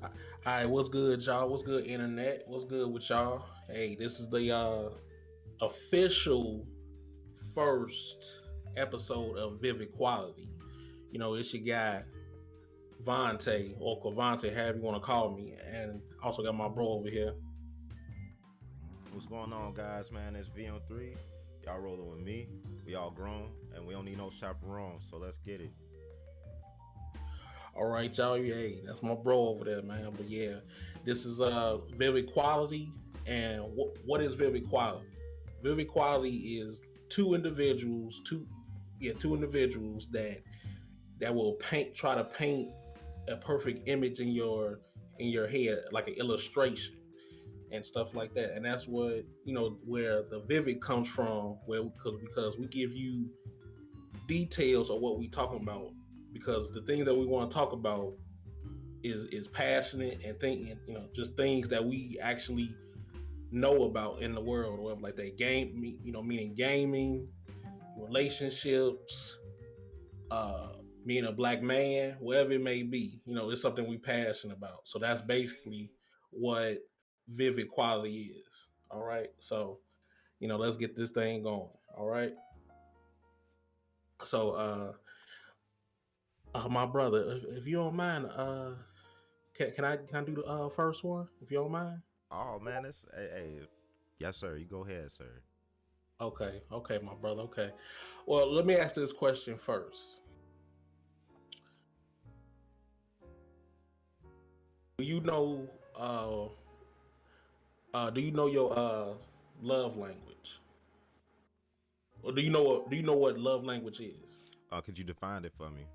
All right, what's good, y'all? What's good, internet? What's good with y'all? Hey, this is the official first episode of Vivid Quality. It's your guy Vonte or Cavante, however you want to call me, and also got my bro over here. What's going on, guys? Man, it's VM3. Y'all rolling with me. We all grown, and we don't need no chaperone. So let's get it. All right, y'all. Hey, that's my bro over there, man. But yeah, this is Vivid Quality, and what is Vivid Quality? Vivid Quality is two individuals that will try to paint a perfect image in your head, like an illustration and stuff like that. And that's what where the vivid comes from, where because we give you details of what we talking about, because the things that we want to talk about is passionate and thinking, just things that we actually know about in the world or whatever like that. Meaning gaming, relationships, being a black man, whatever it may be, it's something we passionate about. So that's basically what vivid quality is. All right. So, let's get this thing going. All right. So, my brother, if you don't mind, can I do the first one if you don't mind? Oh man, it's hey. Yes, sir. You go ahead, sir. Okay, my brother. Okay. Well, let me ask this question first. Do you know your love language? Or do you know what love language is? Could you define it for me?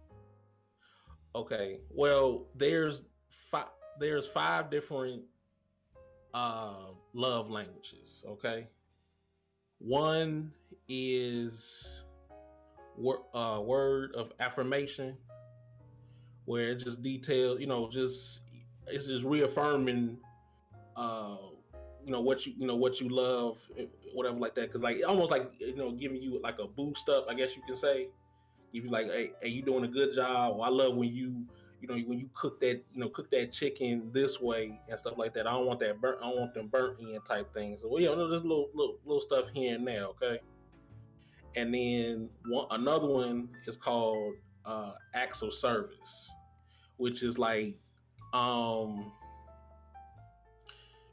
Okay. Well, there's five different love languages, okay? One is word of affirmation, where it just details, it's just reaffirming uh what you love, whatever like that, because like almost like giving you like a boost up, I guess you can say. If you like, hey, you doing a good job. Or I love when when you cook that chicken this way and stuff like that. I don't want that burnt. I don't want them burnt in type things. So just little stuff here and there. Okay. And then another one is called acts of service, which is like um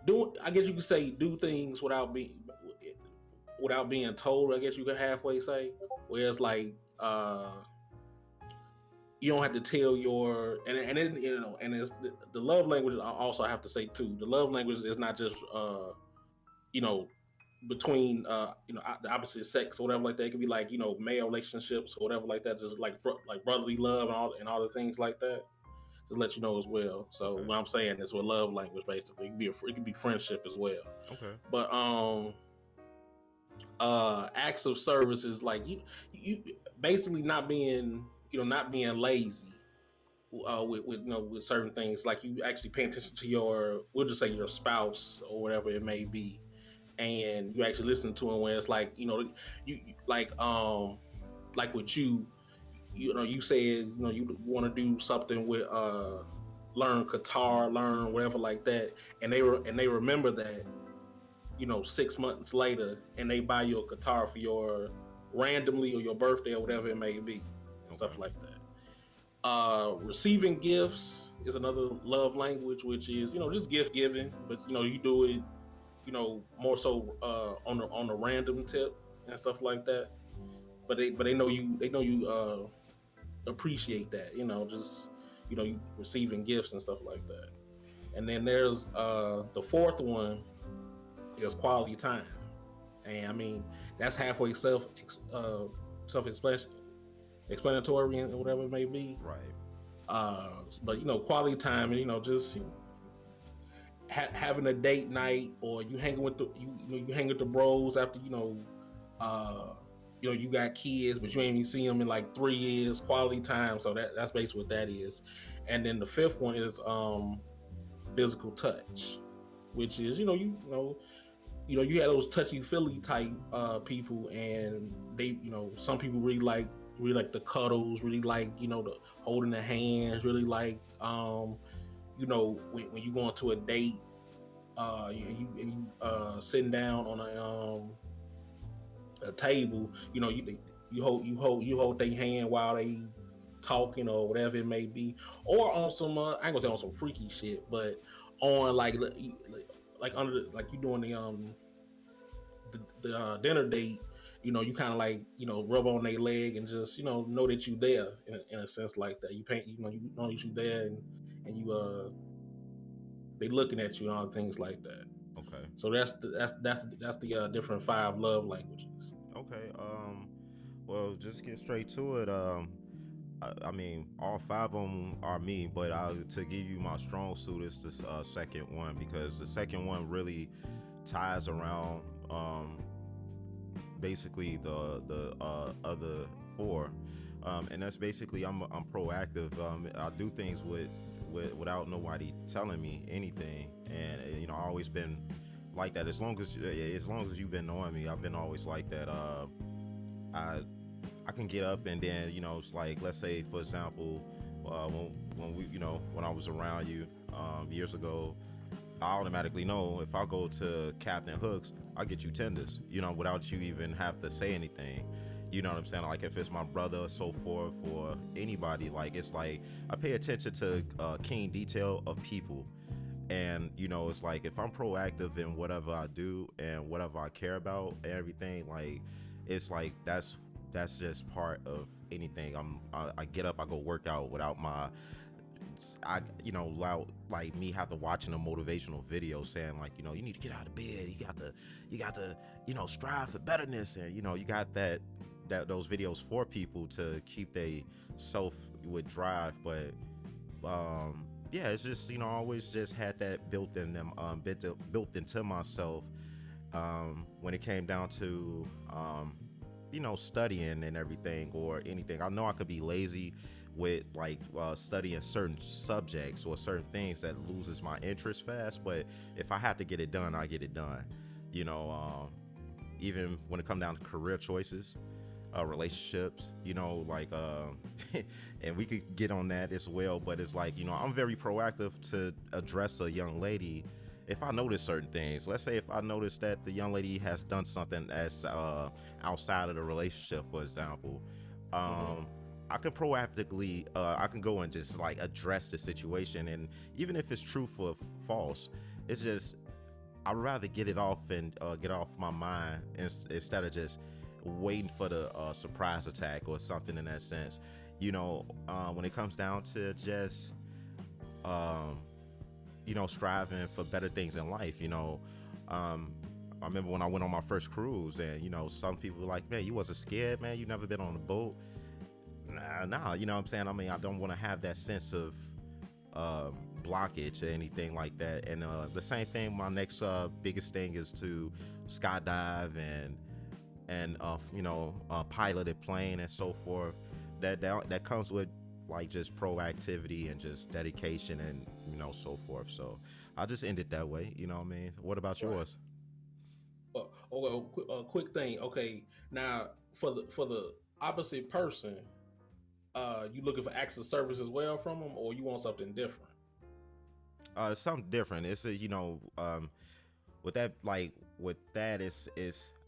do I guess you could say do things without being told. I guess you could halfway say, whereas like you don't have to tell your and then and it's the love language. I also have to say too, the love language is not just you know between the opposite sex or whatever like that. It could be like male relationships or whatever like that, just like like brotherly love and all the things like that. Just let you know as well. So Okay. what I'm saying is what love language basically, it could be friendship as well. Okay. But acts of service is like you basically not being lazy with certain things, like you actually paying attention to we'll just say your spouse or whatever it may be, and you actually listen to them, where it's like you like with you said you want to do something with learn guitar, learn whatever like that, and they remember that 6 months later, and they buy you a guitar for your randomly or your birthday or whatever it may be, and stuff Okay. like that. Receiving gifts is another love language, which is just gift giving, but you do it more so on the random tip and stuff like that. But they know you appreciate that, just you receiving gifts and stuff like that. And then there's the fourth one is quality time, and I mean that's halfway self explanatory and whatever it may be. Right. But quality time, and just having a date night, or you hanging with you hang with the bros after uh, you got kids, but you ain't even seen them in like 3 years. Quality time. So that's basically what that is. And then the fifth one is physical touch, which is you had those touchy feely type people, and they some people really like the cuddles, really like the holding the hands, really like when you go into a date, sitting down on a table, you hold their hand while they talking or whatever it may be, or on some I ain't gonna say on some freaky shit, but on like under like you doing the dinner date, you kind of like rub on their leg and just know that you there in a sense like that. You paint, you know that you there, and you they looking at you and all things like that. Okay. So that's the different 5 love languages. Okay. Well, just get straight to it. I mean, all five of them are me, but to give you my strong suit is the second one, because the second one really ties around basically the other four, and that's basically I'm proactive. I do things without nobody telling me anything, and I always been like that. As long as you've been knowing me, I've been always like that. I I can get up and then it's like, let's say for example, when I was around you years ago, I automatically know if I go to Captain Hooks, I get you tenders, without you even have to say anything. You know what I'm saying? Like if it's my brother or so forth or anybody, like it's like I pay attention to keen detail of people. And it's like if I'm proactive in whatever I do and whatever I care about and everything, like it's like that's just part of anything. I get up, I go work out without my loud, like me have to watching a motivational video saying like, you need to get out of bed, you got to strive for betterness, and you got those videos for people to keep they self with drive. But yeah, it's just I always just had that built in them, built into myself when it came down to studying and everything or anything. I know I could be lazy with like studying certain subjects or certain things that loses my interest fast, but if I have to get it done, I get it done. Even when it comes down to career choices, relationships, like and we could get on that as well, but it's like I'm very proactive to address a young lady if I notice certain things. Let's say if I notice that the young lady has done something as outside of the relationship, for example, Mm-hmm. I can proactively I can go and just like address the situation, and even if it's true or false, it's just I'd rather get it off and get off my mind instead of just waiting for the surprise attack or something in that sense. When it comes down to just um, striving for better things in life. I remember when I went on my first cruise, and some people were like, "Man, you wasn't scared, man. You never been on a boat." Nah. You know what I'm saying? I mean, I don't want to have that sense of blockage or anything like that. And the same thing. My next biggest thing is to skydive and pilot a plane and so forth. That comes with like just proactivity and just dedication and so forth. So I just end it that way. You know what I mean? What about Right. yours? Quick thing. Okay, now for the opposite person, you looking for acts of service as well from them, or you want something different? It's something different. It's a with that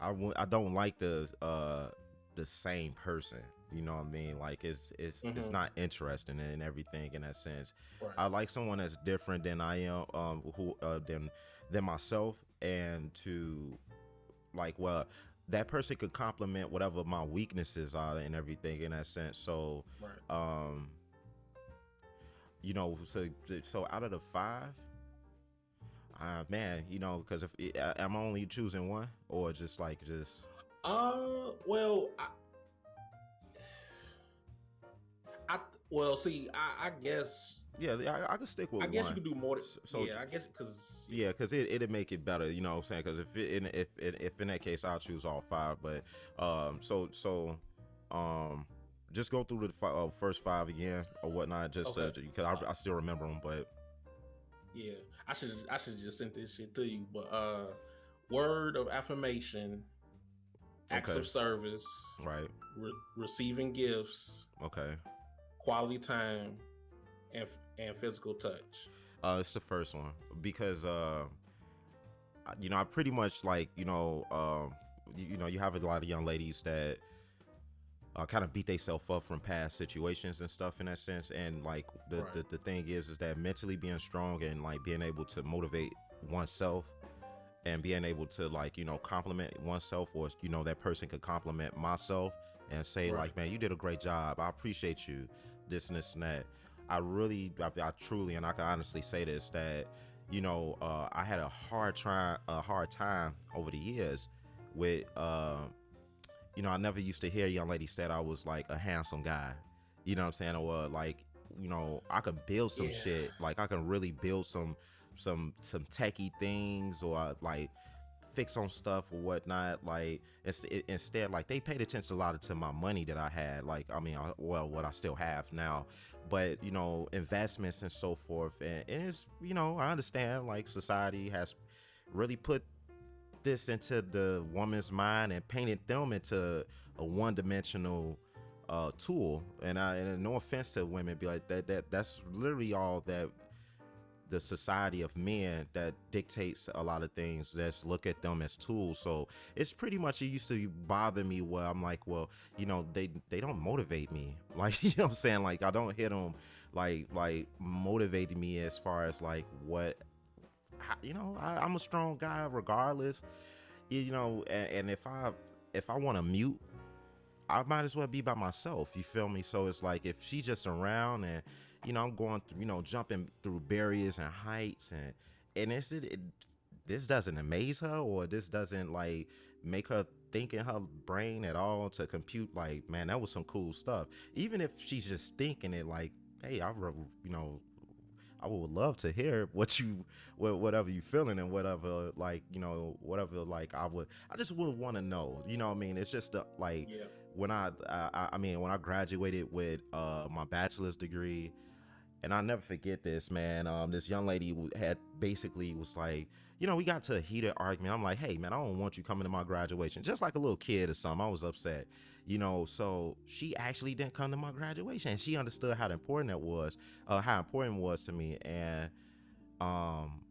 I don't like the same person. You know what I mean? Like it's Mm-hmm. not interesting and everything in that sense. Right. I like someone that's different than I am, who than myself, and to like, well, that person could complement whatever my weaknesses are and everything in that sense. So Right. um so out of the five, man, because if am I only choosing one or just Well, I well, see, I guess yeah, I could stick with I guess you one. could do more. So Yeah, I guess because yeah, because it'd make it better, you know what I'm saying? Because if in that case I'll choose all five, but um just go through the first five again or whatnot, just okay. because I still remember them, but Yeah, I should just sent this shit to you, but word of affirmation, acts okay, of service, right, receiving gifts, okay. quality time, and physical touch. It's the first one because I pretty much like you have a lot of young ladies that kind of beat themselves up from past situations and stuff in that sense. And like Right. the thing is that mentally being strong and like being able to motivate oneself and being able to like compliment oneself, or that person could compliment myself and say Right. like, man, you did a great job, I appreciate you, this and that. I truly, and I can honestly say this, that I had a hard time over the years with I never used to hear young ladies said I was like a handsome guy, what I'm saying, or like I can build some Yeah. shit, like I can really build some techie things, or like fix on stuff or whatnot. Like instead, like they paid attention a lot to my money that I had. Like well, what I still have now, but investments and so forth. And it's I understand like society has really put this into the woman's mind and painted them into a one-dimensional tool. And no offense to women, be like that's literally all that the society of men that dictates a lot of things. That's look at them as tools. So it's pretty much, it used to bother me where I'm like, well, they don't motivate me. Like, what I'm saying? Like I don't hit them like motivating me as far as like what I'm a strong guy regardless. And if I want to mute, I might as well be by myself. You feel me? So it's like if she's just around and I'm going through, jumping through barriers and heights, and this doesn't amaze her, or this doesn't like make her think in her brain at all to compute like, man, that was some cool stuff. Even if she's just thinking it like, hey, I would love to hear whatever you feeling, and whatever like whatever like I just would want to know, what I mean. It's just like Yeah. when I mean when I graduated with my bachelor's degree, and I never forget this, man. This young lady had basically was like, we got to a heated argument. I'm like, hey, man, I don't want you coming to my graduation. Just like a little kid or something. I was upset, So she actually didn't come to my graduation, and she understood how important it was to me. And um,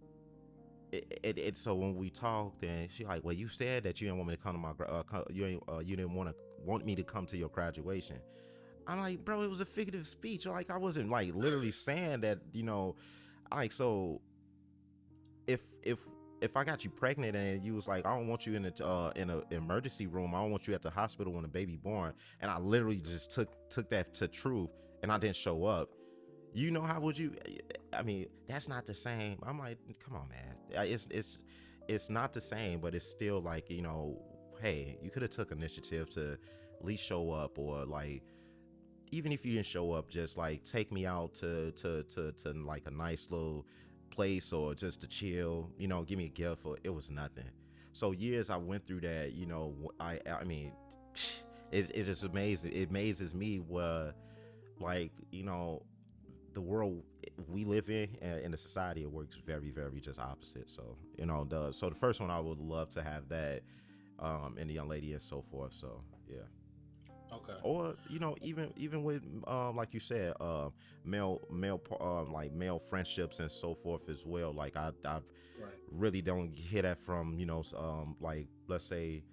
so when we talked, and she like, well, you said that you didn't want me to come to my you didn't want me to come to your graduation. I'm like, bro, it was a figurative speech. Like, I wasn't like literally saying that, like, so if if if I got you pregnant and you was like, I don't want you in a emergency room, I don't want you at the hospital when a baby born, and I literally just took that to truth, and I didn't show up, how would you? I mean, that's not the same. I'm like, come on, man, it's not the same, but it's still like, hey, you could have took initiative to at least show up, or like, even if you didn't show up, just like take me out to like a nice little place, or just to chill, give me a gift. Or it was nothing. So years I went through that, I mean, it's just amazing. It amazes me where, like, the world we live in, and the society, it works very, very just opposite. So the first one, I would love to have that, and the young lady and so forth. So yeah. Okay. Or even with like you said, like male friendships and so forth as well. Like I Right. really don't hear that from like, let's say,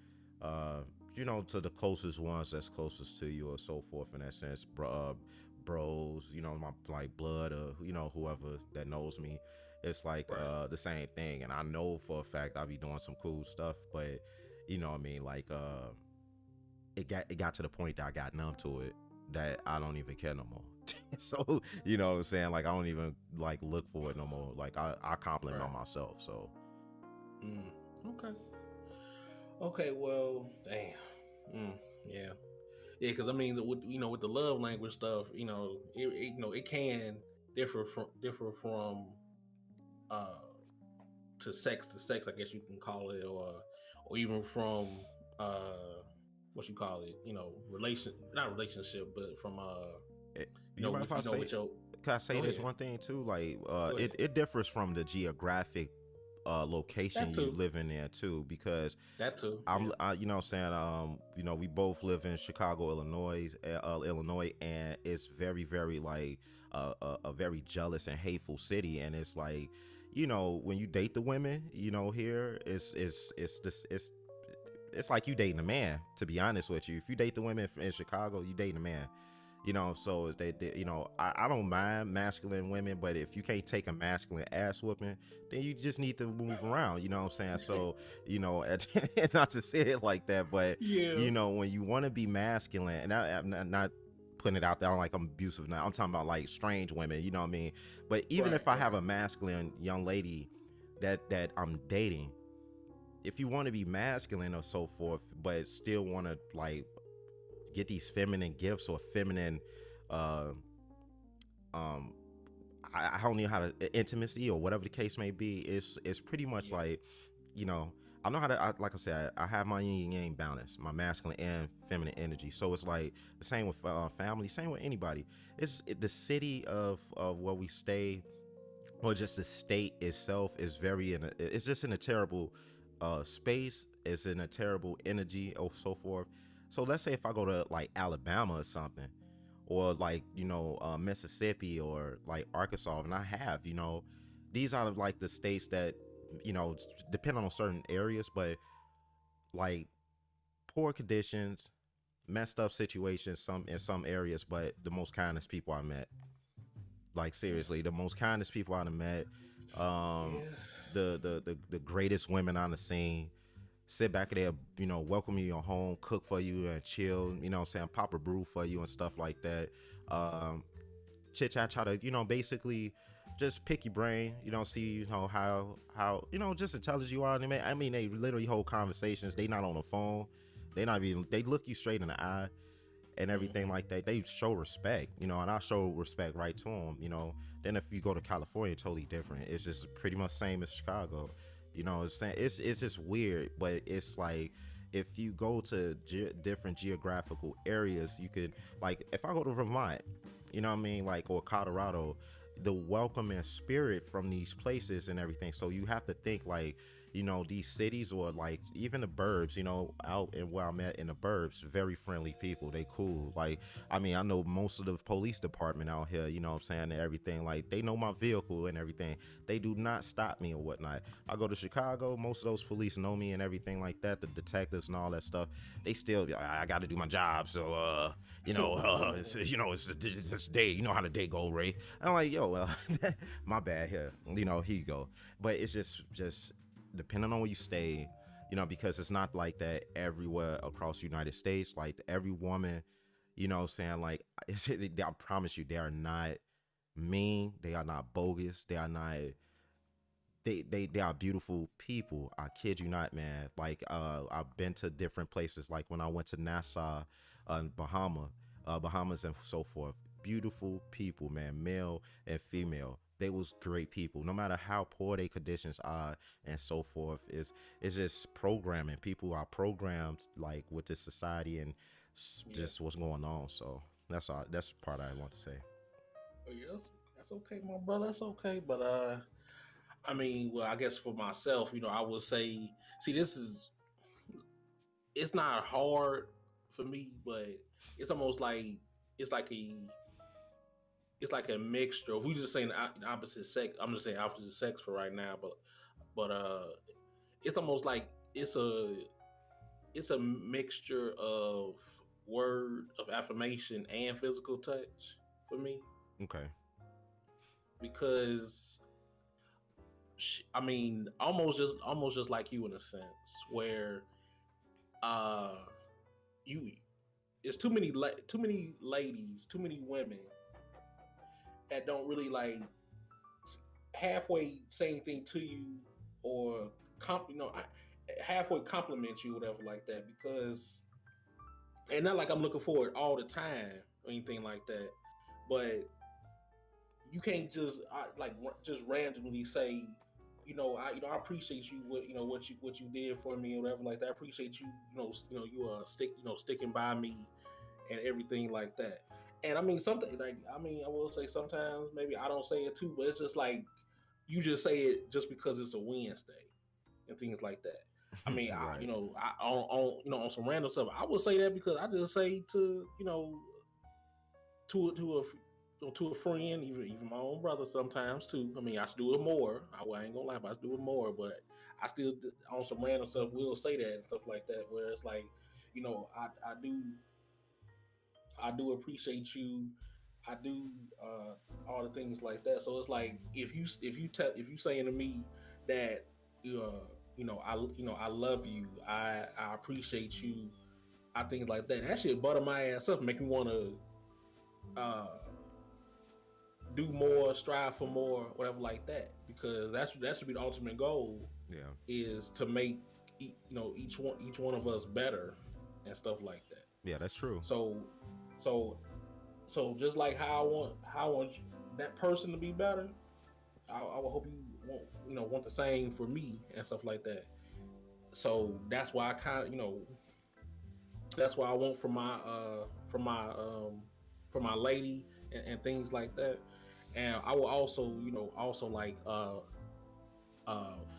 uh to the closest ones that's closest to you or so forth in that sense, bros, my like blood, or whoever that knows me. It's like Right. the same thing, and I know for a fact I'll be doing some cool stuff, but what I mean, like it got to the point that I got numb to it, that I don't even care no more. So what I'm saying, like I don't even like look for it no more. Like I compliment Right. on myself. So Mm. Okay. Okay. Well, damn. Mm. Yeah. Yeah. Because I mean, with the love language stuff, it can differ from uh to sex, I guess you can call it, or even from what you call it, not relationship, but from it, you mind if I with say? your. Can I say Go this ahead. one thing too? Like Go ahead. it differs from the geographic location That you too. living in too, because That too. Yeah. you know what I'm saying, you know, we both live in Chicago, Illinois, and it's very, very like a very jealous and hateful city, and it's like, you know, when you date the women, you know, here it's this it's like you dating a man. To be honest with you, if you date the women in Chicago, you dating a man. You know, so they you know, I don't mind masculine women, but if you can't take a masculine ass whooping, then you just need to move around. You know what I'm saying? So, you know, it's not to say it like that, but Yeah. you know, when you want to be masculine, and I'm not putting it out there, I don't like I'm abusive now. I'm talking about like strange women. You know what I mean? But even Right. if I have Right. a masculine young lady that I'm dating, if you want to be masculine or so forth, but still want to like get these feminine gifts or feminine uh um I don't know how to intimacy or whatever the case may be, it's pretty much Yeah. like, you know, I know how to like I said, I have my yin and yang balance, my masculine and feminine energy. So it's like the same with family, same with anybody. The city of where we stay, or just the state itself, is very it's just in a terrible space. It's in a terrible energy or so forth. So let's say if I go to like Alabama or something, or like, you know, Mississippi or like Arkansas, and I have, you know, these are like the states that, you know, depend on certain areas, but like poor conditions, messed up situations, some in some areas, but the most kindest people I met. Like Mm. seriously, the most kindest people I've met. Um, Yeah. the greatest women on the scene. Sit back there, you know, welcome you in your home, cook for you and chill. You know what I'm saying? Pop a brew for you and stuff like that. Um, Chit chat, try to, you know, basically just pick your brain. You know, see, you know, how you know, just intelligent you are. I mean, they literally hold conversations. They not on the phone. They not even. They look you straight in the eye and everything Hmm. like that. They show respect, you know, and I show respect right to them, you know. Then if you go to California, totally different. It's just pretty much same as Chicago, you know. It's just weird, but it's like if you go to different geographical areas, you could, like if I go to Vermont, you know what I mean, like, or Colorado, the welcome and spirit from these places and everything. So you have to think like, you know, these cities or like even the burbs, you know, out in where I'm at in the burbs, very friendly people. They cool. Like, I mean, I know most of the police department out here, you know what I'm saying, and everything. Like, they know my vehicle and everything. They do not stop me or whatnot. I go to Chicago, most of those police know me and everything like that, the detectives and all that stuff. They still, I got to do my job. So, you know, you know, it's this day, you know how the day go, Ray. I'm like, yo, well, my bad here. You know, here you go. But it's just depending on where you stay, you know, because it's not like that everywhere across the United States. Like every woman, you know what I'm saying? Like I promise you, they are not mean, they are not bogus, they are not they are beautiful people. I kid you not, man. Like I've been to different places, like when I went to Nassau, Bahamas and so forth. Beautiful people, man, male and female. They was great people. No matter how poor their conditions are and so forth, it's just programming. People are programmed like with this society and Yeah. just what's going on. So that's all. That's the part I want to say. But yeah, that's okay, my brother. That's okay. But I mean, well, I guess for myself, I would say, see, it's not hard for me, but it's almost like it's like a it's like a mixture. If we just saying the opposite sex, I'm just saying opposite sex for right now, but it's almost like it's a mixture of word of affirmation and physical touch for me Okay. because I mean almost just like you in a sense where uh you it's too many ladies, too many women that don't really like halfway say anything to you or halfway compliment you, whatever like that. Because and not like I'm looking for it all the time or anything like that, but you can't just just randomly say, I appreciate you what you did for me or whatever like that. I appreciate you, sticking by me and everything like that. And I mean, something like I will say sometimes maybe I don't say it too, but it's just like you just say it just because it's a Wednesday and things like that. I mean, Right. on some random stuff, I would say that because I just say to to a friend, even my own brother sometimes too. I mean, I do it more. I ain't gonna lie, but I do it more. But I still on some random stuff will say that and stuff like that. Where it's like, I do appreciate you. I do all the things like that. So it's like if you saying to me that I love you, I appreciate you, I things like that. That shit butter my ass up, make me want to do more, strive for more, whatever like that. Because that should be the ultimate goal. Yeah. Is to make each one of us better and stuff like that. Yeah, that's true. So just like how I want that person to be better, I will hope you want the same for me and stuff like that. So that's why I kind of that's why I want for my lady and things like that. And I will also like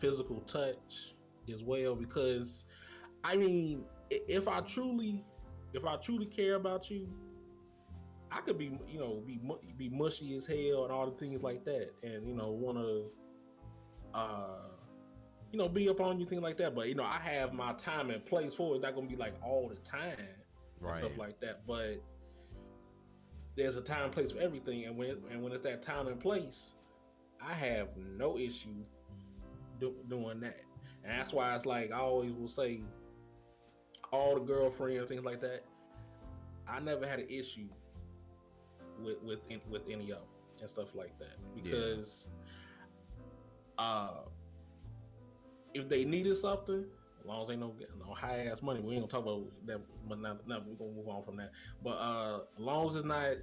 physical touch as well, because I mean, if I truly care about you, I could be be mushy as hell and all the things like that, and want to be up on you, things like that. But I have my time and place for it. It's not gonna be like all the time and stuff like that. But there's a time and place for everything, and when it's that time and place, I have no issue doing that. And that's why it's like I always will say, all the girlfriends, things like that, I never had an issue with any of them and stuff like that, because if they needed something, as long as they no high ass money, we ain't gonna talk about that. But now we're gonna move on from that. But as long as it's not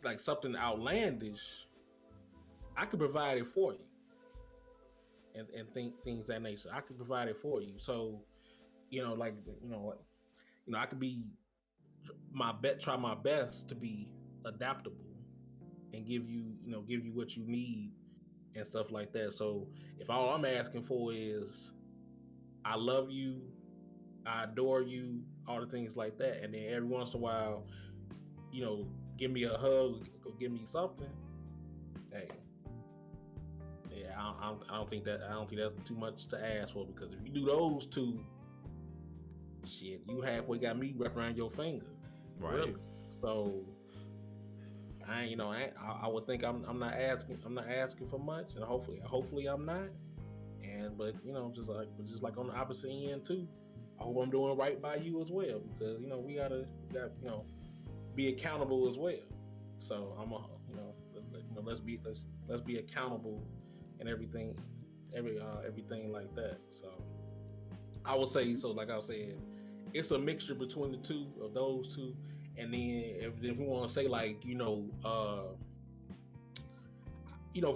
like something outlandish, I could provide it for you, and things that nature. I could provide it for you. So I could be try my best to be adaptable and give you what you need and stuff like that. So if all I'm asking for is I love you, I adore you, all the things like that, and then every once in a while, give me a hug, go give me something. Hey, yeah, I don't think that's too much to ask for, because if you do those two, shit, you halfway got me wrapped around your finger, right? Really. So I would think I'm not asking for much, and hopefully I'm not. But just like on the opposite end too, I hope I'm doing right by you as well, because we got be accountable as well. So let's be accountable and everything like that. So I would say, so like I was saying, it's a mixture between the two of those two. And then if we want to say like if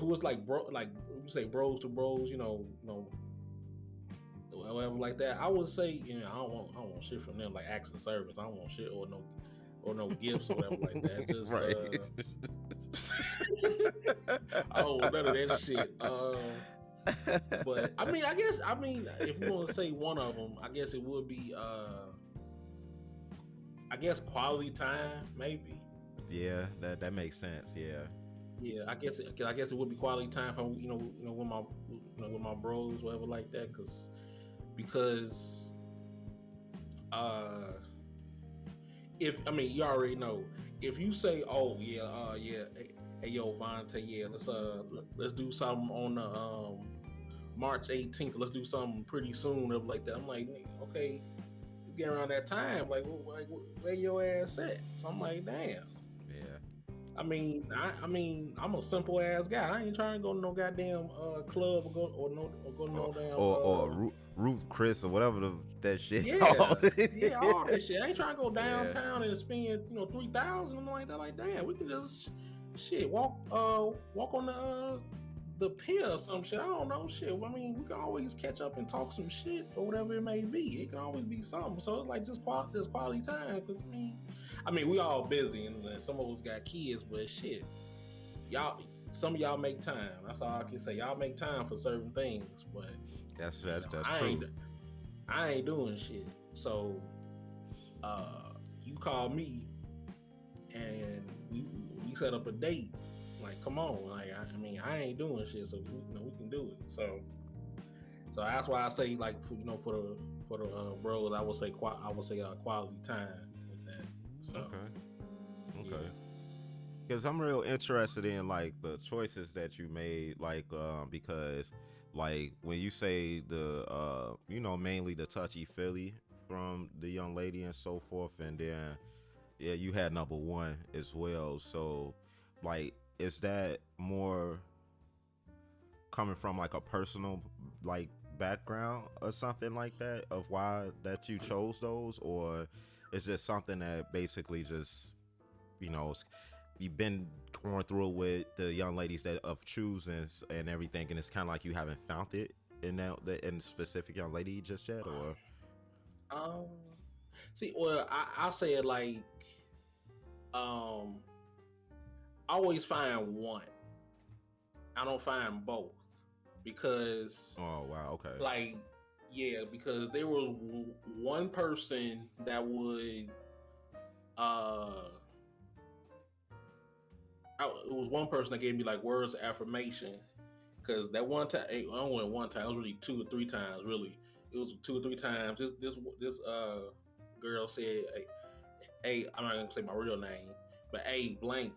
it was like you say bros to bros, whatever like that, I would say I don't want shit from them, like acts of service. I don't want shit or no gifts or whatever like that. Just I don't want none of that shit. But I mean if you want to say one of them, I guess it would be quality time, maybe. Yeah, that makes sense. Yeah, I guess it would be quality time for with my bros, whatever like that, because if you already know, if you say, oh yeah, hey yo Vonte, yeah, let's do something on the March 18th, let's do something pretty soon, or like that. I'm like, okay, get around that time, like where your ass at? So I'm like, damn. Yeah. I mean, I'm a simple ass guy. I ain't trying to go to no goddamn club or go to no damn or Ruth Chris or whatever that shit. Yeah, yeah, all that shit. I ain't trying to go downtown and spend $3,000 like that. Like, damn, we can just walk on the pier or some shit. I don't know, shit. I mean, we can always catch up and talk some shit or whatever it may be. It can always be something. So it's like just quality time. Because I mean, we all busy, and some of us got kids, but shit, y'all some of y'all make time. That's all I can say. Y'all make time for certain things, but That's you that's know, that's true. I ain't doing shit. So you call me and we set up a date. Like, come on, like I mean, I ain't doing shit, so we can do it. So that's why I say like for the bros, I would say quality time with that. So Okay. yeah. Okay. Because I'm real interested in like the choices that you made, like because like when you say the mainly the touchy feely from the young lady and so forth, and then yeah, you had number one as well. So like, is that more coming from like a personal like background or something like that of why that you chose those, or is it something that basically just you've been going through it with the young ladies that of choosing and everything, and it's kind of like you haven't found it in in specific young lady just yet, or Um, See, well, I say it like, um, I always find one. I don't find both because, oh wow, okay, like, yeah, because there was one person that would, uh, it was one person that gave me like words of affirmation. Because that one time, I only went one time. It was really 2 or 3 times. Really, it was 2 or 3 times. This girl said, hey, I'm not gonna say my real name, but hey, blank,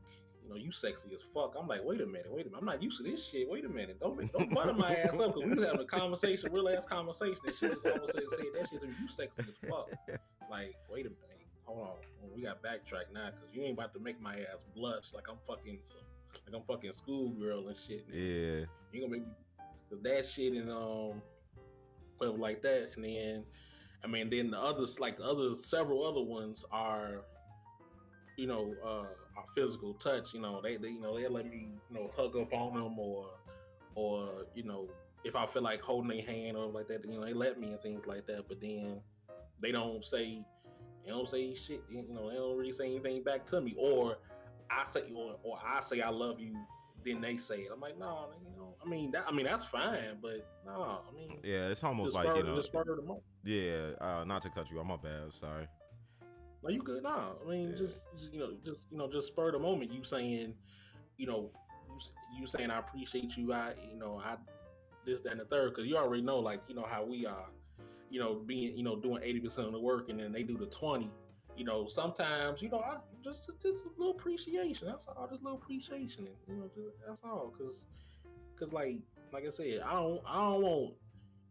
you sexy as fuck. I'm like, wait a minute. I'm not used to this shit. Wait a minute. Don't butter my ass up because we was having a conversation, real ass conversation, and she just all of a sudden said that shit to me. You sexy as fuck. Like, wait a minute. Hold on. We got backtrack now because you ain't about to make my ass blush like I'm fucking schoolgirl and shit. And yeah, you gonna make me because that shit and stuff like that, and then then the others, like the other several other ones are our physical touch. They let me hug up on them, or if I feel like holding their hand or like that, they let me and things like that. But then they don't say shit. They don't really say anything back to me, or I say I love you. Then they say it. I'm like, no, that's fine, but no, yeah. It's almost just like spur the moment. yeah. Not to cut you off, my bad. Sorry. No, you good. No, Yeah. just spur the moment. You saying, you know, you saying I appreciate you. I this, that, and the third, because you already know, like, how we are. Being, doing 80% of the work, and then they do the 20. Sometimes, I just a little appreciation. That's all. Just a little appreciation, and that's all. Cause like I said, I don't want.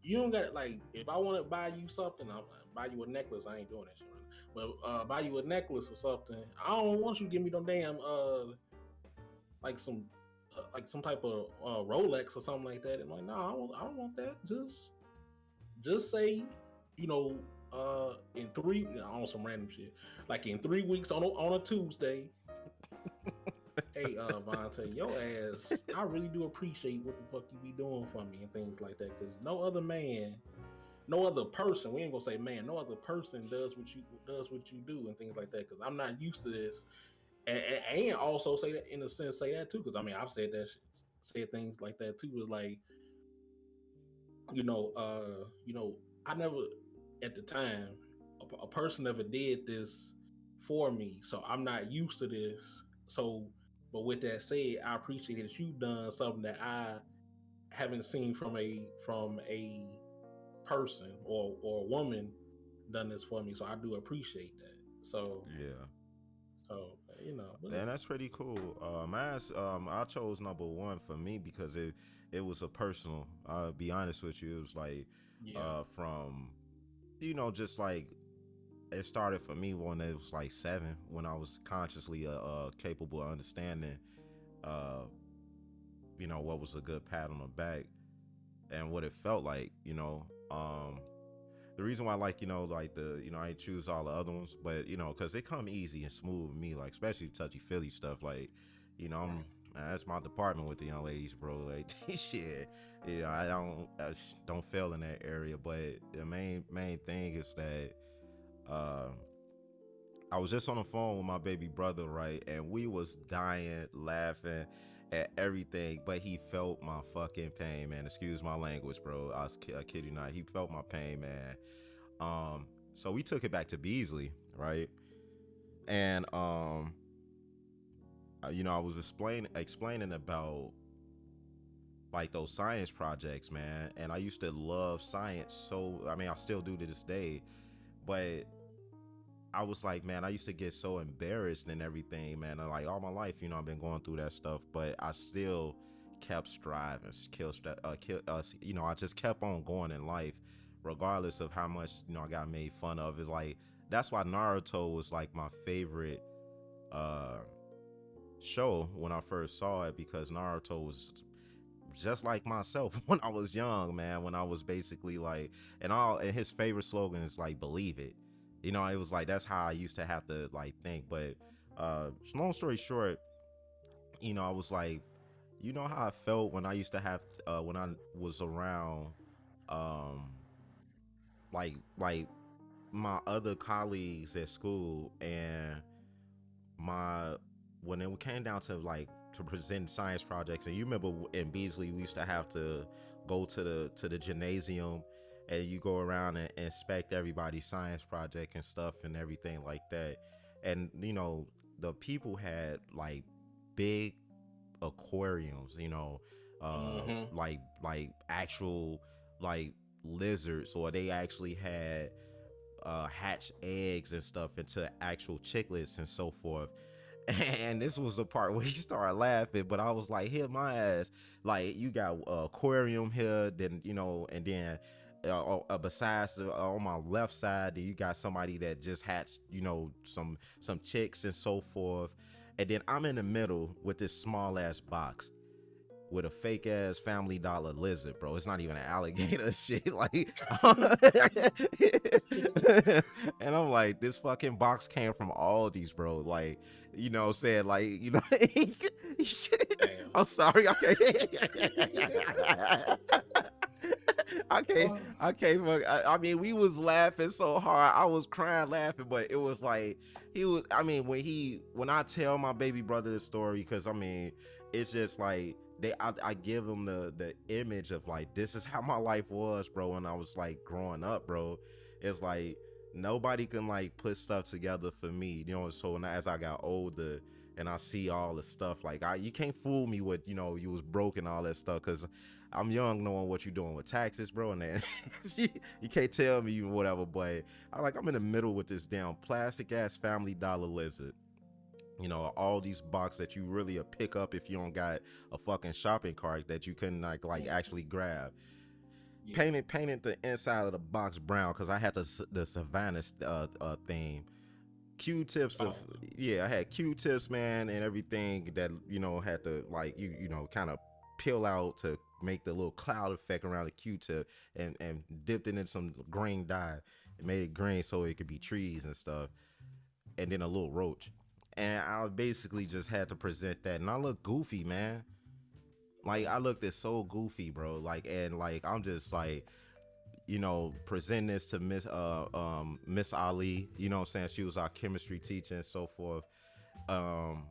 You don't got it. Like, if I want to buy you something, I'll buy you a necklace. I ain't doing that shit right now. But buy you a necklace or something. I don't want you to give me no damn like some type of Rolex or something like that. And like, no, I don't want that. Just say, in three, on some random shit, like in 3 weeks on a Tuesday. Hey, Vonte, your ass, I really do appreciate what the fuck you be doing for me and things like that. Cause no other man, no other person, we ain't gonna say man, no other person does what you do and things like that. Cause I'm not used to this. And also say that in a sense, say that too. Cause I've said things like that too. Is like, you know, uh, you know, I never at the time a person never did this for me, so I'm not used to this. So, but with that said, I appreciate that you've done something that I haven't seen from a person or a woman done this for me. So I do appreciate that. So Yeah. so but And that's pretty cool. I chose number one for me because it was a personal. I'll be honest with you, it was like yeah, from just like it started for me when it was like 7, when I was consciously capable of understanding uh what was a good pat on the back and what it felt like. The reason why I like like I choose all the other ones, but because they come easy and smooth with me, like especially touchy feely stuff, like I'm that's my department with the young ladies, bro. Like shit, I don't fail in that area. But the main thing is that uh I was just on the phone with my baby brother, right, and we was dying laughing, at everything, but he felt my fucking pain, man. Excuse my language, bro. I kid you not. He felt my pain, man. So we took it back to Beasley, right? And I was explaining about like those science projects, man. And I used to love science, so I mean, I still do to this day. But I was like, man, I used to get so embarrassed and everything, man. And like all my life, I've been going through that stuff, but I still kept striving, I just kept on going in life, regardless of how much I got made fun of. It's like that's why Naruto was like my favorite uh show when I first saw it, because Naruto was just like myself when I was young, man. When I was basically like, and his favorite slogan is like, "Believe it." It was like that's how I used to have to like think. But long story short, I was like, how I felt when I used to have when I was around, um, like my other colleagues at school, and my when it came down to like to present science projects. And you remember in Beasley we used to have to go to the gymnasium, and you go around and inspect everybody's science project and stuff and everything like that. And the people had like big aquariums, Mm-hmm. like actual like lizards, or they actually had hatched eggs and stuff into actual chicklets and so forth. And this was the part where he started laughing, but I was like, hit my ass. Like, you got aquarium here, then, and then besides on my left side, then you got somebody that just hatched, some chicks and so forth. And then I'm in the middle with this small ass box with a fake ass Family Dollar lizard, bro. It's not even an alligator shit. Like, and I'm like, this fucking box came from Aldi's, bro. Like, what I'm saying? Like, Damn. I'm sorry. Okay. I can't. Oh, I can't. I mean, we was laughing so hard. I was crying laughing, but it was like he was. I mean, when I tell my baby brother the story, because I mean, it's just like I give him the image of like this is how my life was, bro. When I was like growing up, bro, it's like nobody can like put stuff together for me, So as I got older and I see all the stuff, like you can't fool me with you was broke and all that stuff, because I'm young knowing what you're doing with taxes, bro, and then you can't tell me whatever. But I'm in the middle with this damn plastic ass Family Dollar lizard. All these boxes that you really pick up if you don't got a fucking shopping cart that you can like actually grab. yeah. Painted the inside of the box brown because I had the Savannah theme. Q-tips of Oh, Yeah, I had Q-tips, man, and everything that had to like kind of peel out to make the little cloud effect around the Q-tip, and dipped it in some green dye and made it green so it could be trees and stuff, and then a little roach. And I basically just had to present that, and I look goofy, man. Like I looked it so goofy, bro. Like, and like I'm just like, present this to Miss Ali, what I'm saying? She was our chemistry teacher and so forth. Um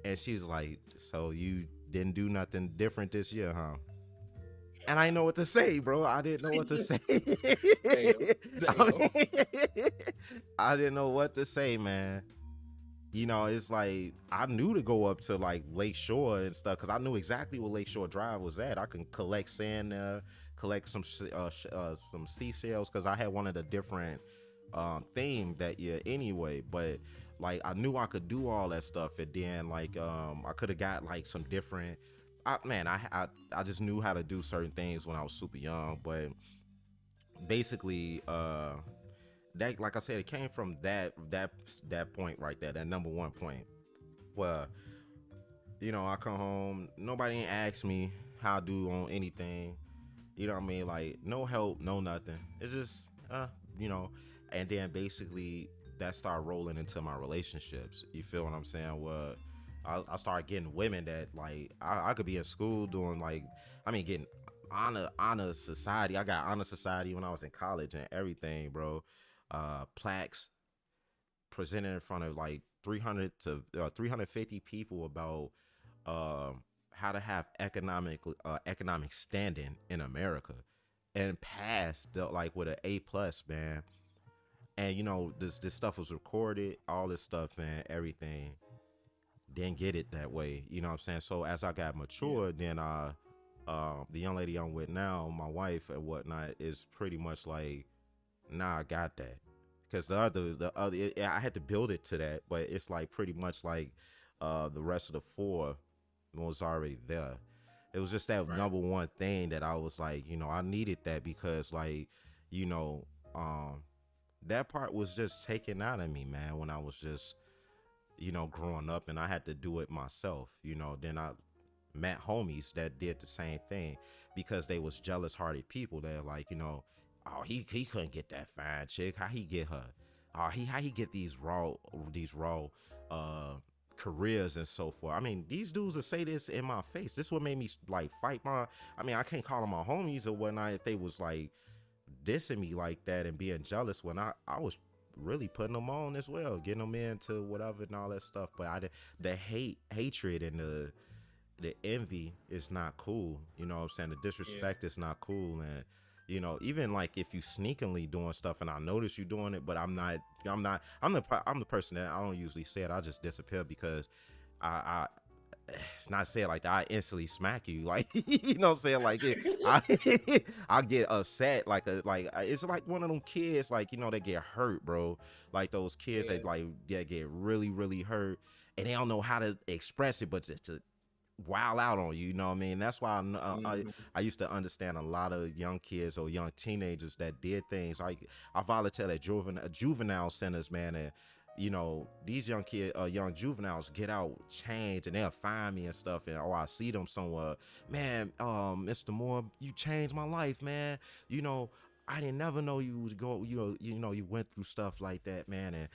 and she's like, "So you didn't do nothing different this year, huh?" And I didn't know what to say, bro. I didn't know what to say. damn. I Damn. mean, I didn't know what to say, man. It's like I knew to go up to like Lake Shore and stuff because I knew exactly where Lake Shore Drive was at. I can collect sand, collect some seashells because I had one of the different theme that year anyway. But like I knew I could do all that stuff, and then like I could have got like some different. I just knew how to do certain things when I was super young, but basically that, like I said, it came from that point right there, that number one point. Well, I come home, nobody ain't ask me how I do on anything. You know what I mean? Like no help, no nothing. It's just you know, and then basically that started rolling into my relationships. You feel what I'm saying? Well, I started getting women that like I could be in school doing like, I mean, getting honor society. I got honor society when I was in college and everything, bro. Plaques presented in front of like 300 to 350 people about how to have economic standing in America and pass like with an A+, man. And this stuff was recorded, all this stuff and everything. Didn't get it that way, you know what I'm saying? So as I got Yeah. mature, then the young lady I'm with now, my wife and whatnot, is pretty much like, nah, I got that. Because I had to build it to that, but it's like pretty much like the rest of the four was already there. It was just that Right. number one thing that I was like, I needed that because like, you know, um, that part was just taken out of me, man, when I was just, growing up and I had to do it myself, then I met homies that did the same thing because they was jealous hearted people that like, oh, he couldn't get that fine chick. How he get her? Oh, how he get these raw uh careers and so forth. I mean, these dudes will say this in my face. This what made me like fight I mean, I can't call them my homies or whatnot if they was like dissing me like that and being jealous when I was really putting them on as well, getting them into whatever and all that stuff. But the hatred and the envy is not cool. You know what I'm saying? The Yeah. disrespect is not cool. And even like if you sneakily doing stuff and I notice you doing it, but I'm the person that I don't usually say it. I just disappear because I it's not saying like that. I instantly smack you, like you know what I'm saying, like I get upset, it's like one of them kids, like they get hurt, bro. Like those kids Yeah. that like get really really hurt, and they don't know how to express it, but just to wild out on you. You know what I mean? That's why Hmm. I used to understand a lot of young kids or young teenagers that did things like I volunteered at juvenile centers, man, and these young juveniles get out changed and they'll find me and stuff, and I see them somewhere, man. Mr. Moore, you changed my life, man. You know. I didn't never know you was go. You went through stuff like that, man, and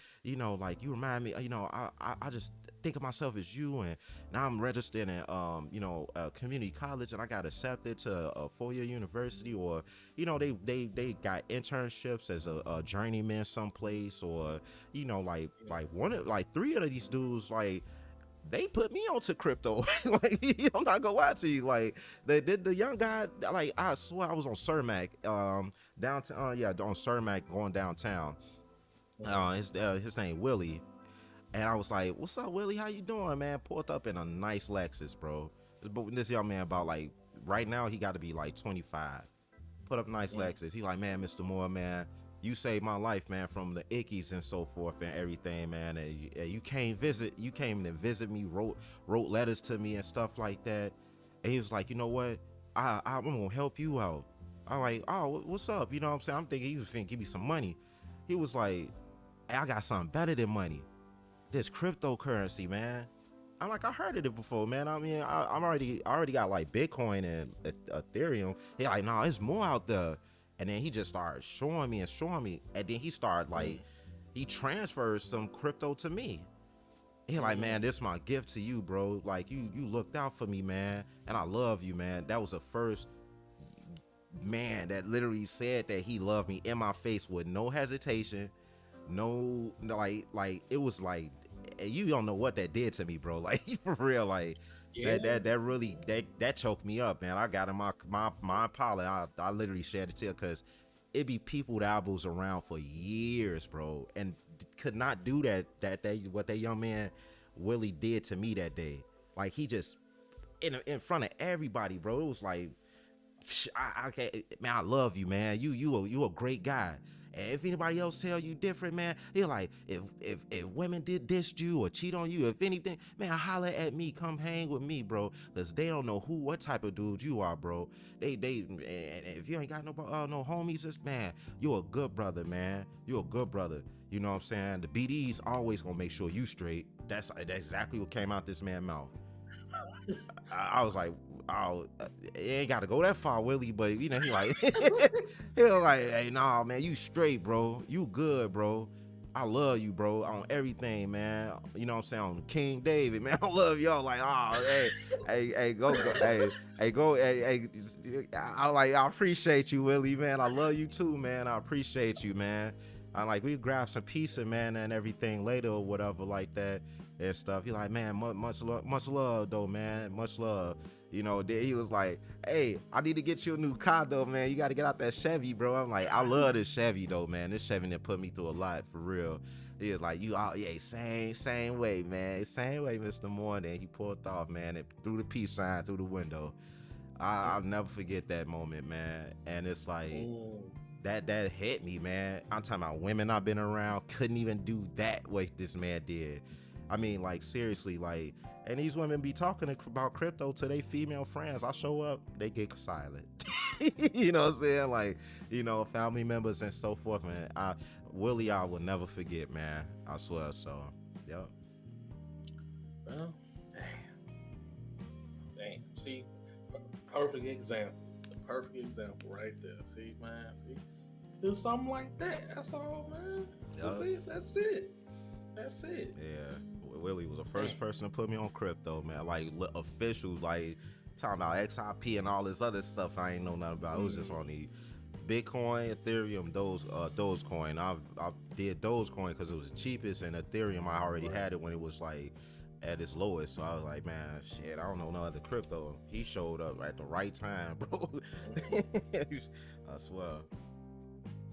like you remind me. I just think of myself as you, and now I'm registered in a community college, and I got accepted to a 4-year university, or they got internships as a journeyman someplace, or Yeah. like one of like three of these dudes, like they put me onto crypto. Like I'm not gonna lie to you. Like the young guy, like I swear I was on Cermak, downtown. Yeah, on Cermak going downtown. Hmm. His name Willie, and I was like, "What's up, Willie? How you doing, man?" Pulled up in a nice Lexus, bro. But this young man about like right now he got to be like 25. Put up nice Hmm. Lexus. He like, "Man, Mr. Moore, man, you saved my life, man, from the ickies and so forth and everything, man. And you came to visit me, wrote letters to me and stuff like that." And he was like, "You know what? I'm gonna help you out." I'm like, "Oh, what's up?" You know what I'm saying? I'm thinking he was finna give me some money. He was like, "Hey, I got something better than money. This cryptocurrency, man." I'm like, I heard of it before, man. I mean, I already got like Bitcoin and Ethereum. He like, no, it's more out there. And then he just started showing me and showing me, and then he started like, he transferred some crypto to me. He like, Hmm. man, this is my gift to you, bro. Like, you looked out for me, man, and I love you, man. That was the first man that literally said that he loved me in my face with no hesitation, no, like it was like you don't know what that did to me, bro. Like for real, like Yeah. that really that choked me up, man. I got in my apology. I literally shed a tear because it be people that I was around for years, bro, and could not do that they what that young man Willie did to me that day. Like he just in front of everybody, bro. It was like I can't, man. I love you, man. You a great guy. And if anybody else tell you different, man, he like if women did diss you or cheat on you, if anything, man, holler at me. Come hang with me, bro. Cause they don't know what type of dude you are, bro. And if you ain't got no homies, just man, you a good brother, man. You a good brother. You know what I'm saying? The BD's always gonna make sure you straight. That's exactly what came out this man's mouth. I was like, oh, it ain't got to go that far, Willie. But he like, he was like, hey, nah, man, you straight, bro. You good, bro. I love you, bro, on everything, man. You know what I'm saying? On King David, man. I love y'all. Like, oh, hey, hey. I appreciate you, Willie, man. I love you too, man. I appreciate you, man. I like we grab some pizza, man, and everything later or whatever like that and stuff. He like, man, much love though, man, much love. You know, then he was like, hey, I need to get you a new car though, man. You got to get out that Chevy, bro. I'm like, I love this Chevy though, man. This Chevy that put me through a lot for real. He was like, you all, yeah, same way, man. Same way, Mr. Moore. Then he pulled off, man, and threw the peace sign through the window. I'll never forget that moment, man. And it's like that hit me, man. I'm talking about women I've been around couldn't even do that what this man did. I mean, like seriously, like, and these women be talking about crypto to their female friends. I show up, they get silent. You know what I'm saying? Like, you know, family members and so forth, man. Willie, I will never forget, man. I swear. So, yep. Well, damn. See, perfect example. The perfect example right there. See, man. See, do something like that. That's all, man. Yep. That's it. That's it. Yeah. Willie was the first person to put me on crypto, man. Like officials, like talking about XIP and all this other stuff I ain't know nothing about. It was just on the Bitcoin, Ethereum, Dogecoin. I did Dogecoin because it was the cheapest, and Ethereum I already had it when it was like at its lowest. So I was like, man, shit, I don't know no other crypto. He showed up at the right time, bro. I swear.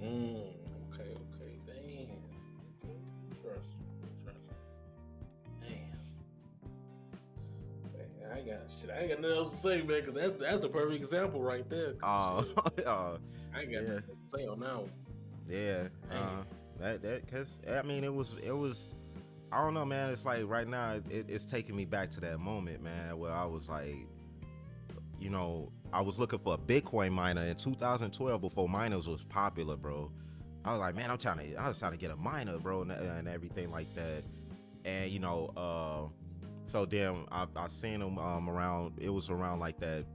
Okay, damn. Trust. I ain't got nothing else to say, man, because that's the perfect example right there. I ain't got nothing to say on that one. Yeah, that because I mean it was I don't know, man. It's like right now it's taking me back to that moment, man, where I was like, you know, I was looking for a Bitcoin miner in 2012 before miners was popular, bro. I was like, man, I was trying to get a miner, bro, and everything like that, and you know, so then I seen him around. It was around like that,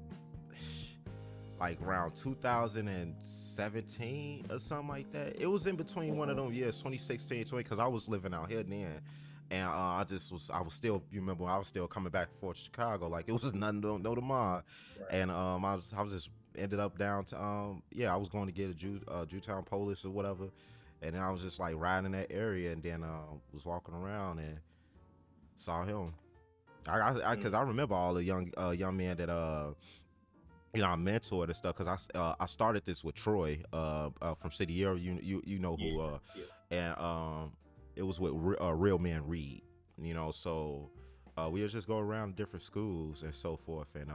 like around 2017 or something like that. It was in between one of them years, 2016, 20, because I was living out here then, and I was still, you remember, I was still coming back and forth to Chicago, like it was nothing to no tomorrow, right. And I was just ended up down to I was going to get a Jewtown Police or whatever, and then I was just like riding in that area, and then was walking around and saw him. Because I remember all the young men that you know, I mentored and stuff, because I started this with Troy from City Year, you know who, and it was with Real Man Reed, you know, so we would just go around different schools and so forth, and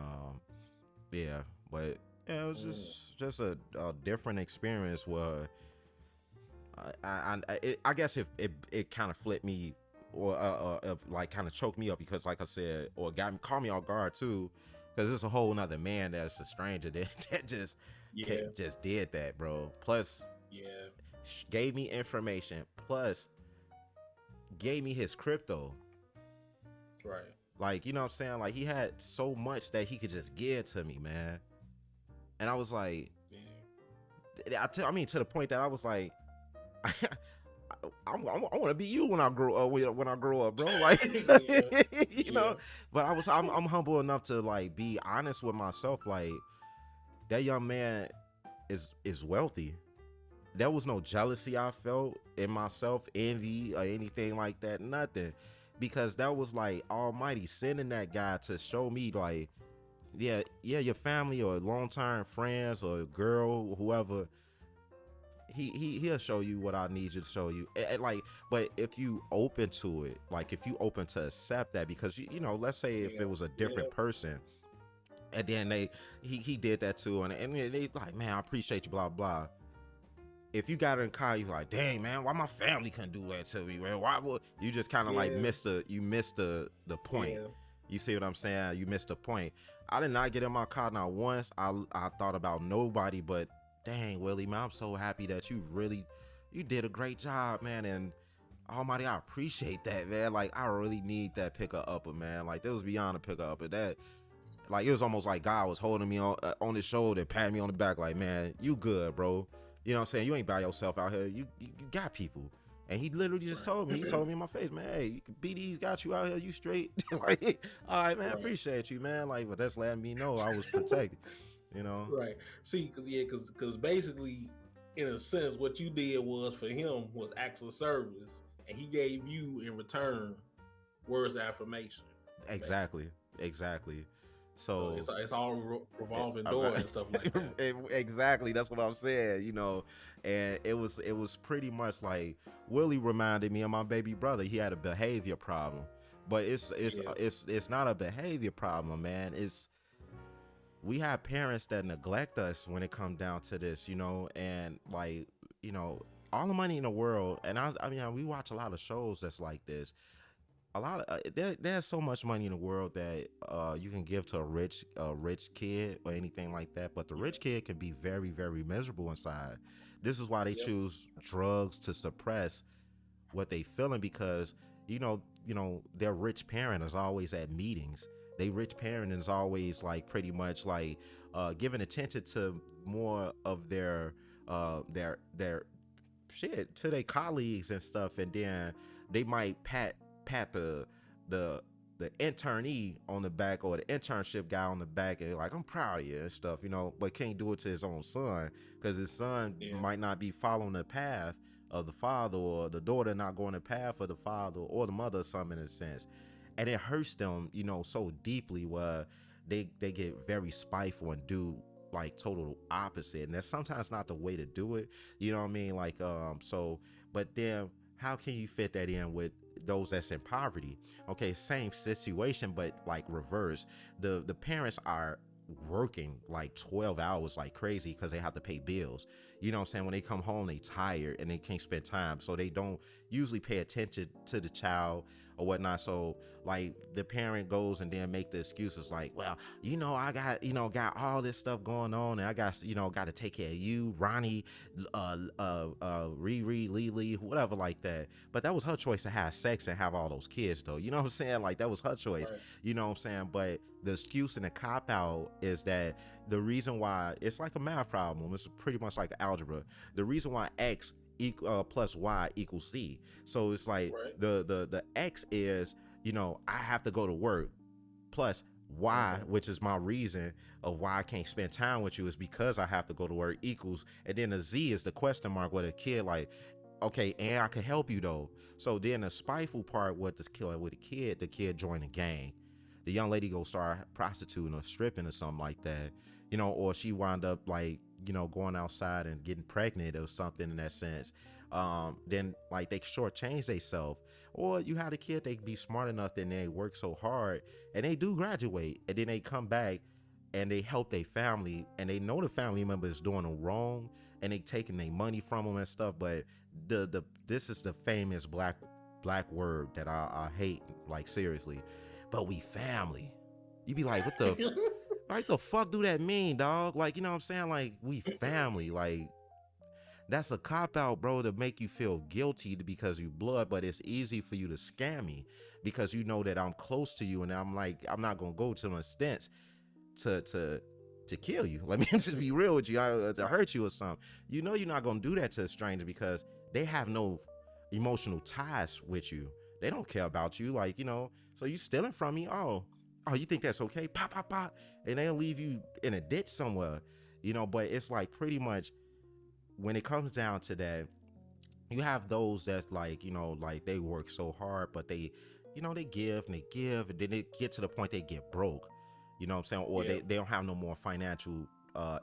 but yeah, it was just a different experience where I guess it kind of flipped me, or like kind of choked me up, because like I said, or caught me off guard too, because it's a whole nother man that's a stranger that just did that, bro. Plus gave me information, plus gave me his crypto, right? Like, you know what I'm saying, like he had so much that he could just give to me, man. And I was like, I mean, to the point that I was like, I want to be you when I grow up, bro. Like, you know. But I'm humble enough to like be honest with myself. Like, that young man is wealthy. There was no jealousy I felt in myself, envy or anything like that. Nothing, because that was like Almighty sending that guy to show me, like, your family or long-term friends or girl, whoever. He'll show you what I need you to show you, and like, but if you open to it, like if you open to accept that, because you know, let's say if it was a different person, and then he did that too, and they like, man, I appreciate you, blah blah. If you got in the car, you like, dang man, why my family couldn't do that to me, man? Why would you just kind of like missed the point? Yeah. You see what I'm saying? You missed the point. I did not get in my car not once. I thought about nobody but, dang, Willie, man, I'm so happy that you did a great job, man. And Almighty, I appreciate that, man. Like, I really need that picker upper, man. Like, that was beyond a picker upper. That, like, it was almost like God was holding me on his shoulder, patting me on the back, like, man, you good, bro. You know what I'm saying? You ain't by yourself out here. You got people. And he literally just told me in my face, man, hey, BD's got you out here, you straight. Like, all right, man, I appreciate you, man. Like, but that's letting me know I was protected. You know, right? See, because basically, in a sense, what you did was for him was acts of service, and he gave you in return words of affirmation, basically. Exactly, exactly. So So it's all revolving I'm door and stuff like that. exactly, that's what I'm saying, and it was pretty much like Willie reminded me of my baby brother. He had a behavior problem, but Yeah, it's not a behavior problem, man. It's we have parents that neglect us when it comes down to this, and like, you know, all the money in the world. And I mean, we watch a lot of shows that's like this. A lot of there's so much money in the world that you can give to a rich kid or anything like that, but the yeah, rich kid can be very, very miserable inside. This is why they yep, choose drugs to suppress what they feeling, because their rich parent is always at meetings. They rich parent is always like pretty much like giving attention to more of their shit to their colleagues and stuff, and then they might pat the the internee on the back, or the internship guy on the back, and like, I'm proud of you and stuff, but can't do it to his own son, because his son yeah, might not be following the path of the father, or the daughter not going the path of the father or the mother, or something, in a sense. And it hurts them, so deeply, where they get very spiteful and do like total opposite. And that's sometimes not the way to do it. You know what I mean? Like, so, but then how can you fit that in with those that's in poverty? Okay, same situation, but like reverse. The parents are working like 12 hours like crazy because they have to pay bills. You know what I'm saying? When they come home, they tired and they can't spend time, so they don't usually pay attention to the child or whatnot. So like the parent goes and then make the excuses like, well, I got got all this stuff going on, and I got to take care of you, Ronnie, Riri, Lily, whatever, like that. But that was her choice to have sex and have all those kids, though. You know what I'm saying? Like, that was her choice. right, You know what I'm saying? But the excuse and the cop out is that the reason why it's like a math problem. It's pretty much like algebra. The reason why X plus Y equals Z. So it's like right, the X is, I have to go to work, plus why, uh-huh, which is my reason of why I can't spend time with you, is because I have to go to work, equals, and then the Z is the question mark, where the kid like, okay, and I can help you though. So then the spiteful part, what this killer with the kid joined a gang. The young lady go start prostituting or stripping or something like that, or she wound up like, going outside and getting pregnant or something in that sense. Then like they shortchange themselves. Or you had a kid, they be smart enough that they work so hard and they do graduate, and then they come back and they help their family, and they know the family member is doing them wrong, and they taking their money from them and stuff. But the this is the famous black word that I hate, like, seriously. But we family. You be like, what the like the fuck do that mean, dog? Like, you know what I'm saying? Like, we family. Like, that's a cop out, bro, to make you feel guilty because you blood. But it's easy for you to scam me because you know that I'm close to you, and I'm like, I'm not gonna go to an extent to kill you. Let me just be real with you, to right, hurt you or something. You're not gonna do that to a stranger because they have no emotional ties with you. They don't care about you, like, so you stealing from me. Oh, you think that's okay? Pop, pop, pop, and they'll leave you in a ditch somewhere. But it's like, pretty much, when it comes down to that, you have those that's like, like, they work so hard, but they give and they give, and then they get to the point they get broke. You know what I'm saying? Or yeah, they don't have no more financial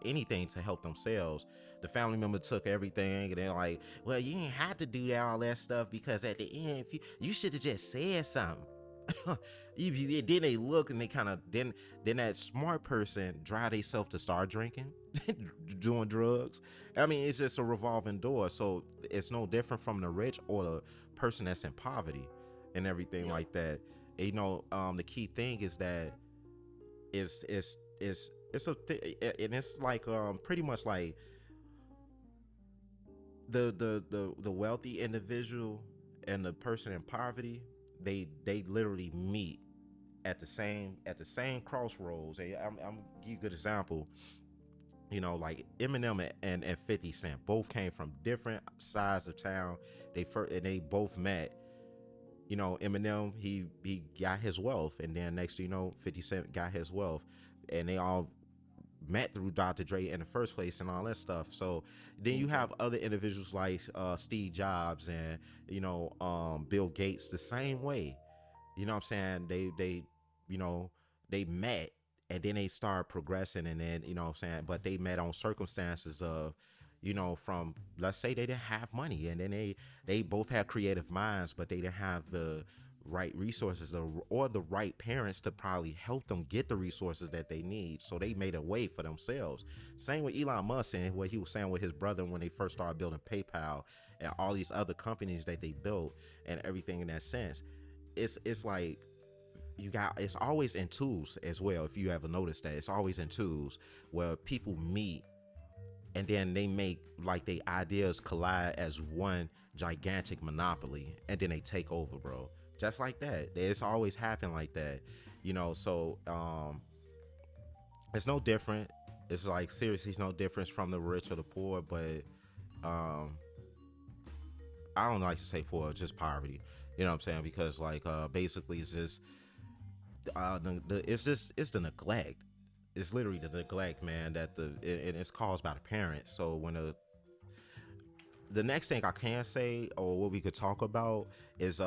anything to help themselves. The family member took everything, and they're like, well, you ain't had to do all that stuff, because at the end, if you should have just said something. Then they look, and they kind of, then that smart person drive themselves to start drinking, doing drugs. I mean, it's just a revolving door. So it's no different from the rich or the person that's in poverty and everything yep, like that. The key thing is that it's and it's like, pretty much like the wealthy individual and the person in poverty, they literally meet at the same crossroads. I'm give you a good example. Like Eminem and 50 Cent both came from different sides of town. They both met. Eminem, he got his wealth, and then next 50 Cent got his wealth, and they all met through Dr. Dre in the first place and all that stuff. So then you have other individuals like Steve Jobs and Bill Gates the same way. You know what I'm saying? They you know they met and then they start progressing, and then what I'm saying, but they met on circumstances of from, let's say, they didn't have money, and then they both had creative minds, but they didn't have the right resources or the right parents to probably help them get the resources that they need, so they made a way for themselves. Same with Elon Musk and what he was saying with his brother when they first started building PayPal and all these other companies that they built and everything in that sense. It's like it's always in tools as well. If you ever noticed that, it's always in tools where people meet and then they make like their ideas collide as one gigantic monopoly, and then they take over, bro. Just like that. It's always happened like that, so it's no different. It's like, seriously, it's no difference from the rich or the poor, but I don't like to say poor, just poverty. You know what I'm saying? Because like basically it's just it's the neglect. It's literally the neglect, man, and it's caused by the parents. So when the next thing I can say, or what we could talk about, is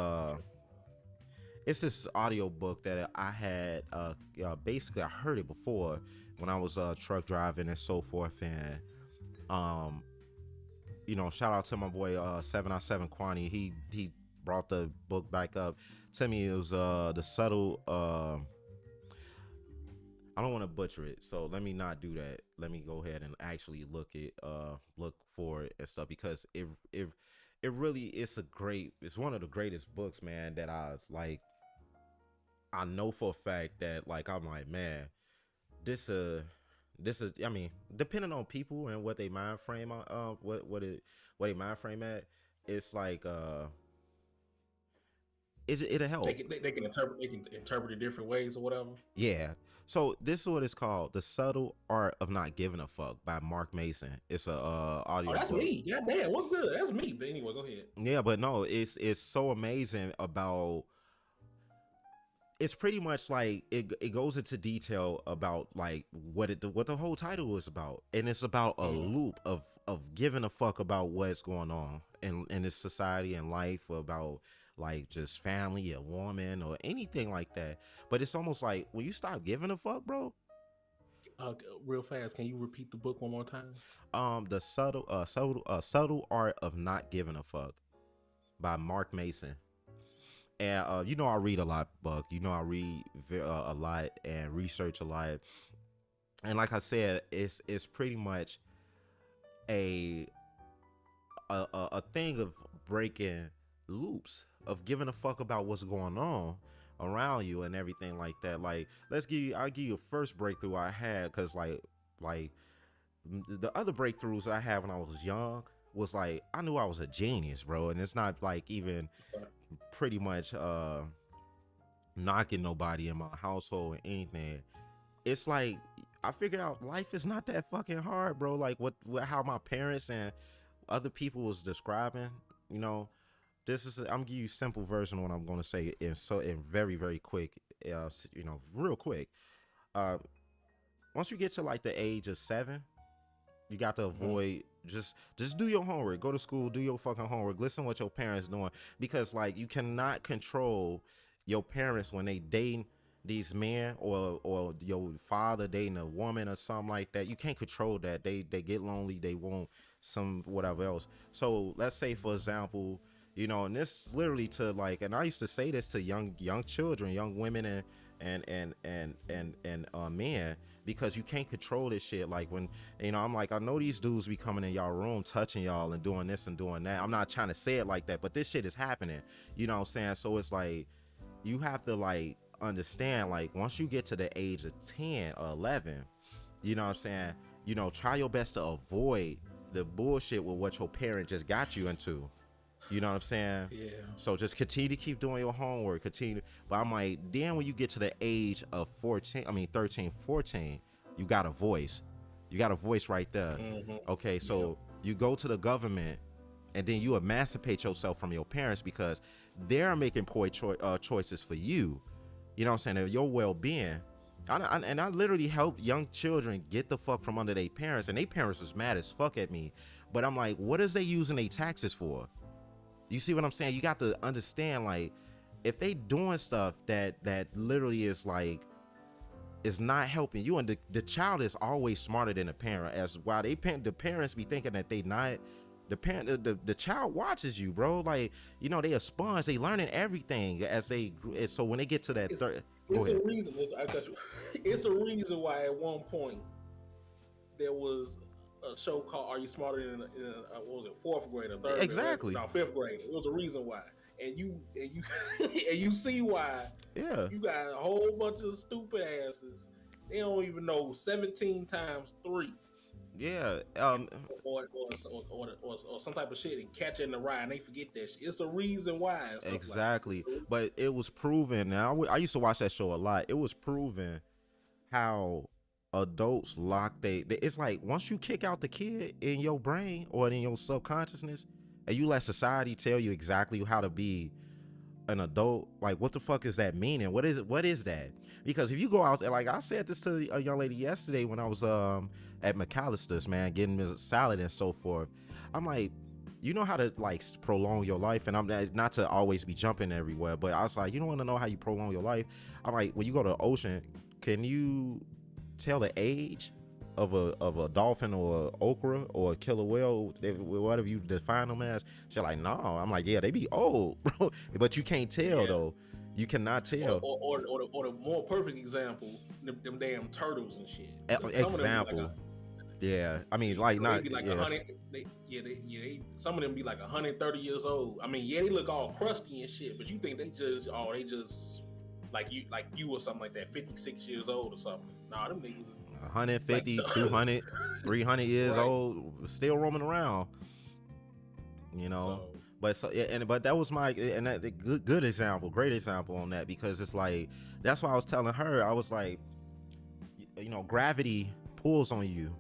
it's this audio book that I had basically I heard it before when I was truck driving and so forth, and shout out to my boy 797 Kwani. He brought the book back up to me. It was the subtle I don't want to butcher it, so let me not do that. Let me go ahead and actually look for it and stuff, because it really is it's one of the greatest books, man, that I like. I know for a fact that, like, I'm like, man, this is, I mean, depending on people and what they mind frame what they mind frame at, it's like it'll help. They can interpret it different ways or whatever. Yeah. So this is what it's called: The Subtle Art of Not Giving a Fuck by Mark Mason. It's a audio. Oh, that's book. me. God damn, what's good? That's me. But anyway, go ahead. Yeah, but no, it's so amazing about. It's pretty much like it goes into detail about like what the whole title is about, and it's about a loop of giving a fuck about what's going on in this society and life, about like just family, a woman, or anything like that. But it's almost like when you stop giving a fuck, bro. Real fast, can you repeat the book one more time? The subtle art of not giving a fuck by Mark Mason. And I read a lot, Buck. I read a lot and research a lot. And like I said, it's pretty much a thing of breaking loops, of giving a fuck about what's going on around you and everything like that. Like, I'll give you a first breakthrough I had, because like the other breakthroughs that I had when I was young was like, I knew I was a genius, bro. And it's not like even pretty much knocking nobody in my household or anything. It's like I figured out life is not that fucking hard, bro. Like how my parents and other people was describing, this is, I'm giving you a simple version of what I'm going to say in very, very quick, real quick. Once you get to like the age of 7, you got to avoid just do your homework, go to school, do your fucking homework, listen to what your parents doing, because like you cannot control your parents when they dating these men, or your father dating a woman or something like that. You can't control that. They get lonely, they want some whatever else. So let's say, for example, and this literally to like, and I used to say this to young children, young women and men, because you can't control this shit. Like when, I'm like, I know these dudes be coming in y'all room, touching y'all and doing this and doing that. I'm not trying to say it like that, but this shit is happening. You know what I'm saying? So it's like, you have to like understand, like once you get to the age of 10 or 11, you know what I'm saying? Try your best to avoid the bullshit with what your parent just got you into. You know what I'm saying? Yeah. So just continue to keep doing your homework, But I'm like, then when you get to the age of 13, 14, you got a voice. You got a voice right there. Mm-hmm. Okay, so you go to the government, and then you emancipate yourself from your parents, because they're making poor choices for you. You know what I'm saying? Your well-being. And I literally help young children get the fuck from under their parents, and their parents was mad as fuck at me. But I'm like, what is they using their taxes for? You see what I'm saying? You got to understand, like, if they doing stuff that literally is like is not helping you, and the child is always smarter than the parent. As while the parents be thinking that they not. The child watches you, bro. Like, you know, they a sponge. They learning everything as they. So when they get to that third, it's a reason. I got you. It's a reason why at one point there was a show called "Are You Smarter Than what was it, fourth grade or third? Exactly. Grade? No, fifth grade. It was a reason why, and you and you see why. Yeah. You got a whole bunch of stupid asses. They don't even know 17 times 3. Yeah. Or some type of shit and catching the ride, and they forget that shit. It's a reason why. Exactly. Like but it was proven. Now I used to watch that show a lot. It was proven how adults lock it's like once you kick out the kid in your brain or in your subconsciousness, and you let society tell you exactly how to be an adult, like what the fuck is that meaning? What is that? Because if you go out, like I said this to a young lady yesterday when I was at McAllister's, man, getting a salad and so forth. I'm like, you know how to like prolong your life, and I'm not to always be jumping everywhere, but I was like, you don't want to know how you prolong your life. I'm like, when you go to the ocean, can you tell the age of a dolphin or a okra or a killer whale, whatever you define them as? She's like, no. I'm like, yeah, they be old, bro, but you can't tell though. You cannot tell. Or the more perfect example, them damn turtles and shit. Example. Yeah, I mean, like not. Be like 100. Some of them be like 130 years old. I mean, yeah, they look all crusty and shit, but you think they just like you or something like that, 56 years old or something. Nah, them niggas 150, like 200, 300 years right. old, still roaming around. You know. But that was my good example, great example on that, because it's like that's why I was telling her. I was like, you know, gravity pulls on you,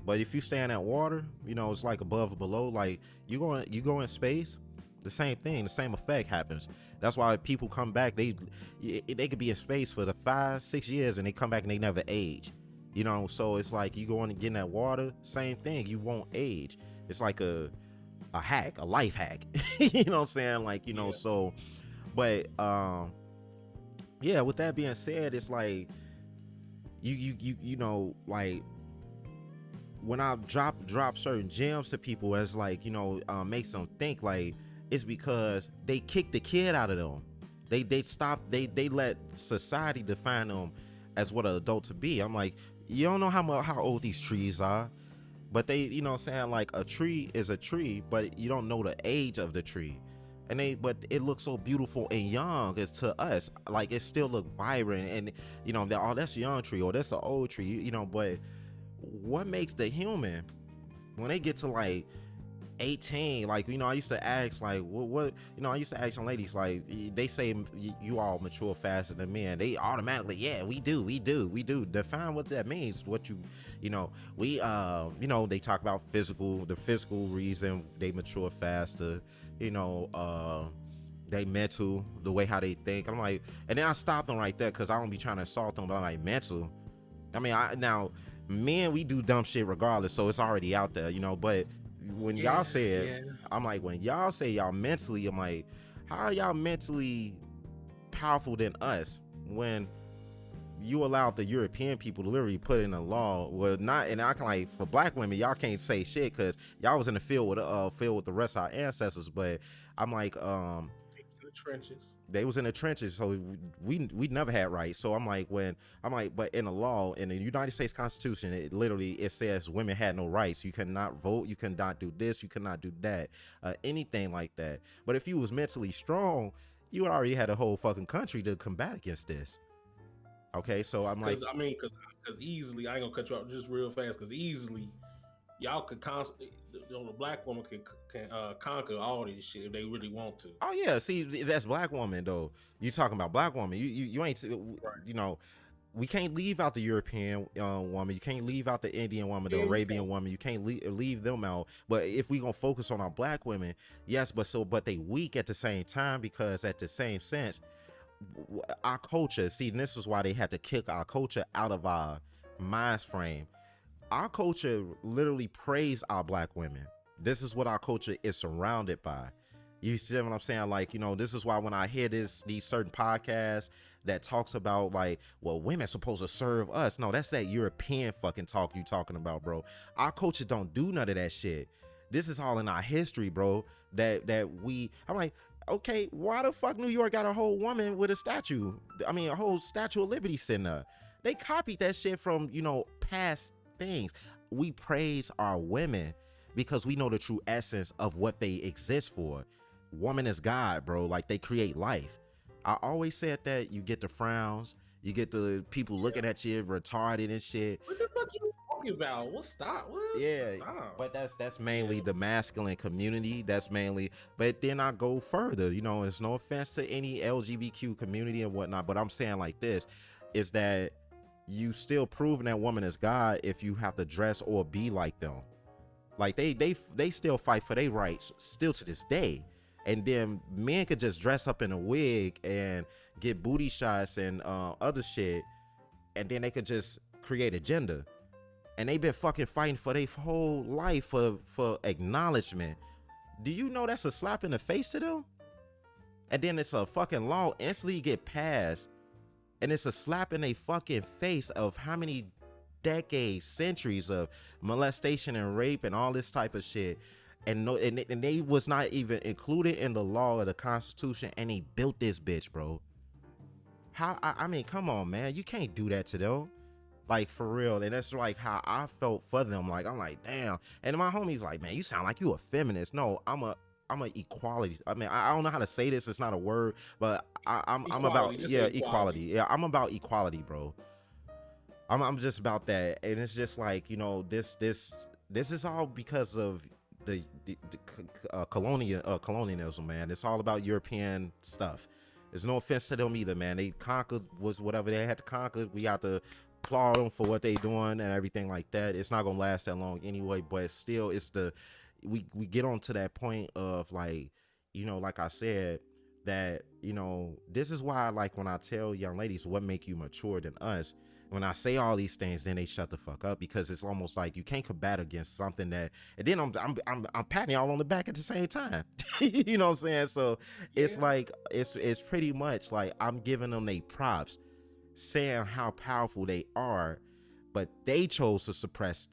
but if you stay in that water, you know, it's like above or below. Like you go in space, the same thing, the same effect happens. That's why people come back. They could be in space for the 5-6 years and they come back and they never age. You know, so it's like you go in and get in that water, same thing. You won't age. It's like a hack, a life hack. You know what I'm saying? Like, you know, yeah. So, but yeah, with that being said, it's like you know, like when I drop certain gems to people, it's like, you know, makes them think like it's because they kicked the kid out of them. They let society define them as what an adult to be. I'm like, you don't know how old these trees are. But they, you know what I'm saying, like a tree is a tree, but you don't know the age of the tree. But it looks so beautiful and young as to us. Like it still look vibrant, and you know, that's a young tree or that's an old tree, you know, but what makes the human when they get to like 18, like, you know, I used to ask like what you know, I used to ask some ladies, like they say you all mature faster than men. They automatically, yeah, we do define what that means. What you know, we you know, they talk about the physical reason they mature faster, you know, they mental, the way how they think. I'm like, and then I stopped them right there because I don't be trying to assault them, but I'm like, mental, I mean, now men, we do dumb shit regardless, so it's already out there, you know. But when y'all say it, I'm like, when y'all say y'all mentally, I'm like, how are y'all mentally powerful than us when you allowed the European people to literally put in a law? Well, not, and I can, like, for black women, y'all can't say shit because y'all was in the field with the rest of our ancestors. But I'm like, trenches. They was in the trenches, so we never had rights. So I'm like, but in the law, in the United States Constitution, it says women had no rights. You cannot vote, you cannot do this, you cannot do that, anything like that. But if you was mentally strong, you already had a whole fucking country to combat against this. Okay, so I'm like, I mean, because easily, I ain't gonna cut you off just real fast, because easily y'all could constantly, you know, the black woman can conquer all this shit if they really want to. Oh yeah, see, that's black woman though. You talking about black woman? You ain't, right. You know, we can't leave out the European woman. You can't leave out the Indian woman, the Arabian woman. You can't leave them out. But if we gonna focus on our black women, yes, but they weak at the same time, because at the same sense, our culture, see, and this is why they had to kick our culture out of our minds frame. Our culture literally praise our black women. This is what our culture is surrounded by. You see what I'm saying? Like, this is why when I hear these certain podcasts that talks about like, well, women supposed to serve us. No, that's that European fucking talk you talking about, bro. Our culture don't do none of that shit. This is all in our history, bro. I'm like, okay, why the fuck New York got a whole woman with a statue? I mean, a whole Statue of Liberty sitting there. They copied that shit from, past things. We praise our women because we know the true essence of what they exist for. Woman is God, bro. Like, they create life. I always said that you get the frowns, you get the people looking at you retarded and shit. What the fuck you talking about? What stop? What? Yeah, Stop. but that's mainly the masculine community. That's mainly, but then I go further. It's no offense to any LGBTQ community and whatnot, but I'm saying like this, is that you still proving that woman is God if you have to dress or be like them. Like they still fight for their rights still to this day. And then men could just dress up in a wig and get booty shots and other shit, and then they could just create agenda. And they've been fucking fighting for their whole life for acknowledgement. Do you know that's a slap in the face to them? And then it's a fucking law instantly get passed, and it's a slap in their fucking face of how many decades, centuries of molestation and rape and all this type of shit. And no, and they was not even included in the law of the Constitution, and they built this bitch, bro. How? I mean, come on, man, you can't do that to them, like, for real. And that's like how I felt for them. Like, I'm like, damn. And my homie's like, man, you sound like you a feminist. No, I'm a equality. I mean, I don't know how to say this. It's not a word, but I'm about equality. Yeah, I'm about equality, bro. I'm just about that, and it's just like, this is all because of the colonialism, man. It's all about European stuff. There's no offense to them either, man. They conquered was whatever they had to conquer. We got to applaud them for what they doing and everything like that. It's not gonna last that long anyway, but still, it's we get on to that point of like, like I said, that this is why, like, when I tell young ladies what make you mature than us, when I say all these things, then they shut the fuck up, because it's almost like you can't combat against something that, and then I'm patting y'all on the back at the same time. You know what I'm saying? So it's like it's pretty much like I'm giving them they props, saying how powerful they are, but they chose to suppress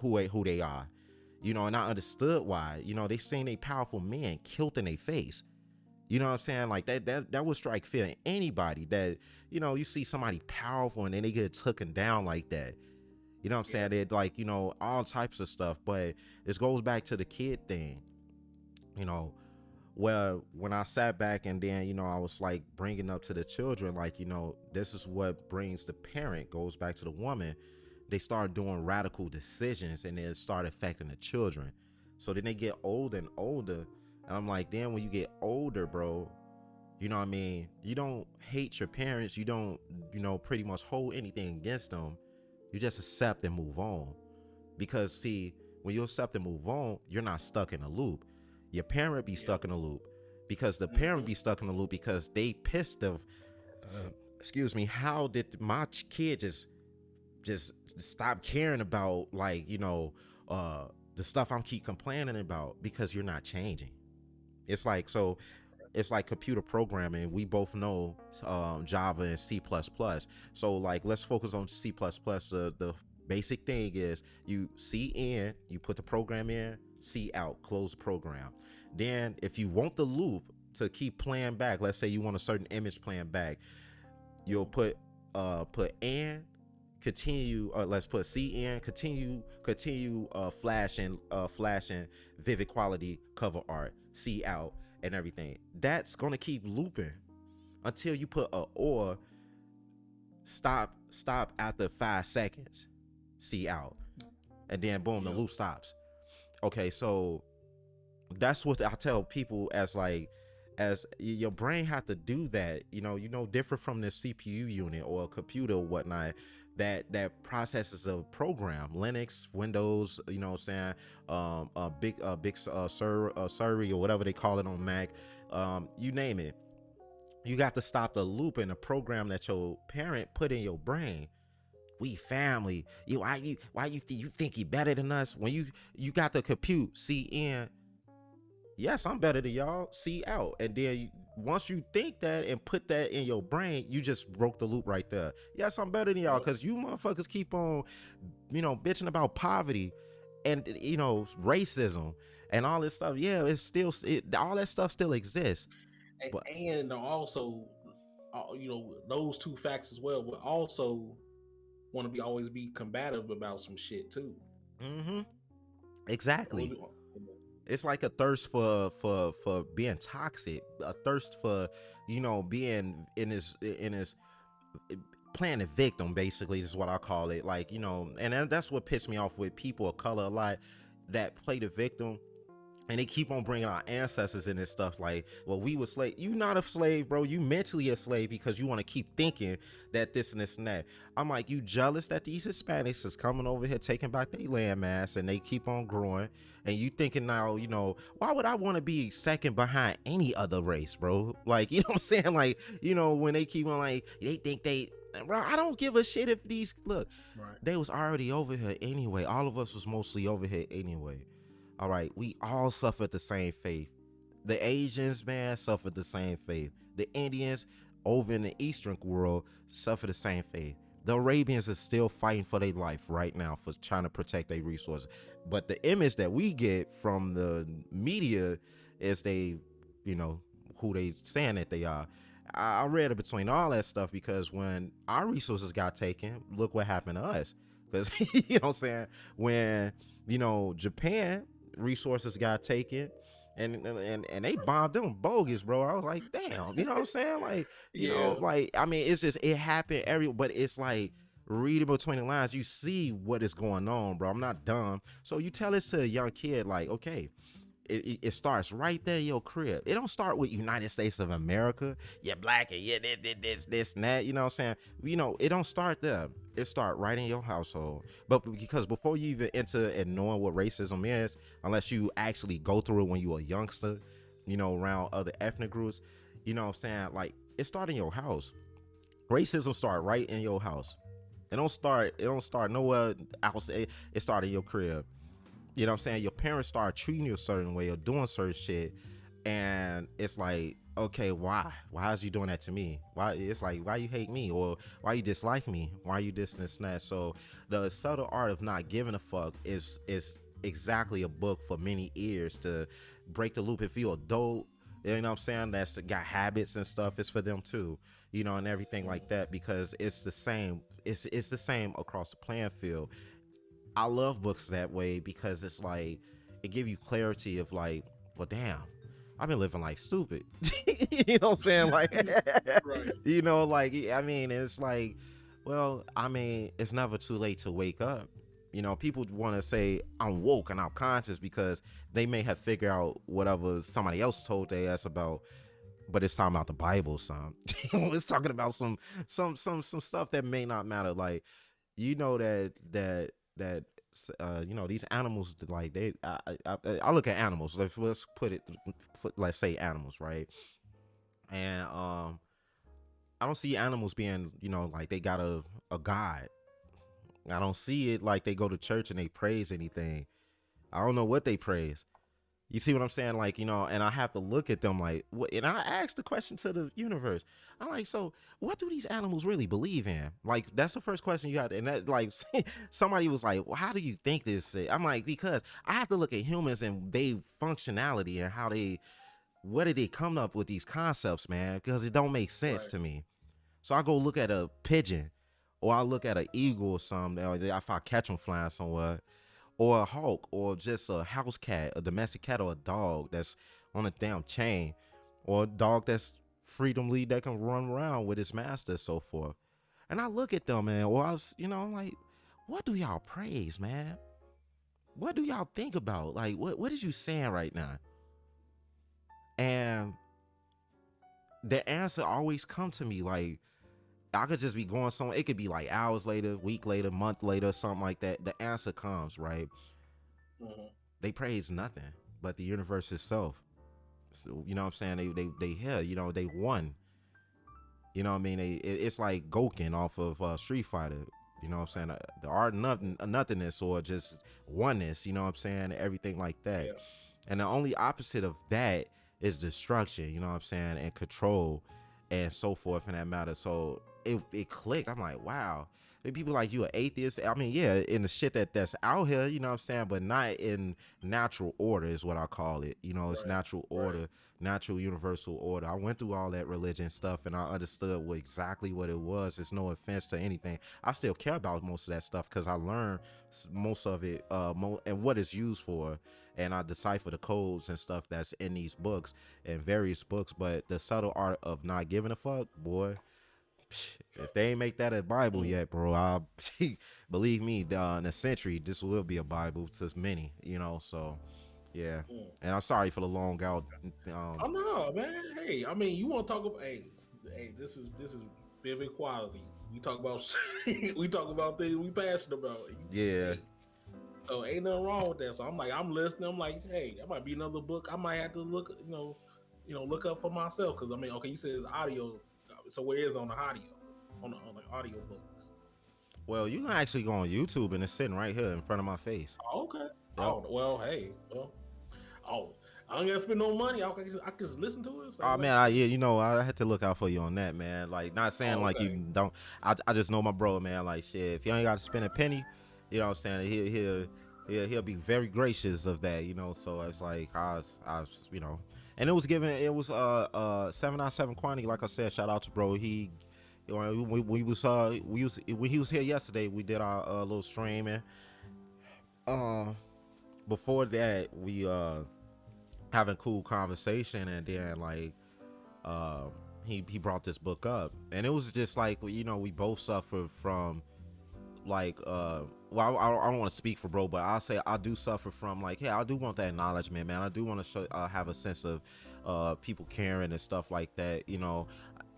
who they are. And I understood why. They seen they powerful men killed in their face. You know what I'm saying? Like that would strike fear in anybody that, you see somebody powerful and then they get taken down like that. You know what I'm saying? They're like, all types of stuff. But this goes back to the kid thing, where when I sat back and then, I was like bringing up to the children, like, this is what brings the parent, goes back to the woman. They start doing radical decisions and then start affecting the children. So then they get older and older. And I'm like, then when you get older, bro, you know what I mean? You don't hate your parents. You don't, pretty much hold anything against them. You just accept and move on. Because, see, when you accept and move on, you're not stuck in a loop. Your parent be stuck in a loop. Because the parent be stuck in a loop because they pissed of, how did my kid just stop caring about, like, the stuff I'm keep complaining about, because you're not changing. It's like, so it's like computer programming. We both know Java and C++. So like, let's focus on C++. The basic thing is you C in, you put the program in, C out, close the program. Then if you want the loop to keep playing back, let's say you want a certain image playing back, you'll put and continue, let's put C in, continue flashing vivid quality cover art, C out, and everything. That's gonna keep looping until you put a or stop after 5 seconds, C out, and then boom, the loop stops. Okay, so that's what I tell people, as like, as your brain have to do that, different from the CPU unit or a computer or whatnot, that processes a program, Linux, Windows, you know what I'm saying, big Sur or whatever they call it on Mac, you name it. You got to stop the loop in the program that your parent put in your brain. We family. You think you better than us? When you got to compute C in, yes, I'm better than y'all. C out. And then once you think that and put that in your brain, you just broke the loop right there. Yes, I'm better than y'all, Yep. because you motherfuckers keep on, bitching about poverty and racism and all this stuff. Yeah, it's still all that stuff still exists. But And also, those two facts as well, but also want to be always be combative about some shit too. mm-hmm, Always exactly. be- It's like a thirst for being toxic, a thirst for being in this playing the victim, basically, is what I call it. Like, and that's what pissed me off with people of color a lot, that play the victim, and they keep on bringing our ancestors in this stuff. Like, well, we were slave. You not a slave, bro. You mentally a slave because you want to keep thinking that this and this and that. I'm like, you jealous that these Hispanics is coming over here taking back their land mass and they keep on growing, and you thinking now, why would I want to be second behind any other race, bro? Like, you know what I'm saying? Like, when they keep on, like, they think they, bro, I don't give a shit if these, look, right. they was already over here anyway. All of us was mostly over here anyway. All right, we all suffered the same fate. The Asians, man, suffered the same fate. The Indians over in the Eastern world suffer the same fate. The Arabians are still fighting for their life right now for trying to protect their resources. But the image that we get from the media is you know, who they saying that they are. I read it between all that stuff, because when our resources got taken, look what happened to us. Because, you know what I'm saying? When, Japan resources got taken, and they bombed them bogus, bro. I was like, damn, you know what I'm saying? Like, Yeah. like, I mean, it's just, it happened but it's like, reading between the lines, you see what is going on, bro. I'm not dumb. So you tell this to a young kid, like, okay, it starts right there in your crib. It don't start with United States of America. You're black and yeah, this and that. You know what I'm saying? It don't start there. It start right in your household. But because before you even enter and knowing what racism is, unless you actually go through it when you were a youngster, around other ethnic groups, you know what I'm saying? Like, it start in your house. Racism start right in your house. It don't start nowhere else. It start in your crib. You know what I'm saying? Your parents start treating you a certain way or doing certain shit, and it's like, okay, why is you doing that to me? Why? It's like, why you hate me, or why you dislike me? Why you this and that? So the subtle art of not giving a fuck is exactly a book for many ears to break the loop. If you're adult, you know what I'm saying, that's got habits and stuff, it's for them too, and everything like that, because it's the same. It's the same across the playing field. I love books that way, because it's like, it give you clarity of like, well, damn, I've been living like stupid. You know what I'm saying? Like, Right. like, I mean, it's like, well, I mean, it's never too late to wake up. People want to say I'm woke and I'm conscious because they may have figured out whatever somebody else told their ass about, but it's talking about the Bible, son. It's talking about some stuff that may not matter. Like, that these animals, like, I look at animals. Let's let's say animals, right? And I don't see animals being, like, they got a god. I don't see it like they go to church and they praise anything. I don't know what they praise. You see what I'm saying? Like, and I have to look at them like, what? And I ask the question to the universe. I'm like, so what do these animals really believe in? Like, that's the first question you have to, and that, like, somebody was like, well, how do you think this? I'm like, because I have to look at humans and they functionality and what did they come up with these concepts, man? Because it don't make sense Right. to me. So I go look at a pigeon, or I look at an eagle or something, or if I catch them flying somewhere, or a hawk, or just a house cat, a domestic cat, or a dog that's on a damn chain, or a dog that's freedom lead that can run around with his master, so forth. And I look at them, man, or I'm like, what do y'all praise, man? What do y'all think about? Like, what is you saying right now? And the answer always come to me, like, I could just be going somewhere. It could be like hours later, week later, month later, something like that. The answer comes, right? Mhm. They praise nothing but the universe itself. So, you know what I'm saying? They here, they won. You know what I mean? It's like Goken off of Street Fighter. You know what I'm saying? The art of nothingness or just oneness. You know what I'm saying? Everything like that. Yeah. And the only opposite of that is destruction. You know what I'm saying? And control, and so forth in that matter. So it clicked. I'm like, wow. And people like, you an atheist? I mean, yeah, in the shit that's out here, you know what I'm saying, but not in natural order is what I call it. You know, it's Right. natural Right. order, natural universal order. I went through all that religion stuff and I understood exactly what it was. It's no offense to anything. I still care about most of that stuff because I learned most of it and what it's used for. And I decipher the codes and stuff that's in these books and various books. But the subtle art of not giving a fuck, boy, if they ain't make that a Bible Mm, yet, bro, I believe me, in a century, this will be a Bible to many, you know. So, yeah. mm. And I'm sorry for the long out. Oh no, man. Hey, I mean, you want to talk about? Hey, this is vivid quality. We talk about we talk about things we passionate about. Yeah. Hey, so ain't nothing wrong with that. So I'm listening. I'm like, hey, that might be another book. I might have to look, look up for myself because I mean, okay, you said it's audio, so where is it on the audio, on the audio books? Well, you can actually go on YouTube and it's sitting right here in front of my face. Oh, okay. Yep. Oh well, hey, well, oh, I don't gotta spend no money. I can just listen to it. Say Oh less. man, I had to look out for you on that, man. Like, not saying Oh, like you okay. don't. I just know my bro, man. Like, shit, if you ain't got to spend a penny, you know what I'm saying. He'll be very gracious of that, you know. So it's like I was, you know, and it was 797 quantity. Like I said, shout out to bro. He, you know, when he was here yesterday, we did our little stream, and uh, before that we having cool conversation, and then like he brought this book up, and it was just like, you know, we both suffer from like well, I don't want to speak for bro, but I'll say I do suffer from like, hey, I do want that acknowledgement, man. I do want to have a sense of people caring and stuff like that, you know.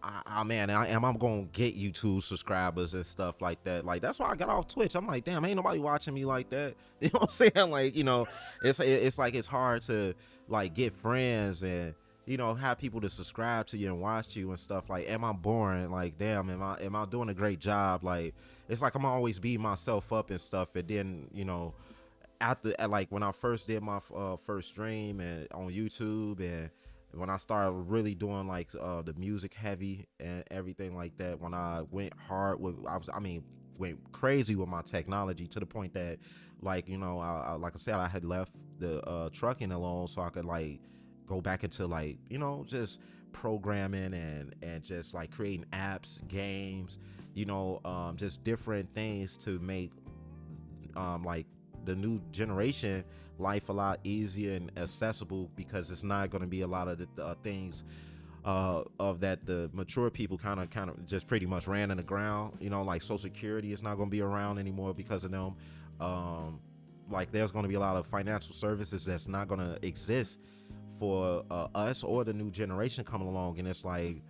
I'm gonna get YouTube subscribers and stuff like that. Like, that's why I got off Twitch. I'm like, damn, ain't nobody watching me like that. You know what I'm saying? Like, you know, it's like it's hard to like get friends and, you know, have people to subscribe to you and watch you and stuff. Like, am I boring? Like, damn, am I doing a great job? Like, it's like I'm always beating myself up and stuff. And then, you know, like when I first did my first stream and on YouTube, and when I started really doing like the music heavy and everything like that, when I went hard with, went crazy with my technology to the point that, like, you know, like I said, I had left the trucking alone so I could like go back into like, you know, just programming and just like creating apps, games, you know, just different things to make like the new generation life a lot easier and accessible, because it's not going to be a lot of the things of that the mature people kind of just pretty much ran in the ground, you know, like Social Security is not going to be around anymore because of them. Like, there's going to be a lot of financial services that's not going to exist for us or the new generation coming along, and it's like,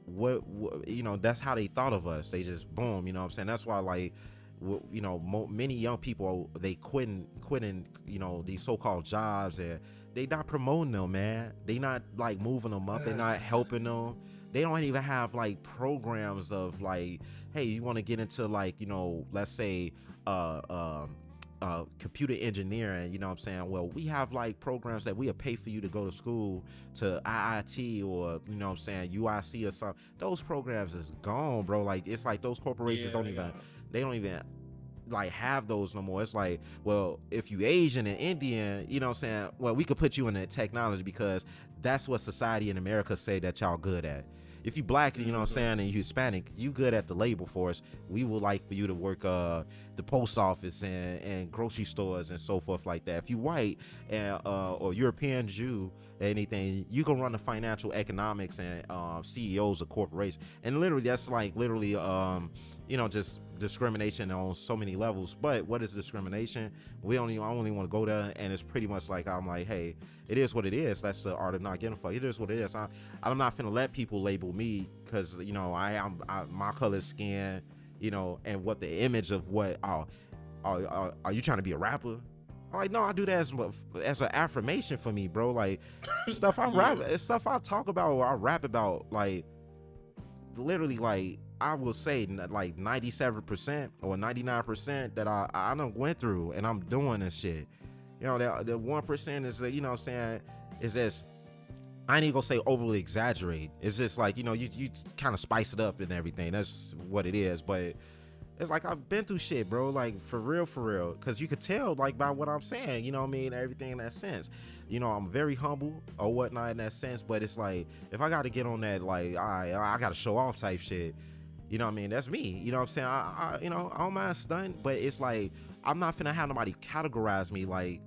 what, you know, that's how they thought of us. They just boom, you know what I'm saying. That's why, like, you know, many young people, they quitting, you know, these so-called jobs, and they not promoting them, man. They not like moving them up. They're not helping them. They don't even have like programs of like, hey, you want to get into like, you know, let's say computer engineering, you know what I'm saying? Well, we have like programs that we'll pay for you to go to school to IIT or, you know what I'm saying, UIC or something. Those programs is gone, bro. Like, it's like those corporations they don't even like have those no more. It's like, well, if you Asian and Indian, you know what I'm saying, well, we could put you in the technology because that's what society in America say that y'all good at. If you black, you know what I'm saying, and you Hispanic, you good at the labor force. We would like for you to work the post office and grocery stores and so forth like that. If you white and or European Jew, anything, you can run the financial economics and CEOs of corporations. And literally, that's like literally, you know, just discrimination on so many levels. But what is discrimination? I only want to go there, and it's pretty much like, I'm like, hey, it is what it is. That's the art of not getting fucked. It is what it is. I'm not finna let people label me because, you know, my color skin, you know, and what the image of what are you trying to be a rapper? I'm like, no, I do that as an affirmation for me, bro. Like, stuff I rap, stuff I talk about or I rap about, like, literally like I will say like 97% or 99% that I done went through and I'm doing this shit. You know, the 1% is you know what I'm saying, is just, I ain't even gonna say overly exaggerate. It's just like, you know, you kind of spice it up and everything. That's what it is. But it's like I've been through shit, bro. Like for real. Cause you could tell like by what I'm saying, you know what I mean? Everything in that sense. You know, I'm very humble or whatnot in that sense. But it's like if I gotta get on that, like I gotta show off type shit. You know what I mean? That's me. You know what I'm saying? You know, I don't mind stunt, but it's like I'm not finna have nobody categorize me like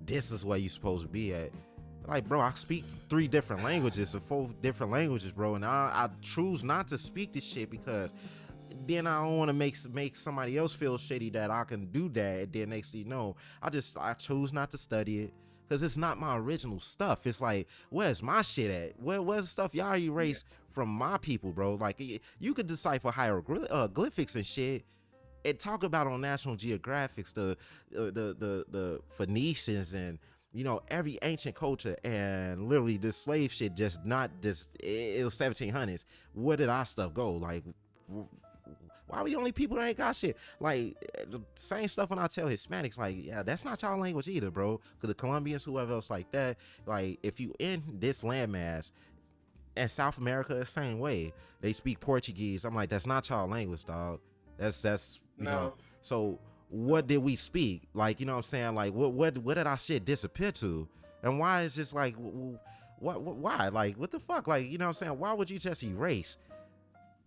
this is where you supposed to be at. Like, bro, I speak 3 different languages or 4 different languages, bro, and I choose not to speak this shit because then I don't want to make somebody else feel shitty that I can do that. And then next thing you know, I choose not to study it because it's not my original stuff. It's like, where's my shit at? Where's the stuff y'all erased from my people, bro? Like, you could decipher hieroglyphics and shit and talk about on National Geographics the Phoenicians and, you know, every ancient culture, and literally this slave shit just not just it was 1700s. Where did our stuff go? Like, why are we the only people that ain't got shit? Like the same stuff when I tell Hispanics, like, yeah, that's not y'all language either, bro. Cause the Colombians, whoever else like that, like if you in this landmass and South America, the same way, they speak Portuguese. I'm like, that's not y'all language, dog. That's you know. So what did we speak? Like, you know what I'm saying? Like, what did our shit disappear to? And why is this like, why? Like, what the fuck? Like, you know what I'm saying? Why would you just erase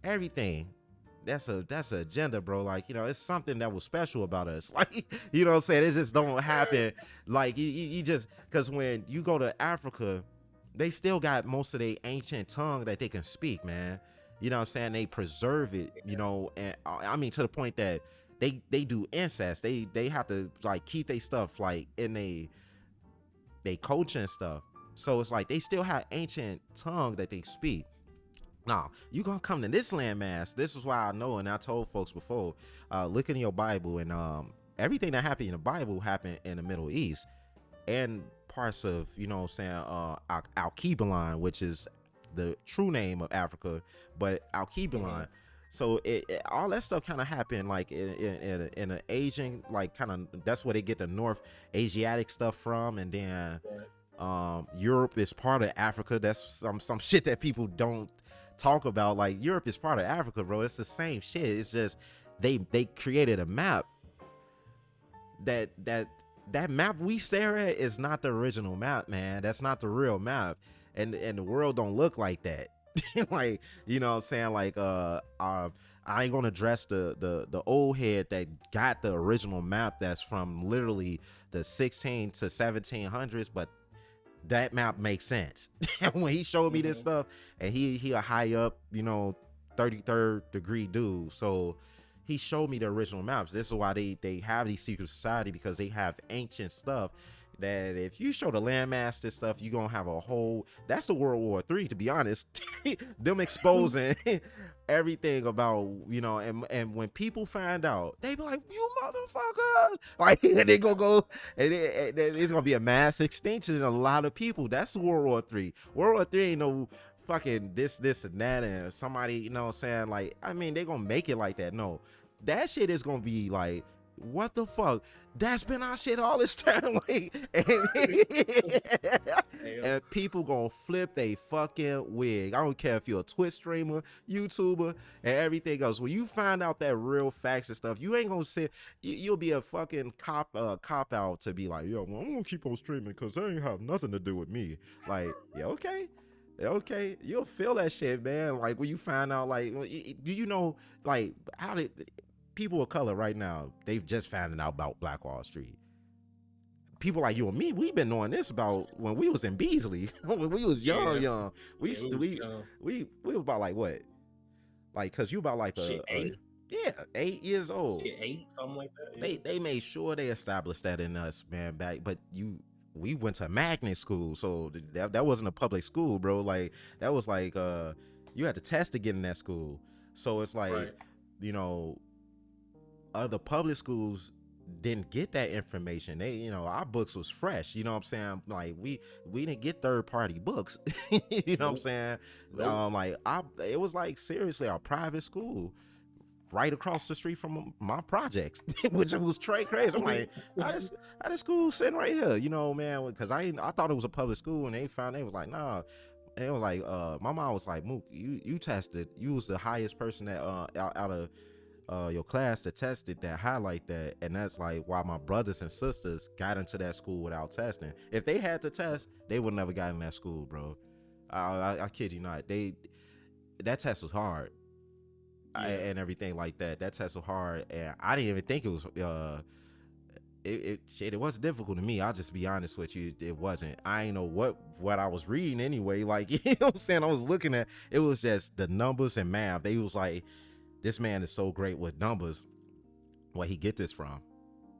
everything? That's a agenda, bro. Like, you know, it's something that was special about us. Like, you know what I'm saying? It just don't happen. Like, you just, because when you go to Africa, they still got most of their ancient tongue that they can speak, man. You know what I'm saying? They preserve it, you know, and I mean to the point that they do incest. They have to like keep their stuff like in they culture and stuff. So it's like they still have ancient tongue that they speak. Now, you gonna come to this landmass. This is why I know, and I told folks before, look in your Bible, and everything that happened in the Bible happened in the Middle East and parts of, you know what I'm saying, Al-Kebalan, which is the true name of Africa, but Al-Kebalan. So all that stuff kind of happened like in an Asian, like kind of, that's where they get the North Asiatic stuff from, and then Europe is part of Africa. That's some shit that people don't talk about. Like, Europe is part of Africa, bro. It's the same shit. It's just they created a map that map we stare at is not the original map, man. That's not the real map, and the world don't look like that. Like, you know what I'm saying? Like, I ain't gonna address the old head that got the original map that's from literally the 16 to 1700s, but that map makes sense. When he showed me this stuff, and he a high up, you know, 33rd degree dude, so he showed me the original maps. This is why they have these secret society, because they have ancient stuff that if you show the landmass this stuff, you're gonna have a whole, that's the World War III, to be honest. Them exposing everything about, you know, and when people find out, they be like, you motherfuckers, like, they gonna go, and it's gonna be a mass extinction in a lot of people. That's World War III. World War III ain't no fucking this and that, and somebody, you know what I'm saying, like, I mean, they gonna make it like that. No, that shit is gonna be like, what the fuck? That's been our shit all this time. Like, and people gonna flip they fucking wig. I don't care if you're a Twitch streamer, YouTuber, and everything else. When you find out that real facts and stuff, you ain't gonna sit. You'll be a fucking cop out to be like, yo, well, I'm gonna keep on streaming because that ain't have nothing to do with me. Like, yeah, okay, you'll feel that shit, man. Like, when you find out, like, do you know, like, how did people of color right now, they've just found out about Black Wall Street. People like you and me, we've been knowing this about when we was in Beasley. When we was young. We was about like what? Like, cause you about like shit, 8? 8 years old. Shit, 8, something like that. Yeah. They made sure they established that in us, man, back. But we went to magnet school, so that wasn't a public school, bro. Like, that was like you had to test to get in that school. So it's like, you know, other public schools, didn't get that information. They, our books was fresh. You know what I'm saying? Like we didn't get third party books. You know what I'm Nope. saying? Nope. It was like seriously a private school right across the street from my projects, which was straight crazy. I'm like, I this school sitting right here, man, because I thought it was a public school, and they was like, nah. And it was like, my mom was like, Mook, you tested, you was the highest person that out of your class that tested that highlight that, and that's like why my brothers and sisters got into that school without testing. If they had to test, they would never got in that school, bro. I kid you not. That test was hard. Yeah. And everything like that. That test was hard, and I didn't even think it was. It wasn't difficult to me. I'll just be honest with you. It wasn't. I ain't know what I was reading anyway. Like, you know what I'm saying? I was looking at it was just the numbers and math. They was like, this man is so great with numbers. Where he get this from?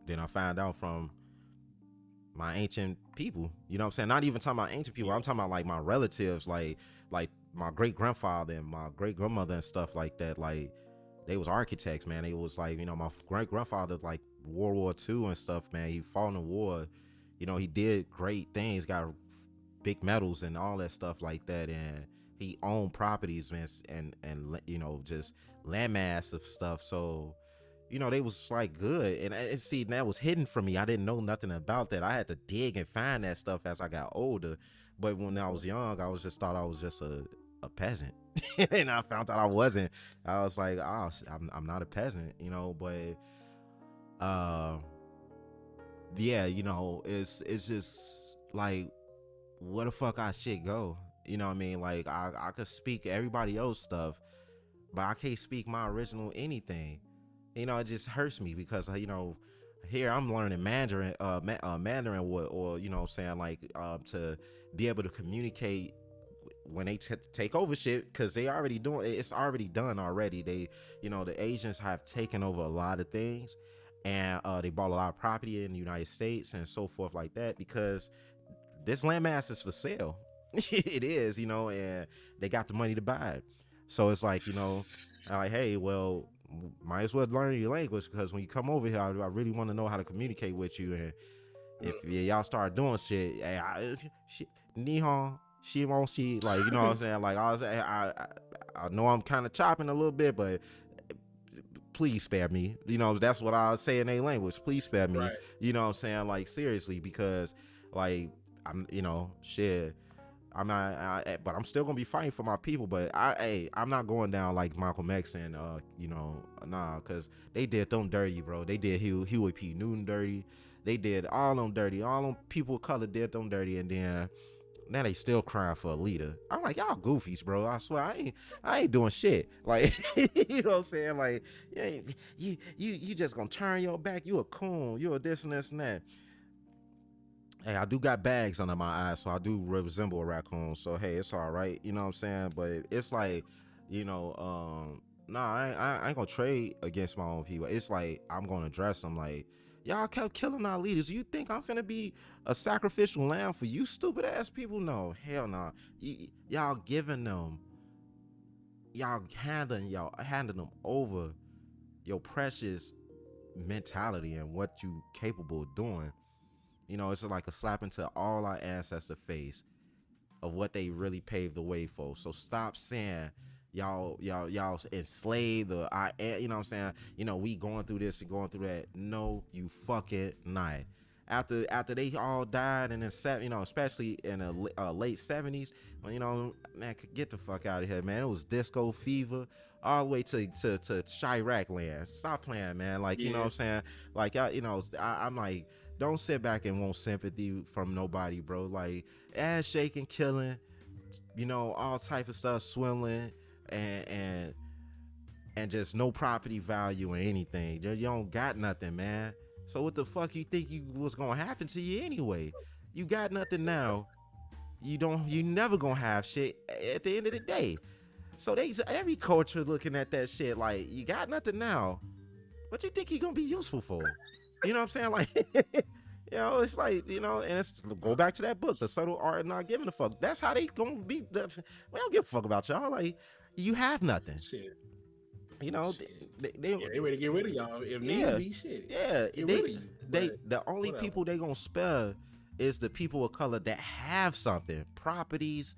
Then I found out from my ancient people. You know what I'm saying? Not even talking about ancient people. I'm talking about like my relatives, like my great grandfather and my great grandmother and stuff like that. Like, they was architects, man. They was like, my great grandfather, like World War II and stuff, man. He fought in the war. He did great things, got big medals and all that stuff like that, and he owned properties, man, and just landmass of stuff. So, they was like good, and see, that was hidden from me. I didn't know nothing about that. I had to dig and find that stuff as I got older. But when I was young, I was just thought I was just a peasant. And I found out I wasn't. I was like, oh, I'm not a peasant, but uh yeah, it's just like, where the fuck I shit go? You know what I mean? Like, I could speak everybody else stuff, but I can't speak my original anything. It just hurts me because here I'm learning Mandarin, Mandarin, or what I'm saying, like, to be able to communicate when they take over shit, because they already doing it's already done already. They, the Asians have taken over a lot of things, and they bought a lot of property in the United States and so forth like that, because this landmass is for sale. It is, and they got the money to buy it. So it's like, I'm like, hey, well, might as well learn your language, because when you come over here, I really want to know how to communicate with you. And if y'all start doing shit, hey, Nihon, she won't see, like, you know what I'm saying? Like, I know I'm kind of chopping a little bit, but please spare me. That's what I say in a language. Please spare me. Right. You know what I'm saying? Like, seriously, because, like, I'm, shit. I'm not, but I'm still gonna be fighting for my people. But I'm not going down like Malcolm X and nah, cause they did them dirty, bro. They did Huey P. Newton dirty. They did all them dirty. All them people of color did them dirty, and then now they still crying for a leader. I'm like, y'all goofies, bro. I swear, I ain't doing shit. Like, you know what I'm saying? Like, you just gonna turn your back. You a coon. You a this and this and that. Hey, I do got bags under my eyes, so I do resemble a raccoon. So hey, it's all right. You know what I'm saying? But it's like, nah, I ain't gonna trade against my own people. It's like, I'm gonna address them. Like, y'all kept killing our leaders. You think I'm finna be a sacrificial lamb for you stupid ass people? No, hell no. Y'all giving them, y'all handing them over your precious mentality and what you capable of doing. It's like a slap into all our ancestor face of what they really paved the way for. So stop saying y'all enslaved, or you know what I'm saying? We going through this and going through that. No, you fucking not. After they all died, and then especially in the late 70s, well, man, get the fuck out of here, man. It was disco fever all the way to Chirac land. Stop playing, man. Like, you know what I'm saying? Like, I'm like, don't sit back and want sympathy from nobody, bro. Like, ass shaking, killing, all type of stuff, swilling, and just no property value or anything. You don't got nothing, man. So what the fuck you think was gonna happen to you anyway? You got nothing now. You never gonna have shit at the end of the day. So every culture looking at that shit like, you got nothing now. What you think you gonna be useful for? You know what I'm saying? Like, it's like, and it's go back to that book, The Subtle Art of Not Giving a Fuck. That's how they gonna be. We don't give a fuck about y'all. Like, you have nothing. Shit. You know, Shit. they Yeah, they ready to get rid of y'all if need yeah, be. Shit, yeah. get rid of you. They But the only whatever. people they gonna spare is the people of color that have something, properties,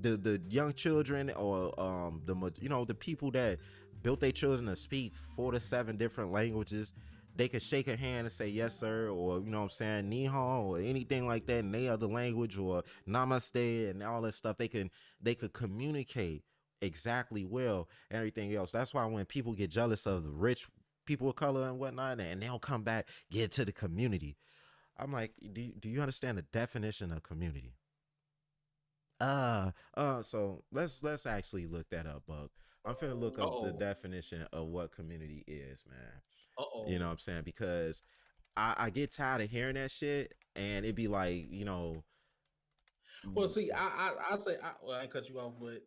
the young children, or you know, the people that built their children to speak 4 to 7 different languages. They could shake a hand and say yes sir, or you know what I'm saying, ni hao, or anything like that in their other language, or namaste and all that stuff. They could communicate exactly well and everything else. That's why when people get jealous of the rich people of color and whatnot, and they'll come back get to the community, I'm like, do you understand the definition of community? So let's actually look that up, Buck. I'm finna look Uh up the oh. definition of what community is, man. Uh You know oh. what I'm saying? Because I get tired of hearing that shit, and it'd be like, you know, Well, see, I say, well, I ain't cut you off, but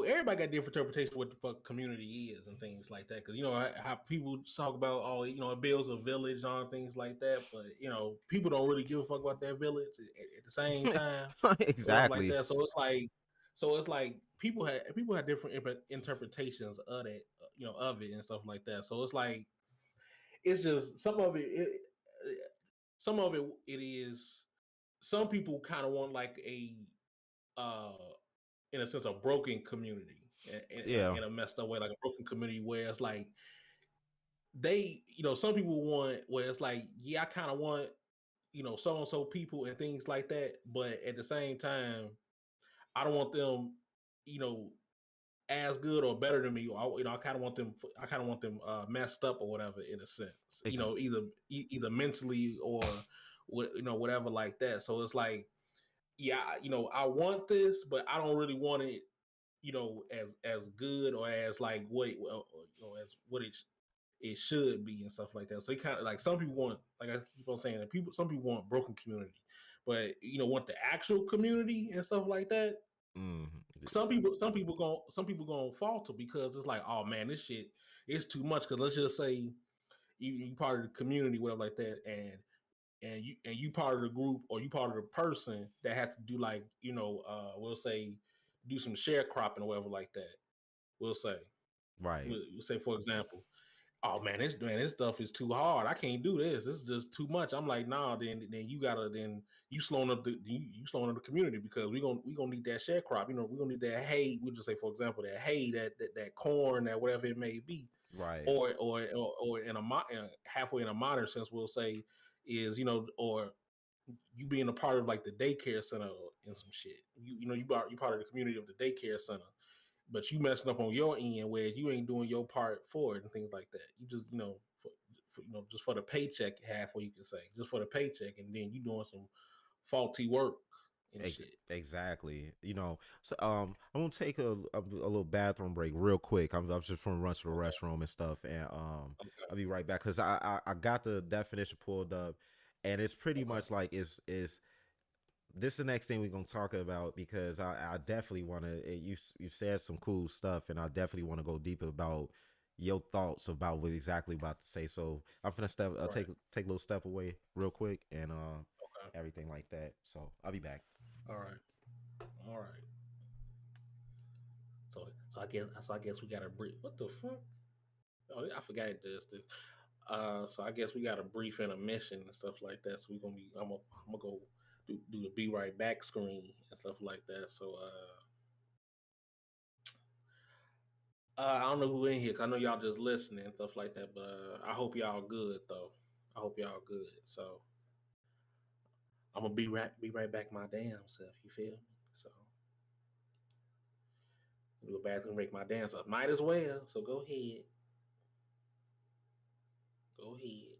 everybody got different interpretation of what the fuck community is and things like that. Because how people talk about, oh, it builds a village on things like that, but people don't really give a fuck about that village at the same time, or whatever like exactly. that. So it's like people have different interpretations of that, of it and stuff like that. So it's like it's just some of it it is. Some people kind of want like uh in a sense a broken community Yeah. in a messed up way, like a broken community where it's like some people want where it's like, yeah, I kind of want so and so people and things like that, but at the same time I don't want them you know as good or better than me. I kind of want them. I kind of want them messed up or whatever, in a sense. Ex- Either mentally or whatever like that. So it's like, yeah, I want this, but I don't really want it. As good or as like as what it should be and stuff like that. So they kind of like, some people want, like I keep on saying, that some people want broken community, but want the actual community and stuff like that. mm, Some people gonna falter because it's like, oh man, this shit is too much. Because let's just say you part of the community, whatever like that, and you part of the group, or you part of the person that has to do, like, we'll say, do some sharecropping or whatever like that. We'll say, right. we'll say, for example, oh man, this stuff is too hard. I can't do this. This is just too much. I'm like, nah. Then you slowing up you slowing up the community, because we gonna need that sharecrop. We're gonna need that hay. We'll just say, for example, that hay, that corn, that whatever it may be, Right. or in halfway in a modern sense, we'll say, is or you being a part of like the daycare center and some shit. You part of the community of the daycare center, but you messing up on your end where you ain't doing your part for it and things like that. You just just for the paycheck, halfway, you can say, just for the paycheck, and then you doing some faulty work and shit. Exactly. You know, so I'm gonna take a little bathroom break real quick. I'm just gonna run to the Okay. restroom and stuff, and Okay. I'll be right back because I got the definition pulled up, and it's pretty Okay. much like is this the next thing we're gonna talk about, because I definitely want to. You said some cool stuff, and I definitely want to go deeper about your thoughts about what exactly about to say. So I'm gonna Right. take a little step away real quick, and Okay. everything like that. So I'll be back. All right. All right. So I guess we got to brief. What the fuck? Oh, I forgot it does this. So I guess we got a brief intermission and stuff like that. So we're gonna be. I'm gonna go do the be right back screen and stuff like that. So I don't know who in here, 'cause I know y'all just listening and stuff like that. But I hope y'all good though. I hope y'all good. So I'm gonna be right back my damn self. You feel me? So do a bathroom break my damn self. Might as well. So go ahead. Go ahead.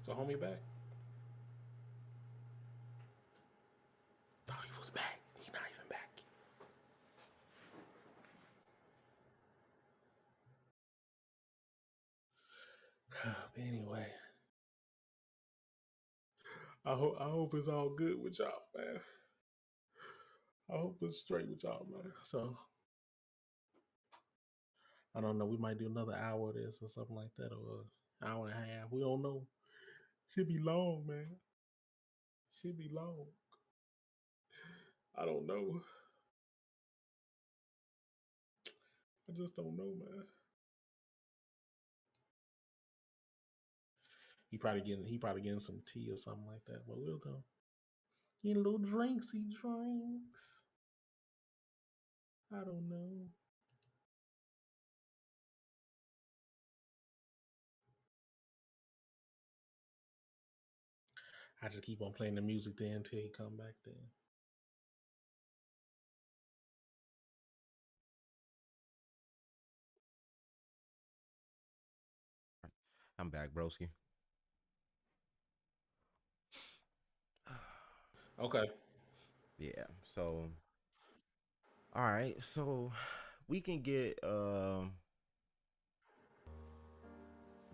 Is the homie back? Thought he was back. He not even back. Anyway, I hope it's all good with y'all, man. I hope it's straight with y'all, man. So I don't know. We might do another hour of this or something like that, or an hour and a half. We don't know. Should be long, man. Should be long. I don't know. I just don't know, man. He probably getting some tea or something like that. But we'll go. Getting little drinks, he drinks. I don't know. I just keep on playing the music then until he come back then. I'm back, broski. Okay. Yeah. So, all right. So we can get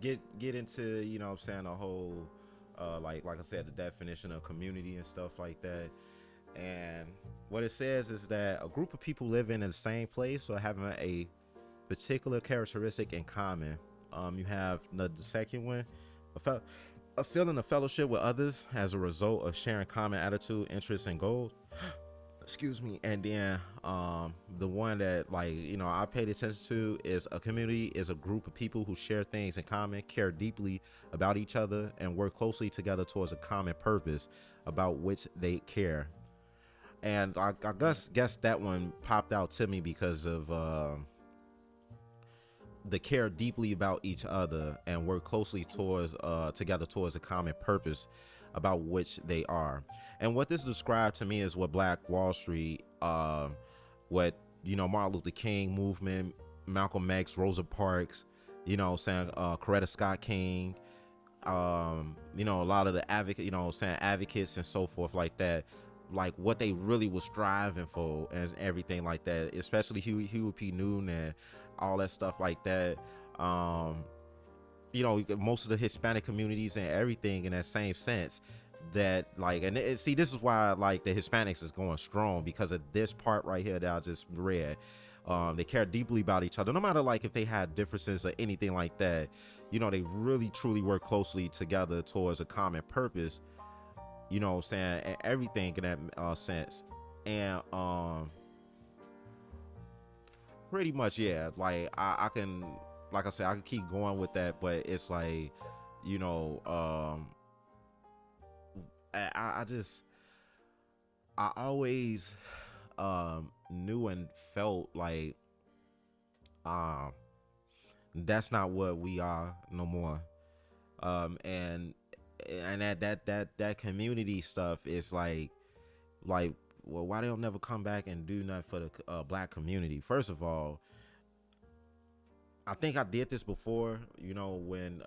into, what I'm saying, a whole like I said, the definition of community and stuff like that. And what it says is that a group of people living in the same place or having a particular characteristic in common. You have the second one, a feeling of fellowship with others as a result of sharing common attitude, interests, and goals. Excuse me. And then the one that, like, I paid attention to is a community is a group of people who share things in common, care deeply about each other, and work closely together towards a common purpose about which they care. And I guess that one popped out to me because of the care deeply about each other and work closely towards together towards a common purpose about which they are. And what this described to me is what Black Wall Street, what Martin Luther King movement, Malcolm X, Rosa Parks, saying Coretta Scott King, a lot of the advocates and so forth like that, like what they really was striving for and everything like that, especially Huey P. Newton and all that stuff like that. Most of the Hispanic communities and everything in that same sense that, like, and see, this is why, like, the Hispanics is going strong because of this part right here that I just read. They care deeply about each other, no matter like if they had differences or anything like that. They really truly work closely together towards a common purpose. What I'm saying, and everything in that sense. And pretty much, yeah. Like I can, like I said, I can keep going with that, but it's like, you know, I just I always knew and felt like um that's not what we are no more. And that community stuff is like well, why they don't never come back and do nothing for the black community? First of all, I think I did this before, when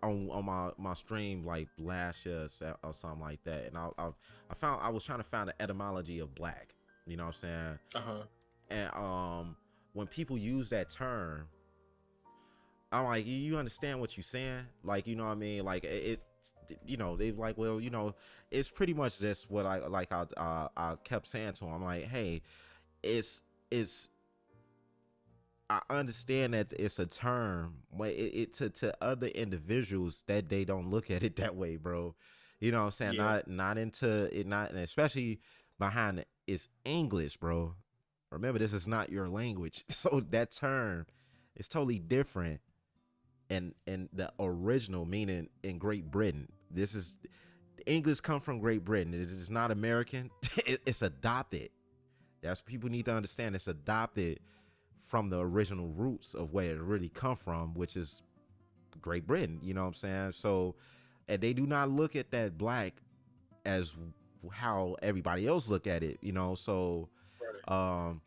on my stream like last year or something like that, and I was trying to find the etymology of black. You know what I'm saying? Uh-huh. And when people use that term, I'm like, you understand what you're saying? Like, you know what I mean? Like they like, well, it's pretty much just what I kept saying to him. I'm like, hey, it's I understand that it's a term, but it to other individuals that they don't look at it that way, bro. You know what I'm saying? Yeah. Not into it, not, and especially behind it's English, bro. Remember, this is not your language, so that term is totally different. And the original meaning in Great Britain, this is English come from Great Britain. It is not American. It's adopted. That's what people need to understand. It's adopted from the original roots of where it really come from, which is Great Britain. You know what I'm saying? So, and they do not look at that black as how everybody else look at it. So, Right. um,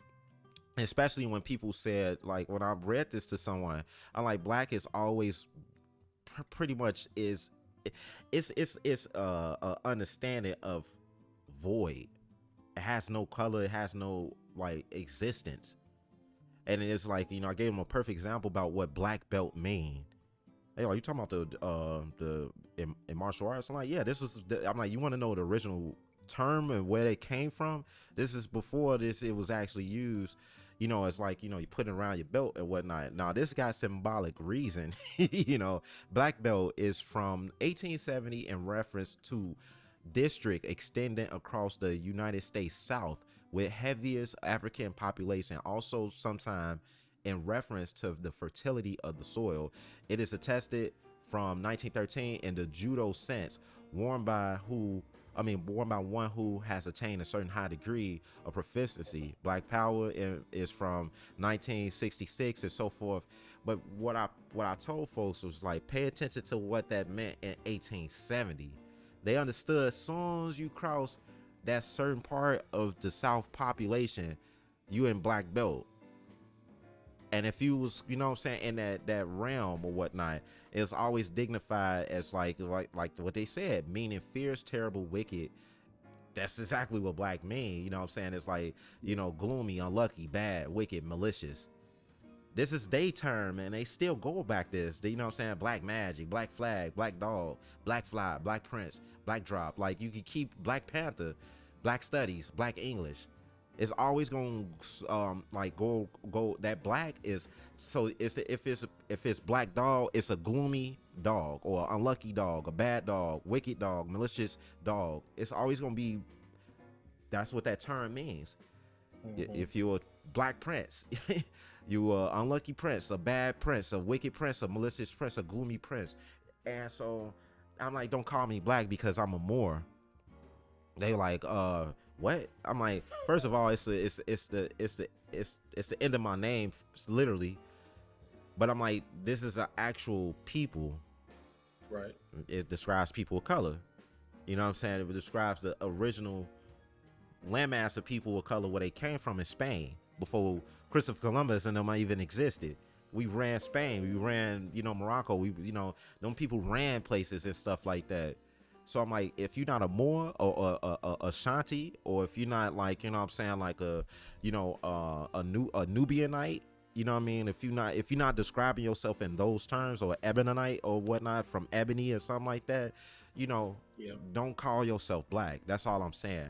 especially when people said, like, when I read this to someone, I'm like, black is always pretty much is it's a understanding of void. It has no color, it has no like existence. And it's like, I gave him a perfect example about what black belt mean. Hey, are you talking about the in martial arts? I'm like, yeah, I'm like, you want to know the original term and where it came from? This is before this it was actually used. It's like, you put it around your belt and whatnot. Now, this got symbolic reason. Black belt is from 1870 in reference to district extending across the United States South with heaviest African population. Also, sometime in reference to the fertility of the soil. It is attested from 1913 in the judo sense, worn by one who has attained a certain high degree of proficiency. Black Power is from 1966 and so forth. But what I told folks was like, pay attention to what that meant in 1870. They understood as soon as you cross that certain part of the South population, you in black belt. And if you was, in that realm or whatnot, it's always dignified as like what they said, meaning fierce, terrible, wicked. That's exactly what black mean. It's like, gloomy, unlucky, bad, wicked, malicious. This is their term, and they still go back this. Black magic, black flag, black dog, black fly, black prince, black drop. Like, you could keep Black Panther, black studies, black English. It's always gonna go that black is, so if it's black dog, it's a gloomy dog or unlucky dog, a bad dog, wicked dog, malicious dog. It's always gonna be, that's what that term means. If you're a black prince, you a unlucky prince, a bad prince, a wicked prince, a malicious prince, a gloomy prince. And so I'm like, don't call me black because I'm a Moor. They like, what? I'm like, first of all, it's the end of my name, literally. But I'm like, this is an actual people. Right. It describes people of color. You know what I'm saying? It describes the original landmass of people of color where they came from in Spain before Christopher Columbus and them even existed. We ran Spain, we ran, Morocco, we, them people ran places and stuff like that. So I'm like, if you're not a Moor or a Ashanti, or if you're not like, like a Nubianite, you know what I mean? If you're not describing yourself in those terms, or Ebonite or whatnot from ebony or something like that, don't call yourself black. That's all I'm saying.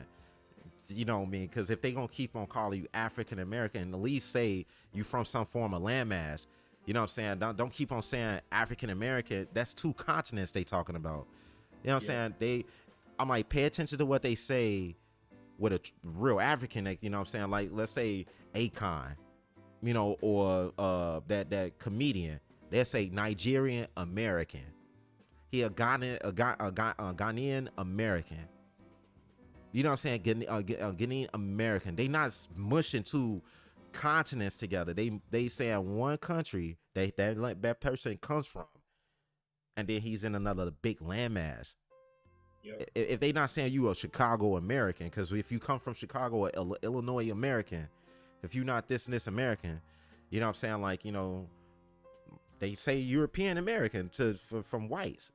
You know what I mean? Because if they gonna keep on calling you African American, at least say you from some form of landmass. You know what I'm saying? Don't keep on saying African American. That's 2 continents they talking about. You know what I'm saying? I'm like, pay attention to what they say with a real African, you know what I'm saying? Like, let's say Akon, or that comedian. They'll say Nigerian American. He a Ghanaian American. You know what I'm saying? Ghanaian American. They not mushing 2 continents together. They saying one country that person comes from, and then he's in another big landmass. Yep. If they not saying you a Chicago American, because if you come from Chicago or Illinois American, if you not this and this American, you know what I'm saying? Like, they say European American from whites.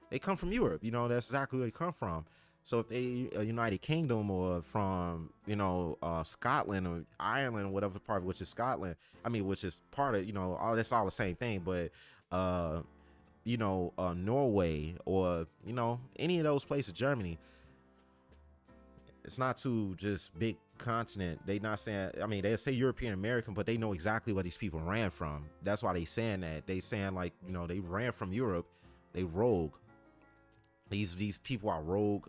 They come from Europe. That's exactly where they come from. So if they United Kingdom or from, Scotland or Ireland or whatever part, which is Scotland, which is part of, that's all the same thing. But, Norway or, any of those places, Germany, it's not too just big continent. They not saying, they say European American, but they know exactly where these people ran from. That's why they saying that. They saying like, they ran from Europe. They rogue. These people are rogue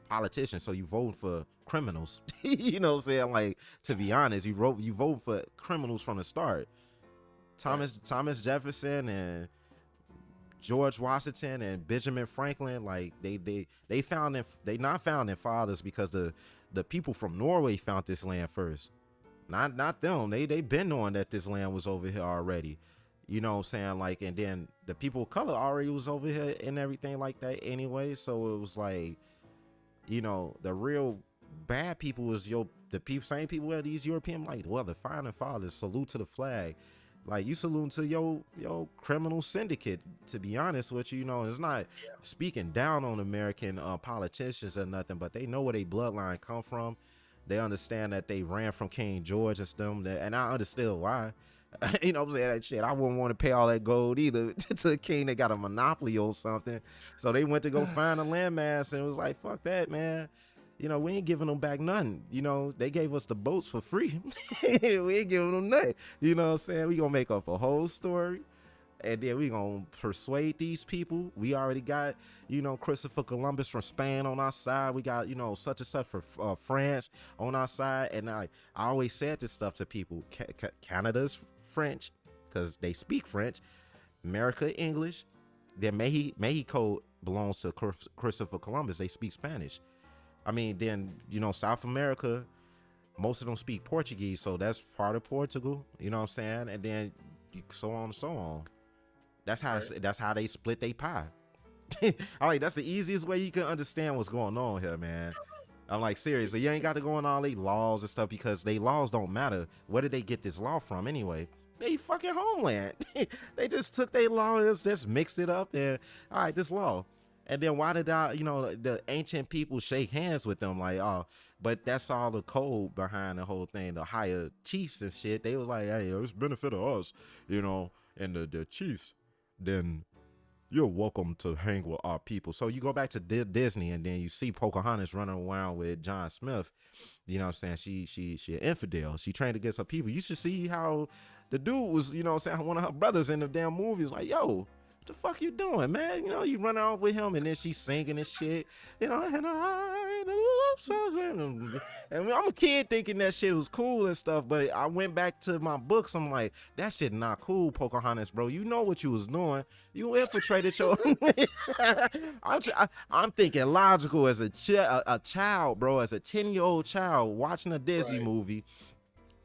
politicians. So you vote for criminals. You know what I'm saying? Like, to be honest, you vote for criminals from the start. Thomas Jefferson and George Washington and Benjamin Franklin, like they not founding fathers because the people from Norway found this land first. Not them. They been knowing that this land was over here already. You know what I'm saying? Like, and then the people of color already was over here and everything like that anyway. So it was like, the real bad people was the same people where these European, like, well, the founding fathers, salute to the flag. Like you salute to your criminal syndicate. To be honest with you, you know, it's not speaking down on American politicians or nothing, but they know where their bloodline come from. They understand that they ran from King George and stuff, and I understood why. You know what I'm saying? That shit, I wouldn't want to pay all that gold either to a king that got a monopoly or something. So they went to go find a landmass, and it was like, fuck that, man. You know, we ain't giving them back nothing. You know, they gave us the boats for free. We ain't giving them nothing. You know what I'm saying? We gonna make up a whole story, and then we gonna persuade these people. We already got, you know, Christopher Columbus from Spain on our side. We got, you know, such and such for France on our side. And I always said this stuff to people. Canada's French, because they speak French. America English. Then Mexico belongs to Christopher Columbus. They speak Spanish. I mean, then, you know, South America, most of them speak Portuguese, so that's part of Portugal. You know what I'm saying? And then so on and so on. That's how they split their pie. I'm like, that's the easiest way you can understand what's going on here, man. I'm like, seriously, you ain't got to go on all these laws and stuff, because they laws don't matter. Where did they get this law from anyway? They fucking homeland. They just took their law and just mixed it up, and all right, this law. And then why did the ancient people shake hands with them? Like, oh, but that's all the code behind the whole thing. The higher chiefs and shit, they was like, hey, it's benefit of us, you know, and the chiefs, then you're welcome to hang with our people. So you go back to Disney, and then you see Pocahontas running around with John Smith. You know what I'm saying? She an infidel. She trained against her people. You should see how the dude was, you know what I'm saying, one of her brothers in the damn movies. Like, yo, the fuck you doing, man? You know, you run off with him, and then she's singing and shit. You know, and I'm a kid thinking that shit was cool and stuff, but I went back to my books. I'm like, that shit not cool, Pocahontas, bro. You know what you was doing. You infiltrated your. I'm thinking logical as a child, bro, as a 10-year-old child watching a Disney movie.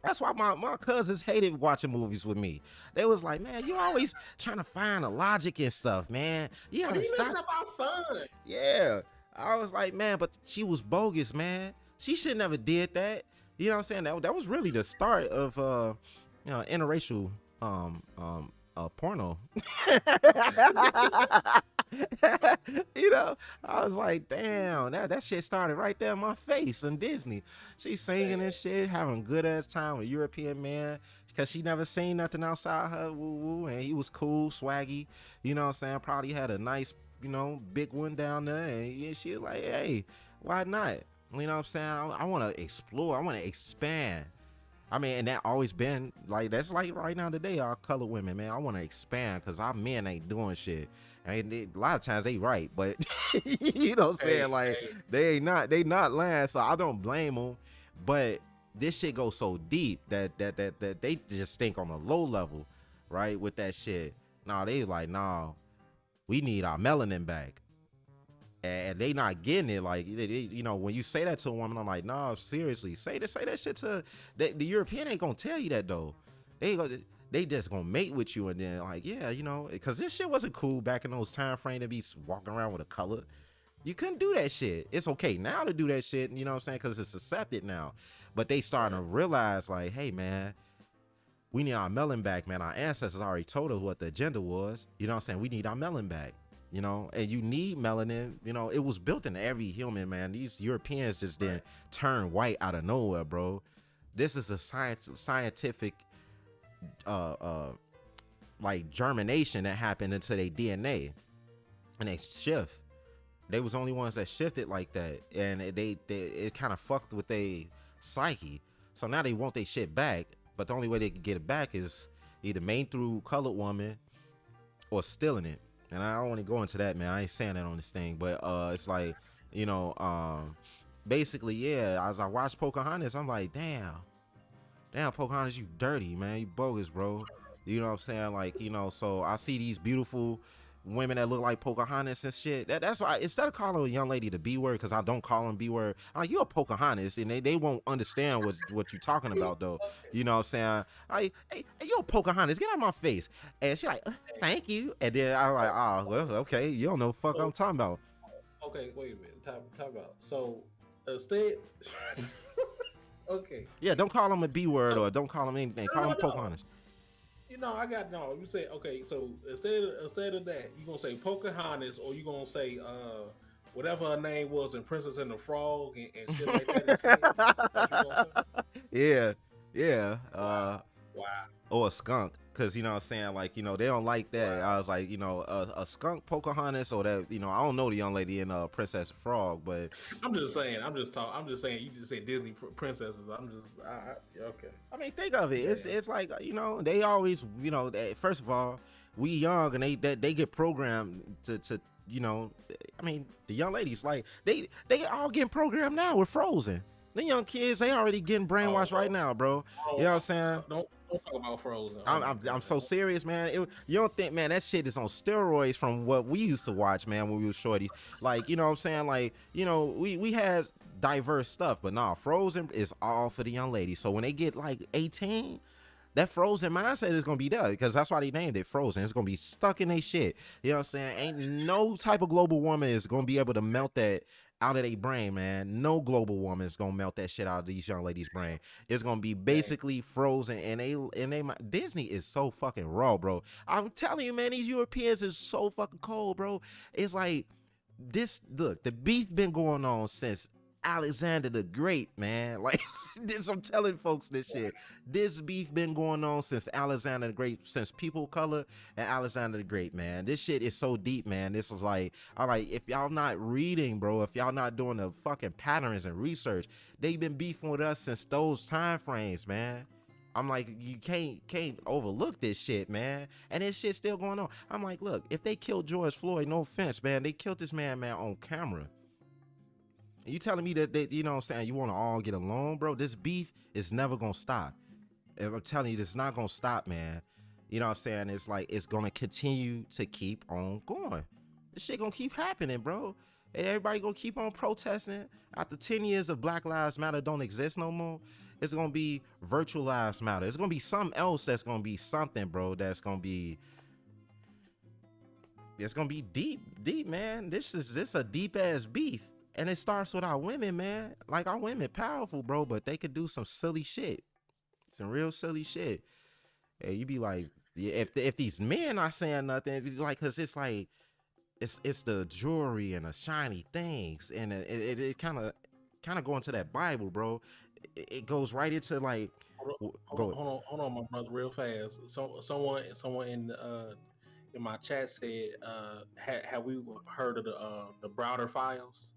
That's why my cousins hated watching movies with me. They was like, man, you always trying to find the logic and stuff, man. You gotta stop. Messing up our fun. Yeah. I was like, man, but she was bogus, man. She should never did that. You know what I'm saying? That was really the start of interracial porno. You know, I was like, damn, that shit started right there in my face in Disney. She's singing and shit, having a good ass time with a European man, because she never seen nothing outside her woo-woo, and he was cool, swaggy, you know what I'm saying? Probably had a nice, you know, big one down there, and she was like, hey, why not? You know what I'm saying? I want to explore, I want to expand. I mean, and that always been like, that's like right now today, our colored women, man. I want to expand, because our men ain't doing shit. I mean, a lot of times they right, but you know what I'm saying? Like, they not lying, so I don't blame them. But this shit goes so deep that they just think on a low level, right? With that shit. Nah, they like, nah, we need our melanin back. And they not getting it. Like, you know, when you say that to a woman, I'm like, nah, seriously, say that shit to the European ain't gonna tell you that though. They just gonna mate with you, and then like, yeah, you know, because this shit wasn't cool back in those time frame to be walking around with a color. You couldn't do that shit. It's okay now to do that shit, you know what I'm saying, because it's accepted now. But they starting to realize, like, hey, man, we need our melon back, man. Our ancestors already told us what the agenda was. You know what I'm saying? We need our melon back, you know, and you need melanin. You know, it was built in every human, man. These Europeans just didn't turn white out of nowhere, bro. This is a scientific like germination that happened into their DNA, and they shift. They was the only ones that shifted like that, and it kind of fucked with their psyche. So now they want their shit back, but the only way they can get it back is either made through colored woman or stealing it. And I don't want to go into that, man. I ain't saying that on this thing, but it's like, you know, basically, yeah. As I watched Pocahontas, I'm like, damn, Pocahontas, you dirty, man. You bogus, bro. You know what I'm saying? Like, you know, so I see these beautiful women that look like Pocahontas and shit. That's why, instead of calling a young lady the B word, because I don't call them B word, I'm like, you a Pocahontas, and they won't understand what you're talking about, though. You know what I'm saying? Like, hey, you a Pocahontas, get out of my face. And she like, thank you. And then I'm like, oh, well, okay, you don't know what the fuck I'm talking about. Okay, wait a minute. Time out. So, instead... Okay. Yeah, don't call them a B word, or don't call them anything. Call them Pocahontas. I got no. You say okay. So instead of that, you gonna say Pocahontas, or you gonna say whatever her name was in Princess and the Frog and shit like that instead. That's what you gonna say. Yeah, yeah. Wow, wow, Or a skunk, because you know what I'm saying, like, they don't like that. wow. I was like, a skunk Pocahontas, or that, I don't know the young lady in Princess Frog, but I'm just saying. I'm just talking. I'm just saying. You just say Disney princesses. I'm just. Okay. I mean, think of it. Yeah. It's like, they always, first of all, we young, and they get programmed to I mean, the young ladies, like, they all getting programmed now with Frozen. The young kids, they already getting brainwashed right now, bro. You know what I'm saying? Don't talk about Frozen. Oh I'm, my I'm, god. I'm so serious, man. You don't think, man, that shit is on steroids from what we used to watch, man, when we were shorties. Like, you know what I'm saying? Like, we had diverse stuff, but nah, Frozen is all for the young ladies. So when they get like 18, that Frozen mindset is gonna be there, because that's why they named it Frozen. It's gonna be stuck in their shit. You know what I'm saying? Ain't no type of global warming is gonna be able to melt that out of their brain, man. No global warming is gonna melt that shit out of these young ladies' brain. It's gonna be Dang. basically Frozen, and Disney is so fucking raw, bro. I'm telling you, man, these Europeans is so fucking cold, bro. It's like this. Look, the beef been going on since Alexander the Great, man. Like, this, I'm telling folks this shit. This beef been going on since Alexander the Great, since people of color and Alexander the Great, man. This shit is so deep, man. This is like, all right, if y'all not reading, bro, if y'all not doing the fucking patterns and research, they been beefing with us since those time frames, man. I'm like, you can't overlook this shit, man. And this shit's still going on. I'm like, look, if they killed George Floyd, no offense, man, they killed this man, on camera. You telling me that you know what I'm saying, you want to all get along, bro? This beef is never gonna stop. I'm telling you, it's not gonna stop, man. You know what I'm saying? It's like, it's gonna continue to keep on going. This shit gonna keep happening, bro. And everybody gonna keep on protesting. After 10 years of Black Lives Matter don't exist no more, it's gonna be virtual lives matter. It's gonna be something else that's gonna be something, bro, that's gonna be, it's gonna be deep, man. This a deep ass beef. And it starts with our women, man. Like, our women powerful, bro, but they could do some silly shit. Some real silly shit. And you be like, yeah, if these men are saying nothing, it's like, cause it's like, it's the jewelry and the shiny things, and it kind of go into that Bible, bro. It goes right into like, Hold on, my brother, real fast. Someone in my chat said, have we heard of the Browder Files?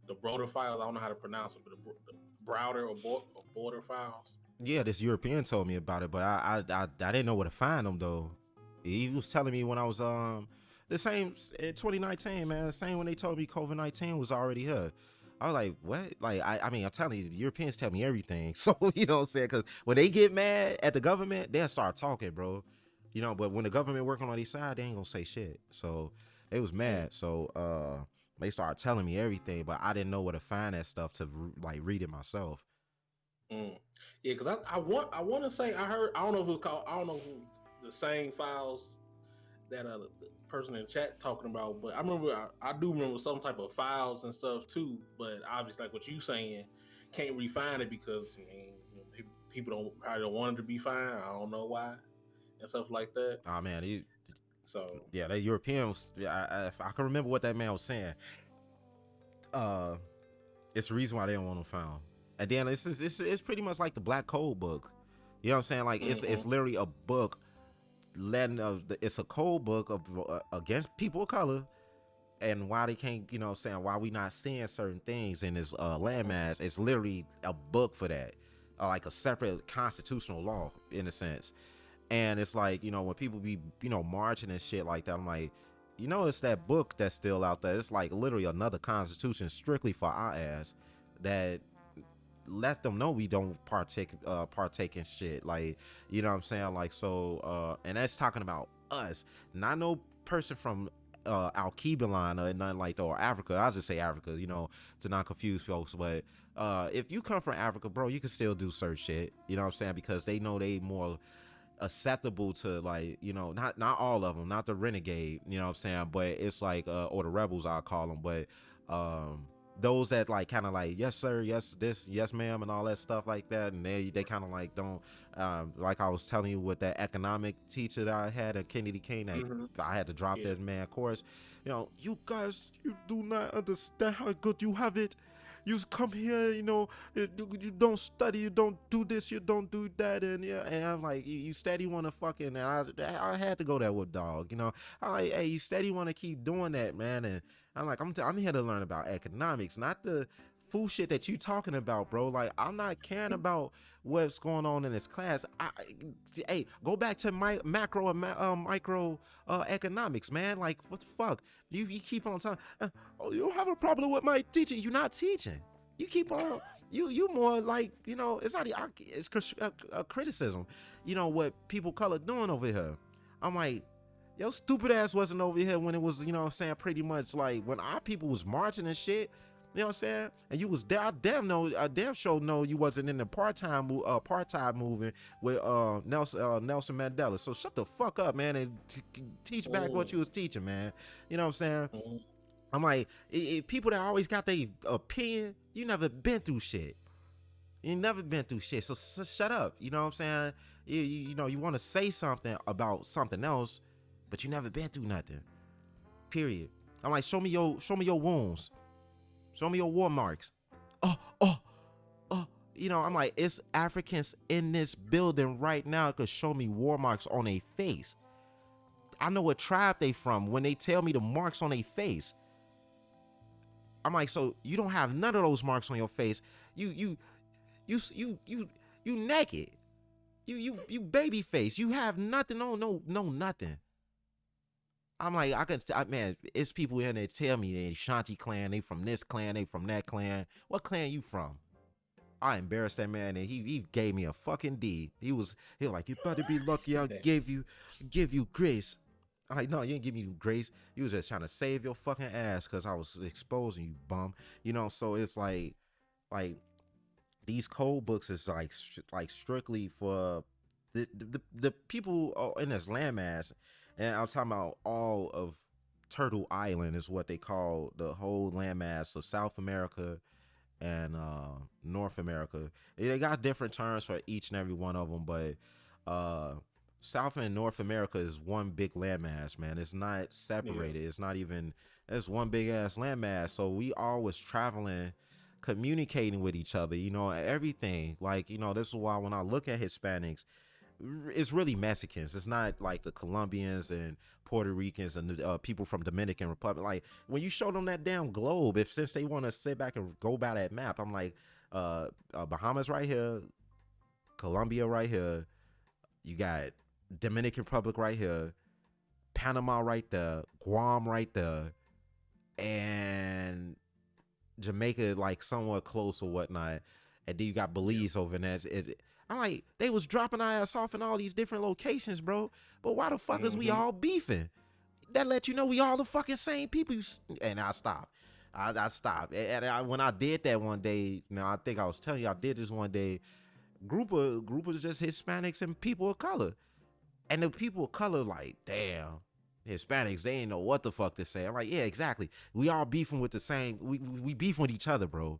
The Broder Files. I don't know how to pronounce it, but the Browder or Border Files. Yeah, this European told me about it, but I didn't know where to find them though. He was telling me when I was the same in 2019, man. The same when they told me COVID-19 was already here. I was like, what? Like, I mean, I'm telling you, the Europeans tell me everything. So, you know what I'm saying? Because when they get mad at the government, they'll start talking, bro. But when the government working on their side, they ain't gonna say shit. So they was mad. So they started telling me everything, but I didn't know where to find that stuff to like read it myself. Mm. Yeah, because I want to say I heard, I don't know if it was called, I don't know if the same files that the person in chat talking about, but I do remember some type of files and stuff too. But obviously, like what you saying, can't refine it because people probably don't want it to be fine. I don't know why and stuff like that. Oh man, so yeah, that Europeans. Yeah, if I can remember what that man was saying. It's the reason why they don't want them found. And then it's pretty much like the Black Code book. You know what I'm saying? Like, it's literally a book it's a code book of against people of color, and why they can't, you know what I'm saying, why we not seeing certain things in this landmass. It's literally a book for that, like a separate constitutional law in a sense. And it's like, when people be, marching and shit like that, I'm like, it's that book that's still out there. It's like literally another constitution strictly for our ass that let them know we don't partake in shit. Like, you know what I'm saying? Like, so and that's talking about us, not no person from Al-Kebalan or nothing like that, or Africa. I'll just say Africa, to not confuse folks. But if you come from Africa, bro, you can still do certain shit, you know what I'm saying? Because they know they more acceptable to, like, not all of them, not the renegade, you know what I'm saying, but it's like or the rebels, I'll call them, but those that like kind of like yes sir, yes this, yes ma'am, and all that stuff like that, and they kind of like don't like I was telling you with that economic teacher that I had at Kennedy King, that Hmm. I had to drop Yeah. that man course. You know, you guys, you do not understand how good you have it. You come here, you know, you don't study, you don't do this, you don't do that, and yeah, and I'm like, you steady want to fucking, and I had to go there with dog, you know. I'm like, hey, you steady want to keep doing that, man, and I'm like, I'm here to learn about economics, not the fool shit that you talking about, bro. Like, I'm not caring about what's going on in this class. Hey, go back to my macro and micro economics, man. Like, what the fuck? You keep on talking. Oh, you don't have a problem with my teaching. You're not teaching. You keep on. You more like, you know. It's not. It's a criticism. You know what people color doing over here. I'm like, yo, stupid ass wasn't over here when it was, you know what I'm saying, pretty much like when our people was marching and shit. You know what I'm saying? And you was there. I damn sure know you wasn't in the apartheid movement with Nelson Mandela. So shut the fuck up, man, and teach back what you was teaching, man. You know what I'm saying? Mm-hmm. I'm like, people that always got their opinion, you never been through shit. You never been through shit. So shut up. You know what I'm saying? You know, you want to say something about something else, but you never been through nothing. Period. I'm like, show me your wounds. Show me your war marks. Oh. You know, I'm like, it's Africans in this building right now could show me war marks on their face. I know what tribe they from when they tell me the marks on their face. I'm like, so you don't have none of those marks on your face. You naked. You baby face. You have nothing. No nothing. I'm like, man, it's people in there tell me they Shanti clan, they from this clan, they from that clan. What clan you from? I embarrassed that man, and he gave me a fucking D. He was like, you better be lucky I give you grace. I'm like, no, you didn't give me grace. You was just trying to save your fucking ass because I was exposing you, bum. You know, so it's like these code books is like strictly for the people in this landmass. And I'm talking about all of Turtle Island is what they call the whole landmass of South America and North America. They got different terms for each and every one of them, but South and North America is one big landmass, man. It's not separated. Yeah. It's not even, it's one big ass landmass. So we always traveling, communicating with each other, you know, everything. Like, you know, this is why when I look at Hispanics, it's really Mexicans. It's not like the Colombians and Puerto Ricans and the people from Dominican Republic. Like when you show them that damn globe, since they want to sit back and go by that map, I'm like, Bahamas right here, Colombia right here, you got Dominican Republic right here, Panama right there, Guam right there, and Jamaica like somewhat close or whatnot, and then you got Belize over there. I'm like, they was dropping our ass off in all these different locations, bro. But why the fuck is we all beefing? That let you know we all the fucking same people. And I stopped. I stopped. And when I did that one day, you know, I think I was telling you, I did this one day. Group of just Hispanics and people of color. And the people of color like, damn, Hispanics, they ain't know what the fuck to say. I'm like, yeah, exactly. We all beefing with the same, we beefing with each other, bro.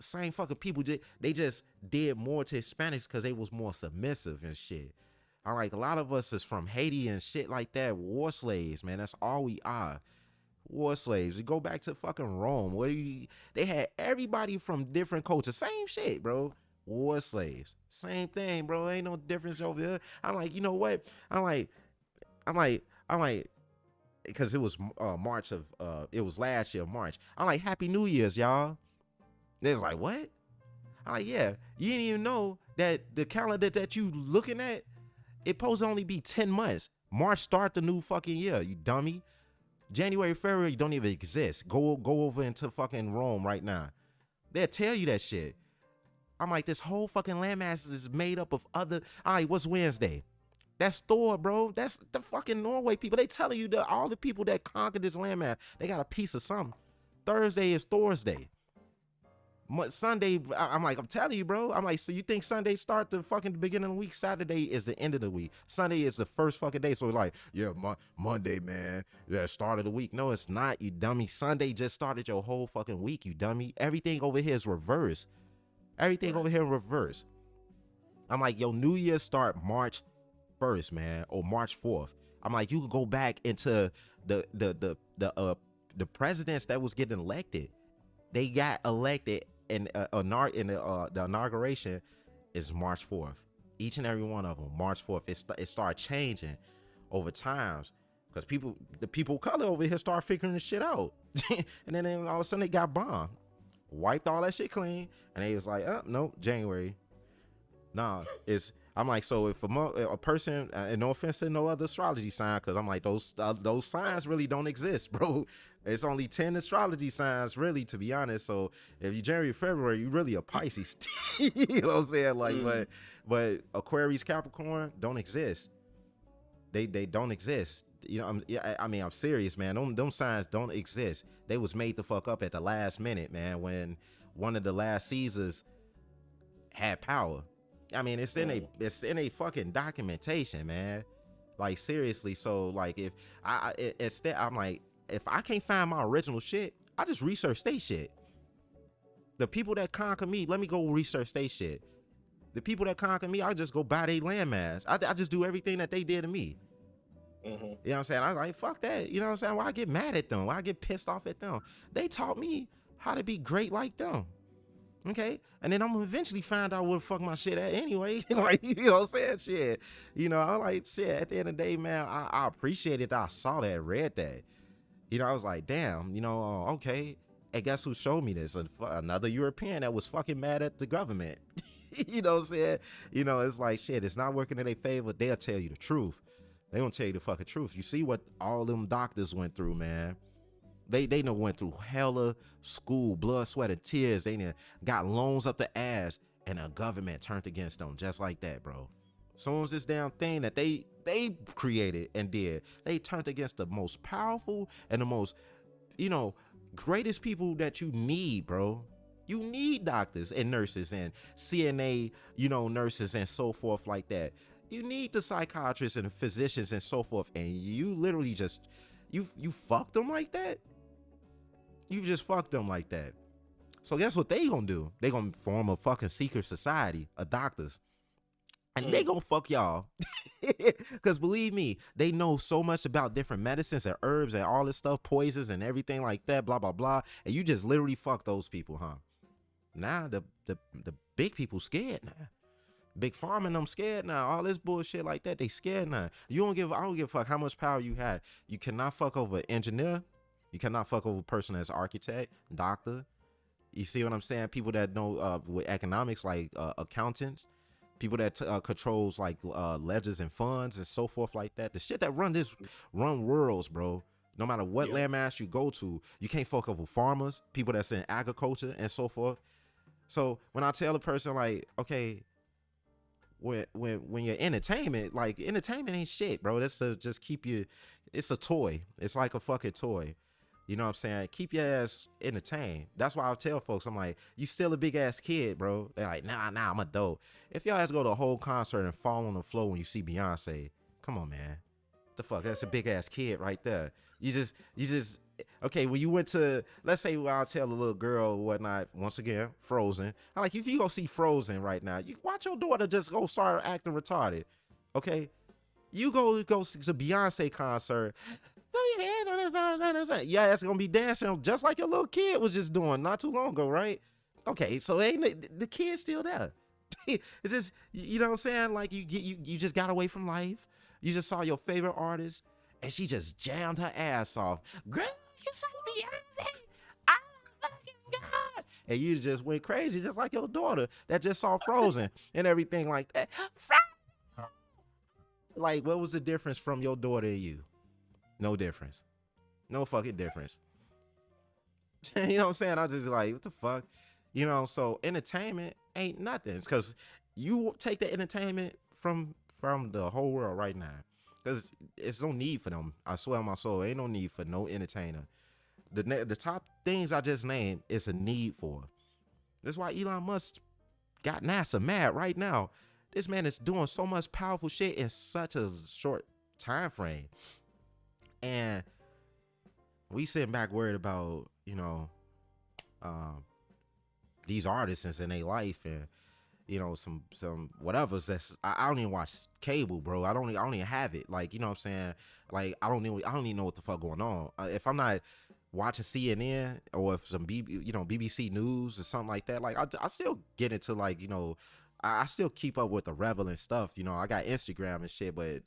Same fucking people, they just did more to Hispanics because they was more submissive and shit. I'm like, a lot of us is from Haiti and shit like that. War slaves, man. That's all we are. War slaves. You go back to fucking Rome, where they had everybody from different cultures. Same shit, bro. War slaves. Same thing, bro. Ain't no difference over here. I'm like, you know what? I'm like, because it was March of, it was last year, March. I'm like, Happy New Year's, y'all. They was like, what? I'm like, yeah. You didn't even know that the calendar that you looking at, it supposed to only be 10 months. March start the new fucking year, you dummy. January, February don't even exist. Go over into fucking Rome right now. They'll tell you that shit. I'm like, this whole fucking landmass is made up of other. All right, what's Wednesday? That's Thor, bro. That's the fucking Norway people. They telling you that all the people that conquered this landmass, they got a piece of something. Thursday is Thor's Day. Sunday, I'm like, I'm telling you, bro. I'm like, so you think Sunday start the fucking beginning of the week? Saturday is the end of the week. Sunday is the first fucking day. So we're like, yeah, Monday, man, yeah, start of the week. No, it's not, you dummy. Sunday just started your whole fucking week, you dummy. Everything over here is reverse. Everything over here in reverse. I'm like, yo, New Year start March 1st, man, or March 4th. I'm like, you could go back into the presidents that was getting elected. They got elected and the inauguration is March 4th. Each and every one of them, March 4th. It started changing over times because the people of color over here start figuring this shit out. And then all of a sudden they got bombed, wiped all that shit clean, and they was like, oh, no, January. Nah, I'm like, so if a person, and no offense to no other astrology sign, because I'm like, those signs really don't exist, bro. It's only 10 astrology signs, really, to be honest. So if you January, February, you really a Pisces. You know what I'm saying? Like, but Aquarius, Capricorn don't exist. They don't exist. You know, I'm serious, man. Them signs don't exist. They was made the fuck up at the last minute, man, when one of the last Caesars had power. I mean, it's in a fucking documentation, man. Like, seriously. So like, if I'm like, if I can't find my original shit, I just research they shit. The people that conquer me, let me go research they shit. The people that conquer me, I just go buy their landmass. I just do everything that they did to me. Mm-hmm. You know what I'm saying? I'm like, fuck that. You know what I'm saying? Why I get mad at them? Why I get pissed off at them? They taught me how to be great like them. Okay, and then I'm gonna eventually find out where the fuck my shit at anyway. Like, you know what I'm saying? Shit. You know, I'm like, shit, at the end of the day, man, I appreciated that I saw that, read that. You know, I was like, damn, you know, okay. And guess who showed me this? Another European that was fucking mad at the government. You know what I'm saying? You know, it's like, shit, it's not working in their favor. They'll tell you the truth. They gonna tell you the fucking truth. You see what all them doctors went through, man. They done went through hella school, blood, sweat, and tears. They done got loans up the ass, and the government turned against them just like that, bro. Soon as this damn thing that they created and did, they turned against the most powerful and the most, you know, greatest people that you need, bro. You need doctors and nurses and CNA, you know, nurses and so forth like that. You need the psychiatrists and physicians and so forth, and you literally just, you fucked them like that? You just fucked them like that. So guess what they gonna do? They gonna form a fucking secret society of doctors. And they gonna fuck y'all. Because believe me, they know so much about different medicines and herbs and all this stuff, poisons and everything like that, blah, blah, blah. And you just literally fuck those people, huh? Now the big people scared now. Big Pharma and them scared now. All this bullshit like that, they scared now. I don't give a fuck how much power you have. You cannot fuck over an engineer. You cannot fuck over a person that's architect, doctor. You see what I'm saying? People that know with economics, like accountants. People that controls like ledgers and funds and so forth like that. The shit that run worlds, bro. No matter what landmass you go to, you can't fuck over farmers, people that's in agriculture and so forth. So when I tell a person like, okay, when you're entertainment, like entertainment ain't shit, bro. That's to just keep you. It's a toy. It's like a fucking toy. You know what I'm saying? Keep your ass entertained. That's why I tell folks, I'm like, you still a big ass kid, bro. They're like, nah, I'm a dope. If y'all ass go to a whole concert and fall on the floor when you see Beyonce, come on, man. What the fuck? That's a big ass kid right there. You just, okay, when you went to, let's say I'll tell a little girl or whatnot, once again, Frozen. I'm like, if you go see Frozen right now, you watch your daughter just go start acting retarded. Okay? You go to Beyonce concert. Yeah, that's gonna be dancing just like your little kid was just doing not too long ago, right? Okay, so ain't the kid's still there. It's just, you know what I'm saying? Like you just got away from life. You just saw your favorite artist, and she just jammed her ass off. Girl, you saw Beyonce? Oh fucking God! And you just went crazy, just like your daughter that just saw Frozen and everything like that. Like, what was the difference from your daughter and you? No difference. No fucking difference. You know what I'm saying? I just like, what the fuck? You know, so entertainment ain't nothing. Because you take the entertainment from the whole world right now. Because it's no need for them. I swear on my soul, ain't no need for no entertainer. The top things I just named is a need for. That's why Elon Musk got NASA mad right now. This man is doing so much powerful shit in such a short time frame. And we sitting back worried about, um, these artists in their life and some whatever's that's I don't even watch cable, bro. I don't even have it. Like, you know what I'm saying? Like I don't even know what the fuck going on. If I'm not watching CNN or if some BBC News or something like that, like I still get into like, I still keep up with the relevant stuff. I got Instagram and shit, but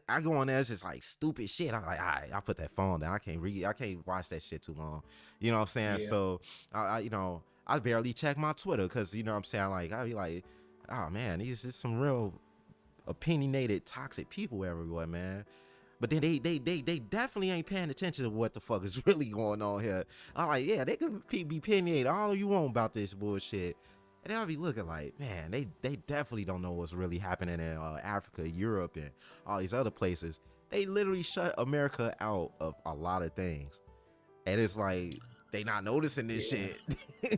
I go on there, it's just like stupid shit. I'm like, all right, I put that phone down. I can't watch that shit too long. You know what I'm saying? Yeah. So I barely check my Twitter because you know what I'm saying, like I be like, oh man, these is some real opinionated, toxic people everywhere, man. But then they definitely ain't paying attention to what the fuck is really going on here. I'm like, yeah, they could be opinionated all you want about this bullshit. And I'll be looking like, man, they definitely don't know what's really happening in Africa, Europe, and all these other places. They literally shut America out of a lot of things. And it's like, they not noticing this shit.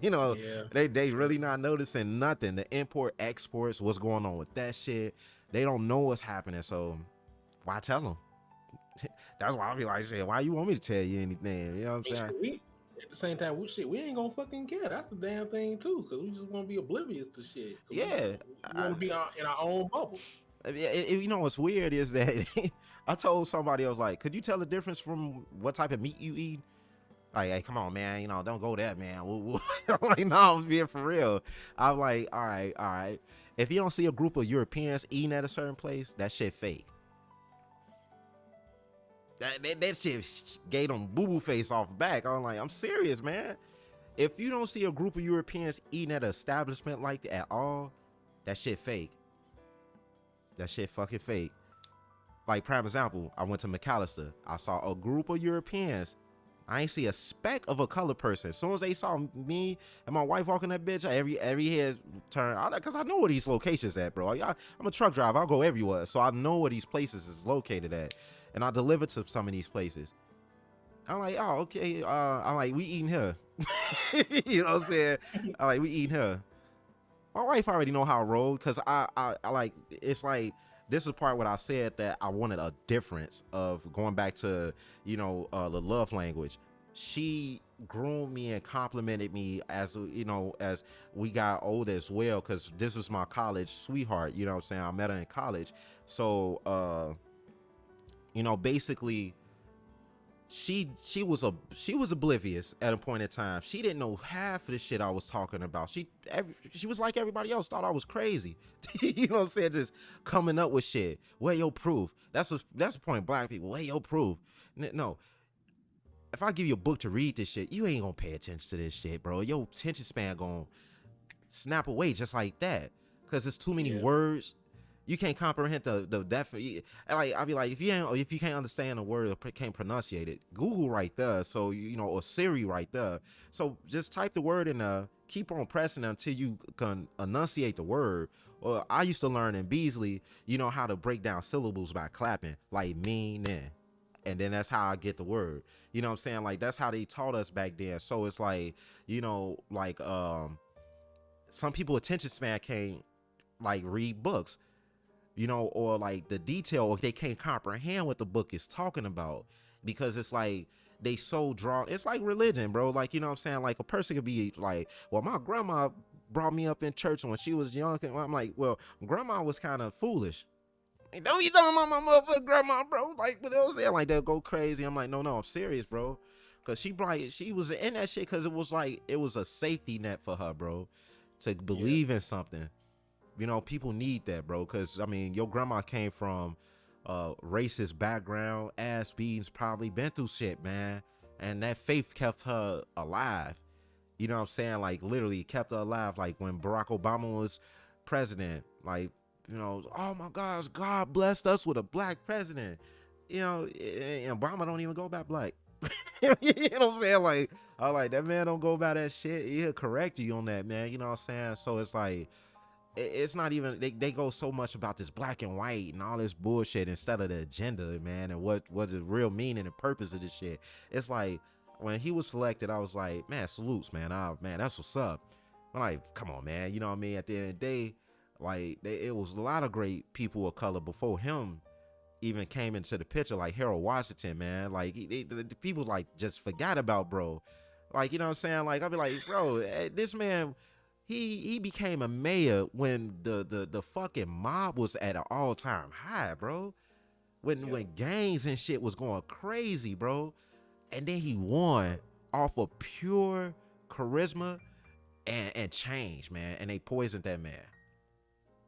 They really not noticing nothing. The import, exports, what's going on with that shit. They don't know what's happening. So why tell them? That's why I'll be like, shit, why you want me to tell you anything? You know what I'm saying? At the same time, we ain't gonna fucking care. That's the damn thing too, because we just want to be oblivious to shit. Yeah, we want to be in our own bubble. You know what's weird is that I told somebody, I was like, could you tell the difference from what type of meat you eat? Like, hey, come on, man, don't go there, man. I'm like, no, I'm being for real. I'm like, all right. If you don't see a group of Europeans eating at a certain place, that shit fake. That shit gave them boo-boo face off the back. I'm like, I'm serious, man. If you don't see a group of Europeans eating at an establishment like that at all, that shit fake. That shit fucking fake. Like, prime example, I went to McAllister. I saw a group of Europeans. I ain't see a speck of a colored person. As soon as they saw me and my wife walking that bitch, every head turned. Because I know where these locations at, bro. I'm a truck driver. I'll go everywhere. So I know where these places is located at. And I deliver to some of these places. I'm like, oh, okay. I'm like, we eating here. You know what I'm saying? I'm like, we eating here. My wife already know how I roll because I like, it's like, this is the part what I said that I wanted a difference of going back to, the love language. She groomed me and complimented me as we got older as well, because this was my college sweetheart. You know what I'm saying? I met her in college. So, basically, she was oblivious at a point in time. She didn't know half of the shit I was talking about. She was like everybody else, thought I was crazy. You know what I'm saying? Just coming up with shit. Where your proof? That's the point. Black people, where your proof? No. If I give you a book to read this shit, you ain't gonna pay attention to this shit, bro. Your attention span gonna snap away just like that, because it's too many words. You can't comprehend the definite. Like, I'll be like, if you can't understand a word or can't pronunciate it, Google right there. So or Siri right there. So just type the word in there. Keep on pressing until you can enunciate the word. Or I used to learn in Beasley, how to break down syllables by clapping, like meaning, and then that's how I get the word. You know what I'm saying? Like, that's how they taught us back then. So it's like, some people attention span can't like read books. Or like the detail, or they can't comprehend what the book is talking about, because it's like they so drawn. It's like religion, bro. Like, you know what I'm saying? Like, a person could be like, well, my grandma brought me up in church when she was young. And I'm like, well, grandma was kind of foolish. Don't you talking about my motherfucking grandma, bro? Like, what else? Like, they'll go crazy. I'm like, no, I'm serious, bro. Because she was in that shit because it was like, it was a safety net for her, bro, to believe in something. People need that, bro, because, I mean, your grandma came from a racist background, ass beatings, probably been through shit, man, and that faith kept her alive. You know what I'm saying? Like, literally kept her alive. Like, when Barack Obama was president, like, oh my gosh, God blessed us with a black president. And Obama don't even go by black. You know what I'm saying? Like, I'm like, that man don't go by that shit. He'll correct you on that, man. You know what I'm saying? So it's like, it's not even, they go so much about this black and white and all this bullshit instead of the agenda, man, and what was the real meaning and purpose of this shit. It's like, when he was selected, I was like, man, salutes, man. Man, that's what's up. I'm like, come on, man. You know what I mean? At the end of the day, like it was a lot of great people of color before him even came into the picture, like Harold Washington, man. Like the people like just forgot about bro. Like, you know what I'm saying? Like I'll be like, bro, this man, he became a mayor when the fucking mob was at an all time high, bro. Yeah. When gangs and shit was going crazy, bro. And then he won off of pure charisma and change, man. And they poisoned that man.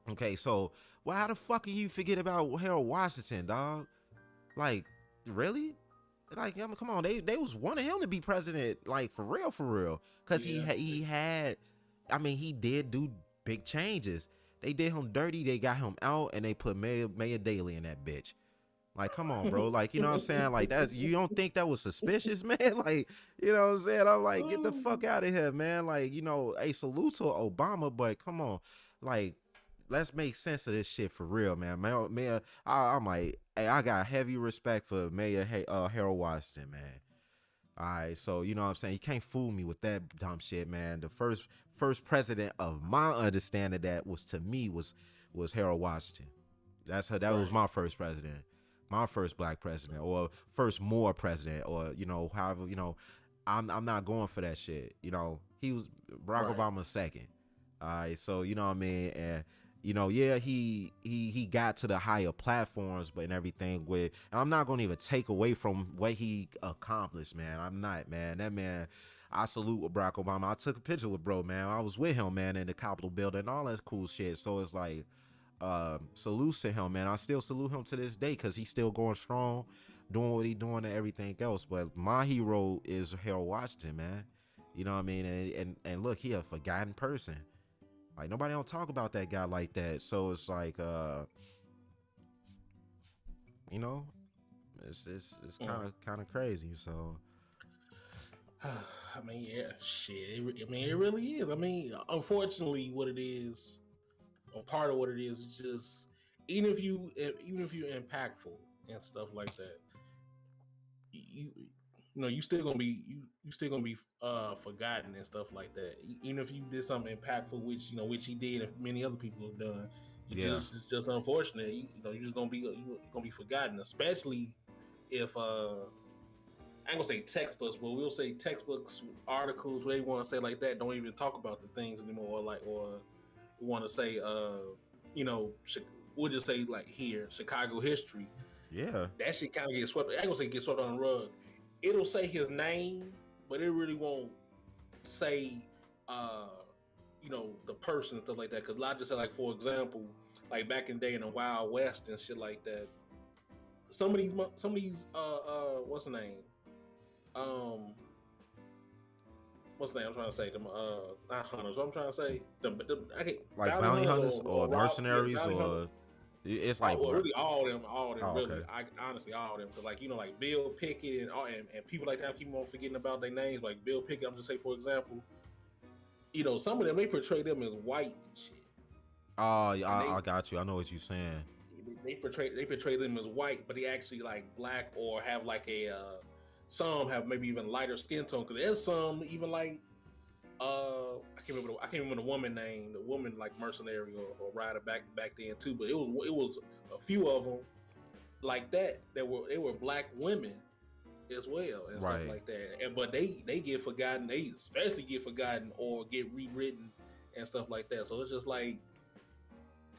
Okay, so well, how the fuck can you forget about Harold Washington, dog? Like, really? Like, I mean, come on, they was wanting him to be president, like for real, cause Yeah. he had, I mean, he did do big changes. They did him dirty, they got him out, and they put Mayor Daley in that bitch. Like, come on, bro. Like, you know what I'm saying? Like, that you don't think that was suspicious, man? Like, you know what I'm saying? I'm like, get the fuck out of here, man. Like, you know, a salute to Obama, but come on, like, let's make sense of this shit for real, man. Mayor, I'm like, hey, I got heavy respect for Mayor Harold Washington, man. All right, so you know what I'm saying? You can't fool me with that dumb shit, man. The first president of my understanding that was to me was Harold Washington. That was Right. my first president, my first black president, or first Moor president, or you know, however, you know, I'm not going for that shit. You know, he was Barack Right. Obama's second. All right, so you know what I mean, and you know, yeah, he got to the higher platforms, but and everything with, and I'm not gonna even take away from what he accomplished, man. I'm not, man. That man, I salute with Barack Obama. I took a picture with bro, man. I was with him, man, in the Capitol building, and all that cool shit. So it's like, salute to him, man. I still salute him to this day because he's still going strong, doing what he doing and everything else. But my hero is Harold Washington, man. You know what I mean? And look, he a forgotten person. Like nobody don't talk about that guy like that. So it's like, you know, it's Mm. kind of crazy. So I mean, yeah, shit. I mean, it really is. I mean, unfortunately, what it is, or part of what it is just even if you're impactful and stuff like that, you know you still gonna be you still gonna be forgotten and stuff like that. Even if you did something impactful, which he did, and many other people have done, yeah, it's just unfortunate. You're just you're gonna be forgotten, especially if I ain't gonna say textbooks, but we'll say textbooks, articles, whatever you want to say like that, don't even talk about the things anymore, or you want to say, you know, we'll just say like here, Chicago history. yeah, That shit kind of gets swept. I ain't gonna say get swept on the rug. It'll say his name, but it really won't say, uh, you know, the person and stuff like that. Because a lot just say, like, for example, like back in the day in the Wild West and shit like that. Some of these, what's the name? Um, what's the name? I'm trying to say them, not hunters. What I'm trying to say, I can't like bounty bounty hunters hunters or or rob, yeah, mercenaries bounty hunters. or it's Oh, like, well, really, all of them, oh, really. okay, I honestly, all of them, because like like Bill Pickett and people like that, I keep on forgetting about their names. Like Bill Pickett, I'm just say for example, some of them they portray them as white and shit, oh, yeah, and I got you. I know what you're saying. they portray them as white, but they actually like black or have like a some have maybe even lighter skin tone. Because there's some even like I can't remember the woman name, the woman like mercenary or rider back then too. But it was a few of them like that were they were black women as well and stuff Right. like that. And but they get forgotten. They especially get forgotten or get rewritten and stuff like that. So it's just like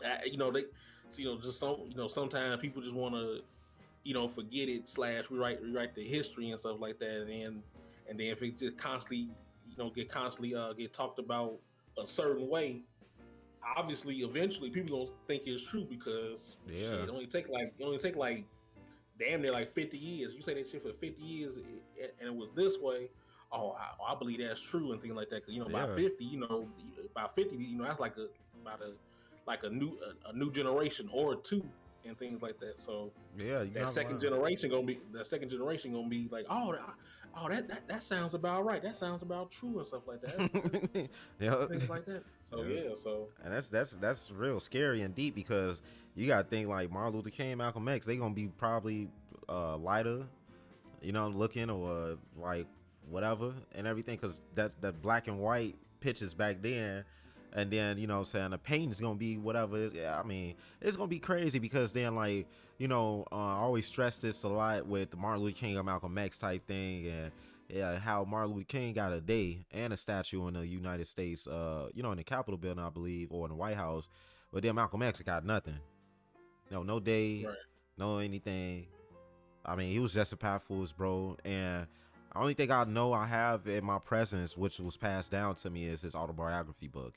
they just sometimes people just want to forget it slash rewrite the history and stuff like that. And then if it just constantly get talked about a certain way, obviously eventually people gonna think it's true because shit Yeah. it only take like damn near like 50 years. You say that shit for 50 years and it was this way. Oh, I believe that's true and things like that. Because by Yeah. 50, by 50, that's like about a new generation or two and things like that. So Yeah. You're that not second lying. generation gonna be like, that sounds about right. That sounds about true and stuff like that. Yeah. Things like that. So Yeah. yeah, so And that's real scary and deep because you gotta think like Martin Luther King, Malcolm X, they gonna be probably lighter, looking or like whatever and everything because that black and white pictures back then. And then, you know what I'm saying, the paint is going to be whatever. Yeah, I mean, it's going to be crazy because then, like, you know, I always stress this a lot with the Martin Luther King or Malcolm X type thing. And yeah, how Martin Luther King got a day and a statue in the United States, you know, in the Capitol building, I believe, or in the White House. But then Malcolm X got nothing. You know, no day, Right. no anything. I mean, he was just a pathos, bro. And the only thing I know I have in my presence, which was passed down to me, is his autobiography book,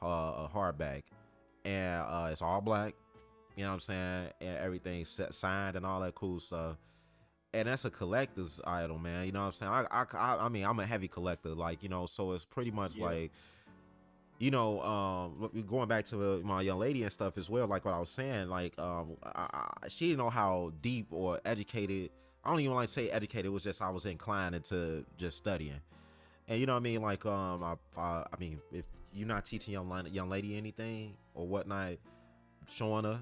a hardback. And it's all black, you know what I'm saying? And everything's signed and all that cool stuff. And that's a collector's item, man. You know what I'm saying? I mean, I'm a heavy collector, like, you know, so it's pretty much like, you know, going back to my young lady and stuff as well, like what I was saying, like, she didn't know how deep or educated, I don't even like to say educated, it was just I was inclined into just studying. And you know what I mean? Like, I mean, if you're not teaching young lady anything or whatnot, showing her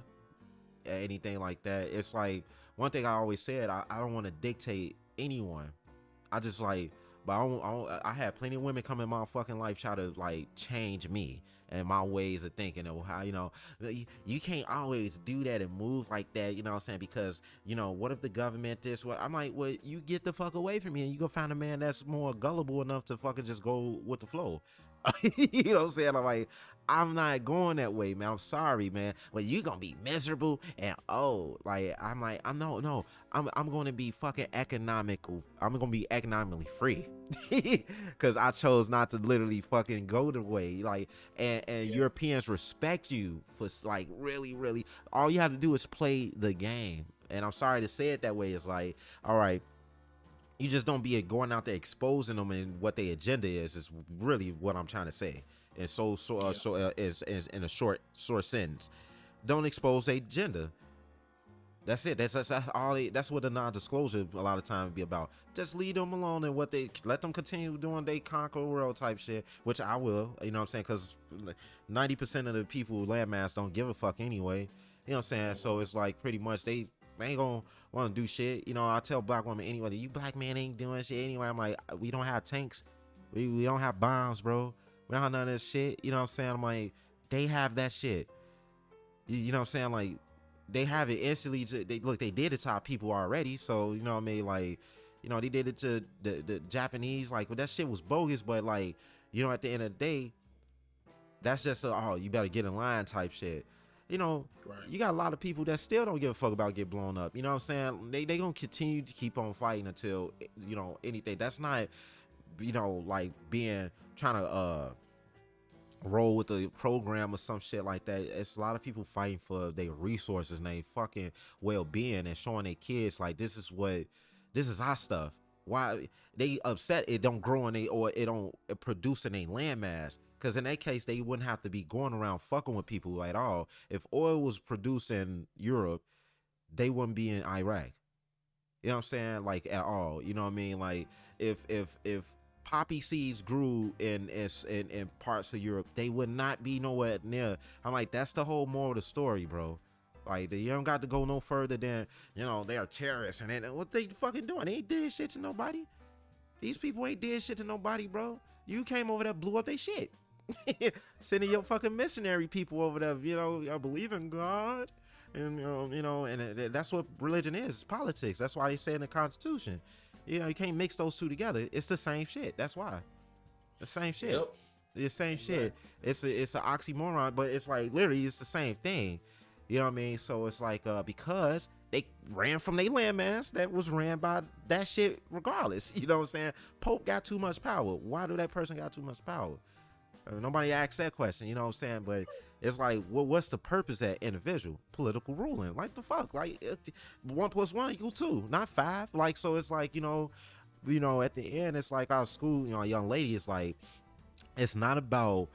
anything like that, it's like, one thing I always said, I don't want to dictate anyone. I just like, but I had plenty of women come in my fucking life try to like change me and my ways of thinking and how, you know, you can't always do that and move like that, you know what I'm saying? Because, you know, what if the government this, what? I'm like, well, you get the fuck away from me and you go find a man that's more gullible enough to fucking just go with the flow. You know what I'm saying? I'm like, I'm not going that way, man. I'm sorry, man. Well, you gonna be miserable and like I'm like, I'm no. I'm going to be fucking economical. I'm gonna be economically free, because I chose not to literally fucking go the way. Like, and Europeans respect you for like really. All you have to do is play the game. And I'm sorry to say it that way. It's like, all right, you just don't be going out there exposing them and what their agenda is really what I'm trying to say. And so is in a short sentence, don't expose their agenda. That's it. That's all. That's what the non-disclosure a lot of times be about. Just leave them alone and let them continue doing they conquer world type shit, which I will. You know what I'm saying? Because 90% of the people landmass don't give a fuck anyway. You know what I'm saying? So it's like pretty much they ain't gonna want to do shit. You know, I tell black women anyway, you black men ain't doing shit anyway. I'm like, we don't have tanks, we don't have bombs, bro. We don't have none of this shit. You know what I'm saying? I'm like, they have that shit. You know what I'm saying? Like, they have it instantly. They did it to our people already. So, you know what I mean? Like, you know, they did it to the Japanese. Like, well, that shit was bogus. But, like, you know, at the end of the day, that's just you better get in line type shit. You know, right. You got a lot of people that still don't give a fuck about get blown up. You know what I'm saying? They gonna continue to keep on fighting until, you know, anything. That's not, you know, like trying to roll with the program or some shit like that. It's a lot of people fighting for their resources and their fucking well-being and showing their kids like this is our stuff. Why they upset it don't grow in or it don't produce in a landmass? Because in that case they wouldn't have to be going around fucking with people at all. If oil was produced in Europe, they wouldn't be in Iraq. You know what I'm saying? Like, at all. You know what I mean? Like, if poppy seeds grew in parts of Europe, they would not be nowhere near. I'm like, that's the whole moral of the story, bro. Like, you don't got to go no further than, you know, they are terrorists and what they fucking doing? They ain't did shit to nobody. These people ain't did shit to nobody, bro. You came over there, blew up their shit. Sending your fucking missionary people over there, you know, I believe in God. And, you know, and that's what religion is. It's politics. That's why they say in the Constitution, you know, you can't mix those two together. It's the same shit. That's why. The same shit. Yep. The same shit. It's an oxymoron, but it's like literally it's the same thing. You know what I mean? So it's like because they ran from their landmass that was ran by that shit regardless. You know what I'm saying? Pope got too much power. Why do that person got too much power? Nobody asks that question, you know what I'm saying? But it's like, what's the purpose of that individual? Political ruling. Like, the fuck? Like, 1 + 1 = 2, not 5. Like, so it's like, you know, at the end, it's like our school, you know, a young lady is like, it's not about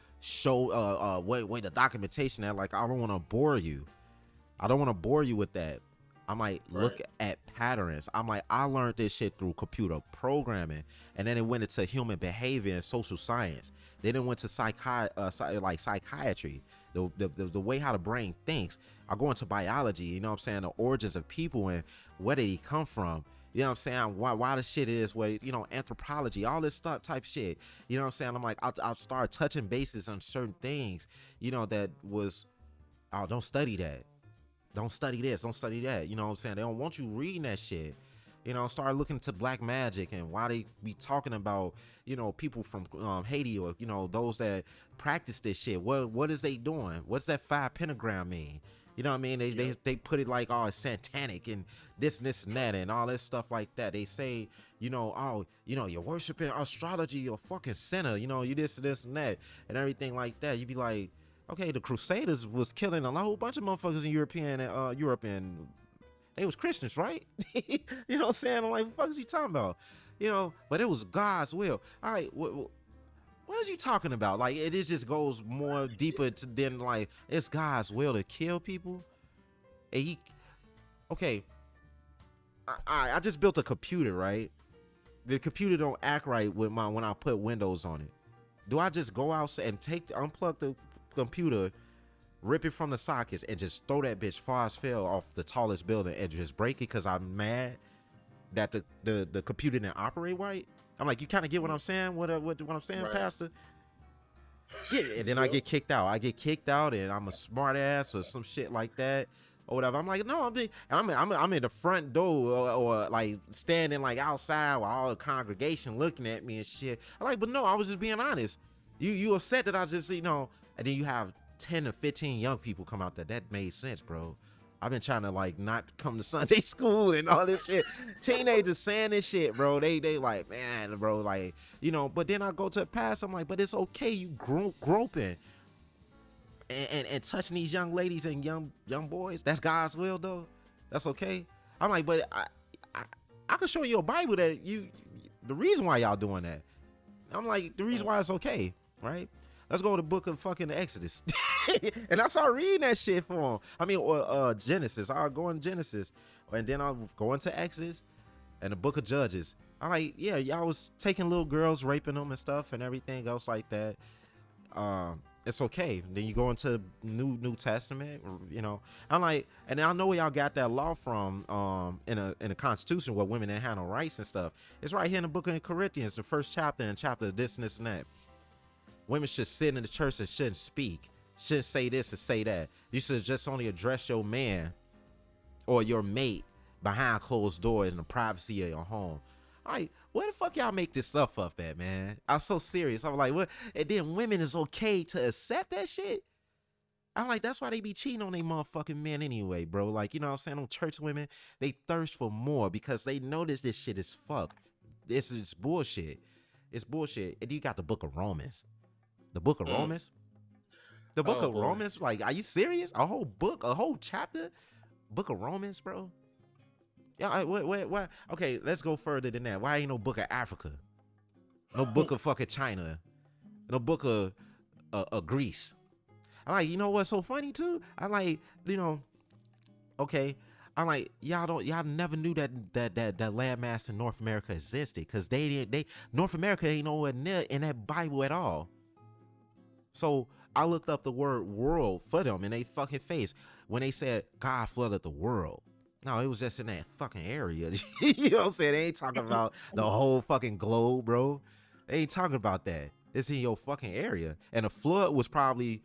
wait, the documentation that, like, I don't want to bore you. I don't want to bore you with that. I'm like, look at patterns. I'm like, I learned this shit through computer programming, and then it went into human behavior and social science. Then it went to psychiatry, the way how the brain thinks. I go into biology, you know what I'm saying, the origins of people and where did he come from. You know what I'm saying? Why the shit is what, you know, anthropology, all this stuff type shit. You know what I'm saying? I'm like, I'll start touching bases on certain things, you know, that was, oh, don't study that. Don't study this, don't study that. You know what I'm saying? They don't want you reading that shit. You know, start looking to black magic and why they be talking about, you know, people from Haiti, or, you know, those that practice this shit. What is they doing? What's that 5 pentagram mean? You know what I mean? They put it like, oh, it's satanic and this and that and all this stuff like that. They say, you know, oh, you know, you're worshiping astrology, you're a fucking sinner, you know, you this and that and everything like that. You be like, okay, the Crusaders was killing a whole bunch of motherfuckers in Europe and they was Christians, right? You know what I'm saying? I'm like, what the fuck is you talking about? You know, but it was God's will. All right, what is you talking about? Like, it just goes more deeper to than like it's God's will to kill people. And okay, I just built a computer, right? The computer don't act right with when I put Windows on it. Do I just go outside and unplug the computer, rip it from the sockets, and just throw that bitch far as fell off the tallest building and just break it because I'm mad that the computer didn't operate right? I'm like, you kind of get what I'm saying? What I'm saying, right, Pastor? Yeah, and then I get kicked out. I get kicked out, and I'm a smart ass or some shit like that or whatever. I'm like, no, I'm in the front door or like standing like outside with all the congregation looking at me and shit. I'm like, but no, I was just being honest. You upset that I just, you know, and then you have 10 to 15 young people come out there. That made sense, bro. I've been trying to like not come to Sunday school and all this shit. Teenagers saying this shit, bro. They like, man, bro, like, you know. But then I go to the pastor. I'm like, but it's okay. You groping and touching these young ladies and young boys. That's God's will, though. That's okay. I'm like, but I can show you a Bible that the reason why y'all doing that. I'm like, the reason why it's okay, right? Let's go to the book of fucking Exodus. And I started reading that shit for him. I mean, Genesis. I'll go in Genesis. And then I'll go into Exodus and the book of Judges. I'm like, yeah, y'all was taking little girls, raping them and stuff and everything else like that. It's okay. Then you go into New Testament, you know. I'm like, and I know where y'all got that law from in a Constitution where women didn't have no rights and stuff. It's right here in the book of Corinthians, the first chapter and chapter this and this and that. Women should sit in the church and shouldn't speak. Shouldn't say this or say that. You should just only address your man or your mate behind closed doors in the privacy of your home. Like, where the fuck y'all make this stuff up at, man? I'm so serious. I'm like, what? And then women is okay to accept that shit? I'm like, that's why they be cheating on their motherfucking men anyway, bro. Like, you know what I'm saying? On church women, they thirst for more because they notice this shit is fuck. It's bullshit. It's bullshit. And you got the book of Romans. The book of Romans? The book of Romans? Like, are you serious? A whole book? A whole chapter? Book of Romans, bro? Yeah, what? Okay, let's go further than that. Why ain't no book of Africa? No book of fucking China? No book of Greece? I'm like, you know what's so funny too? I'm like, you know, okay. I'm like, y'all never knew that landmass in North America existed because North America ain't nowhere near in that Bible at all. So I looked up the word world for them in they fucking face when they said God flooded the world. No, it was just in that fucking area. You know what I'm saying? They ain't talking about the whole fucking globe, bro. They ain't talking about that. It's in your fucking area. And the flood was probably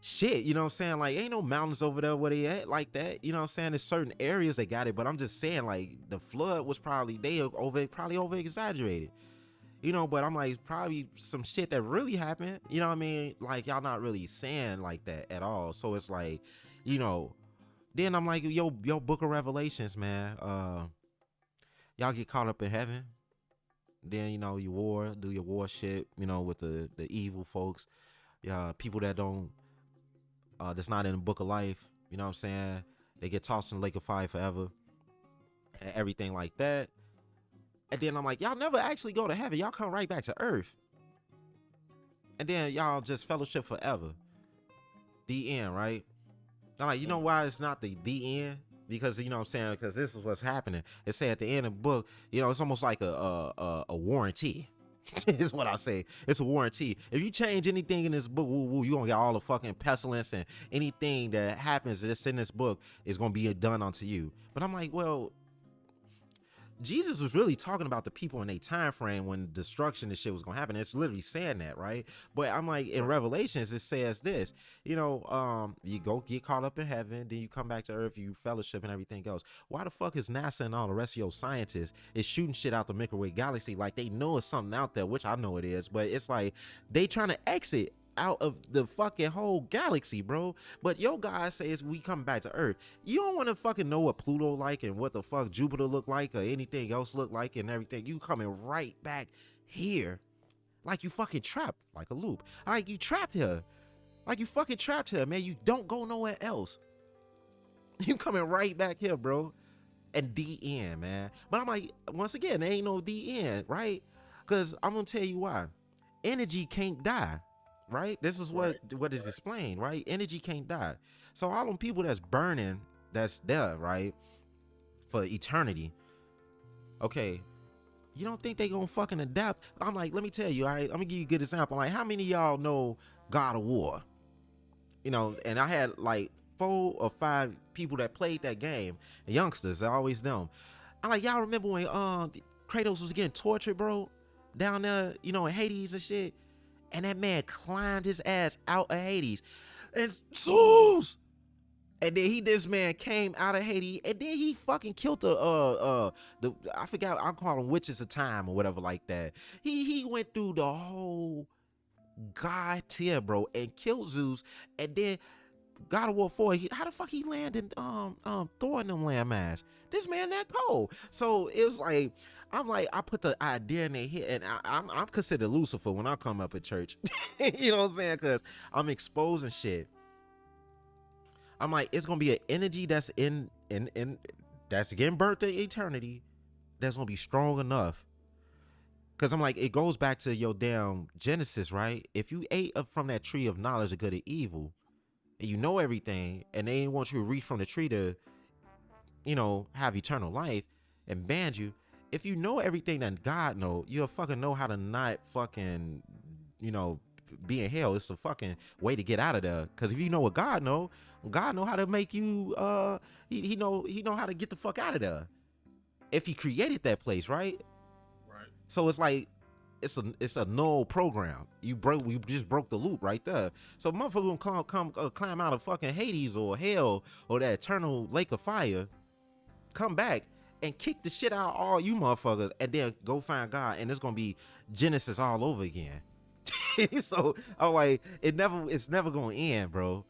shit, you know what I'm saying? Like, ain't no mountains over there where they at like that. You know what I'm saying? There's certain areas they got it, but I'm just saying, like, the flood was probably, probably over exaggerated. You know, but I'm like, probably some shit that really happened. You know what I mean? Like, y'all not really saying like that at all. So it's like, you know, then I'm like, yo, book of Revelations, man. Y'all get caught up in heaven. Then, you know, you do your war shit, you know, with the evil folks. People that don't, that's not in the book of life. You know what I'm saying? They get tossed in the lake of fire forever. And everything like that. And then I'm like, y'all never actually go to heaven. Y'all come right back to earth. And then y'all just fellowship forever. The end, right? I'm like, you know why it's not the end? Because, you know what I'm saying? Because this is what's happening. It say at the end of the book, you know, it's almost like a warranty. Is what I say. It's a warranty. If you change anything in this book, you're going to get all the fucking pestilence and anything that happens that's in this book is going to be done unto you. But I'm like, well, Jesus was really talking about the people in a time frame when destruction and shit was gonna happen. It's literally saying that, right? But I'm like, in Right. Revelations, it says this, you go get caught up in heaven, then you come back to earth, you fellowship and everything else. Why the fuck is NASA and all the rest of your scientists is shooting shit out the Milky Way galaxy like they know it's something out there, which I know it is, but it's like they trying to exit out of the fucking whole galaxy, bro. But your guy says we come back to Earth. You don't want to fucking know what Pluto like and what the fuck Jupiter look like or anything else look like and everything. You coming right back here, like you fucking trapped, like a loop. Like you trapped here, like you fucking trapped here, man. You don't go nowhere else. You coming right back here, bro. And the end, man. But I'm like, once again, there ain't no the end, right? Because I'm gonna tell you why. Energy can't die. Right, this is Right. what is explained, right? Energy can't die. So all them people that's burning, that's there, right, for eternity. Okay, you don't think they gonna fucking adapt? I'm like, let me tell you, all right, I'm gonna give you a good example. Like, how many of y'all know God of War? And I had like 4 or 5 people that played that game, youngsters, always them. I'm like, y'all remember when Kratos was getting tortured, bro, down there, in Hades and shit? And that man climbed his ass out of Hades. And Zeus! And then this man came out of Hades, and then he fucking killed the I forgot, I call them witches of time or whatever like that. He went through the whole god tier, bro, and killed Zeus. And then God of War 4, how the fuck he landed Thor in them landmass? This man that cold. So it was like, I'm like, I put the idea in their head, and I'm considered Lucifer when I come up at church. You know what I'm saying? Because I'm exposing shit. I'm like, it's gonna be an energy that's in that's getting burnt to eternity, that's gonna be strong enough. Because I'm like, it goes back to your damn Genesis, right? If you ate up from that tree of knowledge of good and evil, and you know everything, and they want you to reach from the tree to, have eternal life and banned you. If you know everything that God know, you'll fucking know how to not fucking, be in hell. It's a fucking way to get out of there. Because if you know what God know how to make you, he know how to get the fuck out of there. If he created that place, right? Right. So it's like, it's a null program. You just broke the loop right there. So motherfucker gonna come climb out of fucking Hades or hell or that eternal lake of fire, come back and kick the shit out of all you motherfuckers, and then go find God, and it's gonna be Genesis all over again. So I'm like, it's never gonna end, bro.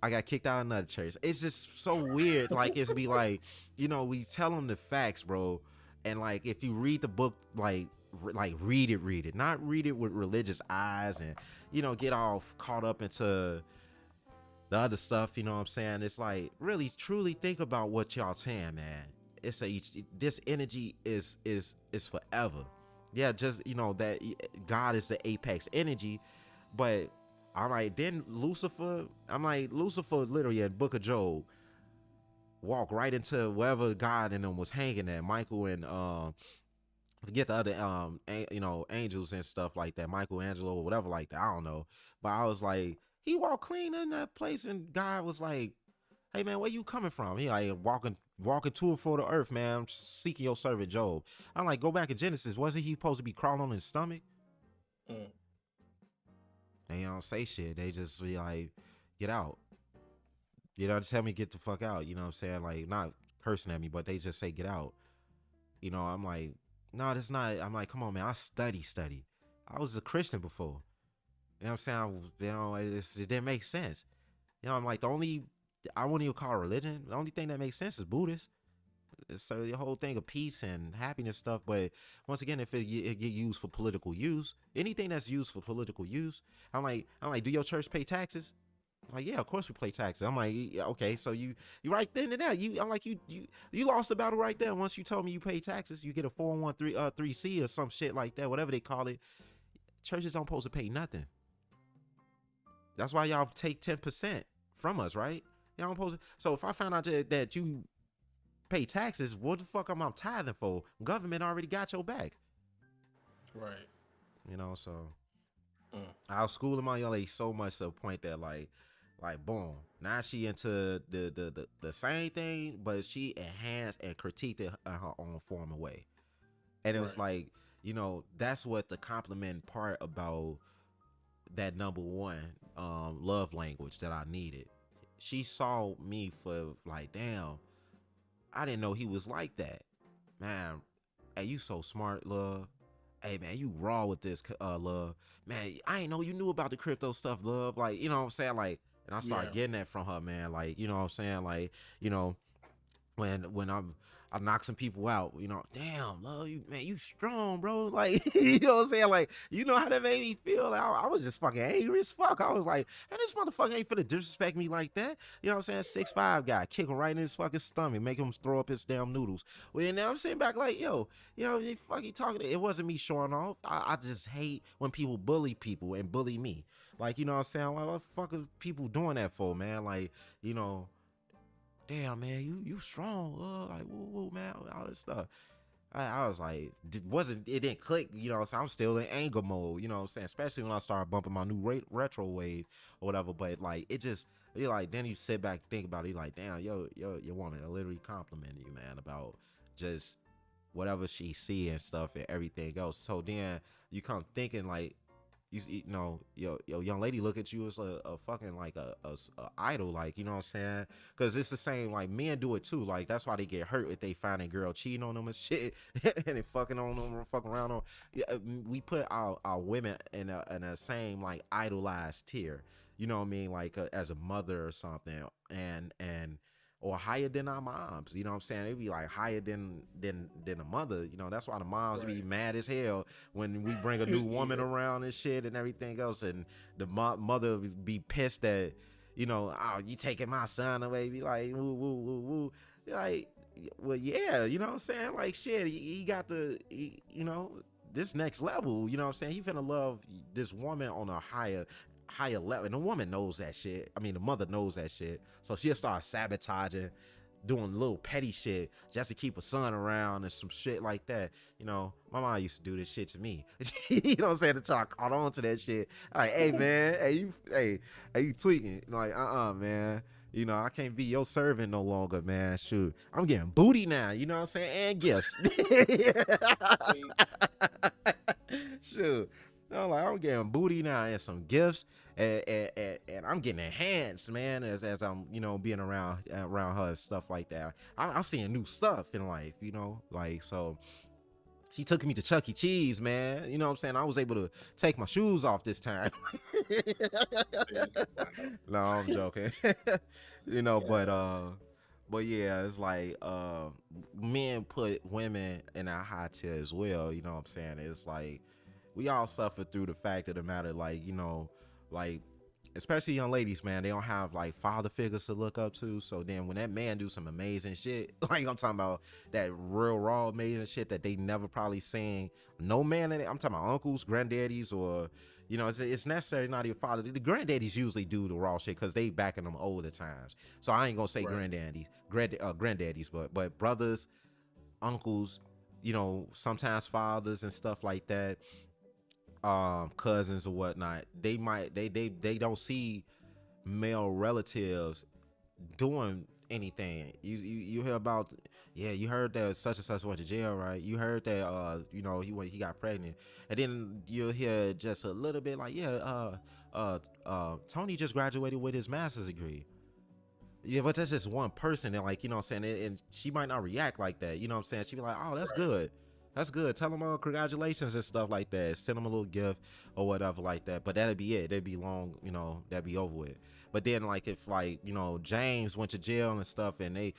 I got kicked out of another church. It's just so weird. Like, it's be like, we tell them the facts, bro, and like if you read the book, like read it, not read it with religious eyes and get all caught up into the other stuff. You know what I'm saying? It's like, really truly think about what y'all saying, man. This energy is forever. Yeah, just that God is the apex energy. But I'm like, then Lucifer literally at Book of Job walk right into wherever God in them was hanging at. Michael and forget the other angels and stuff like that, Michelangelo or whatever like that, I don't know. But I was like, he walked clean in that place, and God was like, hey man, where you coming from? He like walking to and fro the earth, man. I'm seeking your servant Job. I'm like, go back in Genesis, wasn't he supposed to be crawling on his stomach? They don't say shit, they just be like, get out. Just tell me get the fuck out. You know what I'm saying? Like, not cursing at me, but they just say get out. I'm like, no, that's not. I'm like, come on, man. I study. I was a Christian before. You know what I'm saying? It didn't make sense. I'm like, I wouldn't even call it religion. The only thing that makes sense is Buddhist. So the whole thing of peace and happiness stuff. But once again, if it get used for political use, anything that's used for political use, I'm like, do your church pay taxes? I'm like, yeah, of course we pay taxes. I'm like, yeah, okay, so you right then and there, I'm like, you lost the battle right there. Once you told me you pay taxes, you get a 401(c) or some shit like that, whatever they call it. Churches don't supposed to pay nothing. That's why y'all take 10% from us, right? Y'all don't supposed to. So if I found out that you pay taxes, what the fuck am I tithing for? Government already got your back. Right. So I'll school them on y'all so much to the point that like Like boom. Now she into the same thing, but she enhanced and critiqued it in her own form of way. And it was Right. like, that's what the compliment part about that number one love language that I needed. She saw me for like, damn, I didn't know he was like that. Man, hey, you so smart, love. Hey man, you raw with this, love. Man, I ain't know you knew about the crypto stuff, love. Like, you know what I'm saying? Like, and I started Yeah. getting that from her, man. Like, you know what I'm saying? Like, you know, when I knock some people out, damn, love, you man, you strong, bro. Like, you know what I'm saying? Like, you know how that made me feel? Like, I was just fucking angry as fuck. I was like, man, this motherfucker ain't finna disrespect me like that. You know what I'm saying? 6'5" guy, kick him right in his fucking stomach, make him throw up his damn noodles. Well, and now I'm sitting back like, yo, you fucking talking. It wasn't me showing off. I just hate when people bully people and bully me. Like, you know what I'm saying? Like, what the fuck are people doing that for, man? Like, damn man, you strong, like woo woo man, all this stuff. I was like, it didn't click, so I'm still in anger mode, you know what I'm saying? Especially when I started bumping my new retro wave or whatever. But like you like then you sit back and think about it, you like, damn, your woman literally complimented you, man, about just whatever she see and stuff and everything else. So then you come thinking like your young lady look at you as a fucking like a idol, like, you know what I'm saying? Because it's the same, like men do it too. Like that's why they get hurt if they find a girl cheating on them and shit, and they fucking on them or fucking around on. Yeah, we put our women in a same like idolized tier. You know what I mean? Like as a mother or something, and or higher than our moms. You know what I'm saying? It'd be like higher than a mother. That's why the moms be Right. mad as hell when we bring a new woman Yeah. around and shit and everything else, and the mother be pissed that oh, you taking my son away. Be like woo woo woo woo. Like, well, yeah, you know what I'm saying? Like shit, he got this next level. You know what I'm saying? He finna love this woman on a higher level, and the woman knows that shit. I mean, the mother knows that shit, so she'll start sabotaging, doing little petty shit just to keep her son around and some shit like that. My mom used to do this shit to me. You know what I'm saying? Until I caught on to that shit. Like, hey man, hey, you tweaking? Like, man. I can't be your servant no longer, man. Shoot, I'm getting booty now. You know what I'm saying? And gifts. See. Shoot. No, like I'm getting booty now and some gifts, and I'm getting enhanced, man, as I'm being around her and stuff like that. I'm seeing new stuff in life, like so. She took me to Chuck E. Cheese, man. You know what I'm saying? I was able to take my shoes off this time. See. I No, I'm know. joking. Yeah. But yeah, it's like men put women in a high tier as well. You know what I'm saying? It's like we all suffer through the fact of the matter, like, like especially young ladies, man, they don't have like father figures to look up to. So then when that man do some amazing shit, like I'm talking about that real raw amazing shit that they never probably seen no man in it. I'm talking about uncles, granddaddies, or it's necessary not your father. The granddaddies usually do the raw shit because they back in them older times. So I ain't gonna say Right. granddaddies, but brothers, uncles, sometimes fathers and stuff like that, cousins or whatnot, they don't see male relatives doing anything. You hear about, yeah, you heard that such and such went to jail, right? You heard that he got pregnant, and then you'll hear just a little bit like, yeah, Tony just graduated with his master's degree. Yeah, but that's just one person, and like, you know what I'm saying, and she might not react like that. You know what I'm saying? She be like, oh, that's Right. good. That's good. Tell them congratulations and stuff like that. Send them a little gift or whatever like that. But that'd be it. That'd be long, that'd be over with. But then like if like, James went to jail and stuff, and they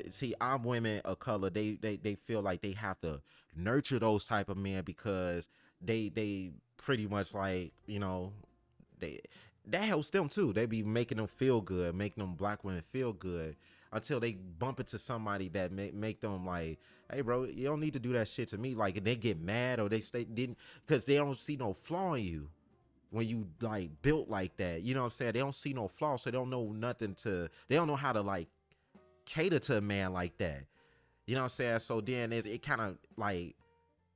see, I'm women of color, they feel like they have to nurture those type of men because they pretty much like, they that helps them too. They be making them feel good, making them black women feel good until they bump into somebody that make them like, hey bro, you don't need to do that shit to me. Like, and they get mad or they stay didn't because they don't see no flaw in you when you like built like that. You know what I'm saying? They don't see no flaw, so they don't know nothing they don't know how to like cater to a man like that. You know what I'm saying? So then it kind of like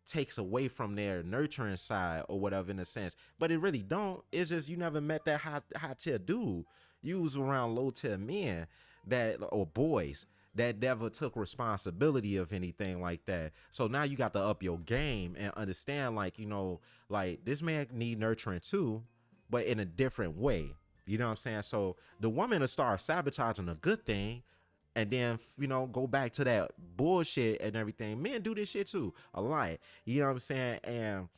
takes away from their nurturing side or whatever in a sense. But it really don't. It's just you never met that high tier dude. You was around low tier men that or boys that never took responsibility of anything like that. So now you got to up your game and understand, like, like this man need nurturing too, but in a different way. You know what I'm saying? So the woman will start sabotaging a good thing and then, go back to that bullshit and everything. Men do this shit too a lot. You know what I'm saying? And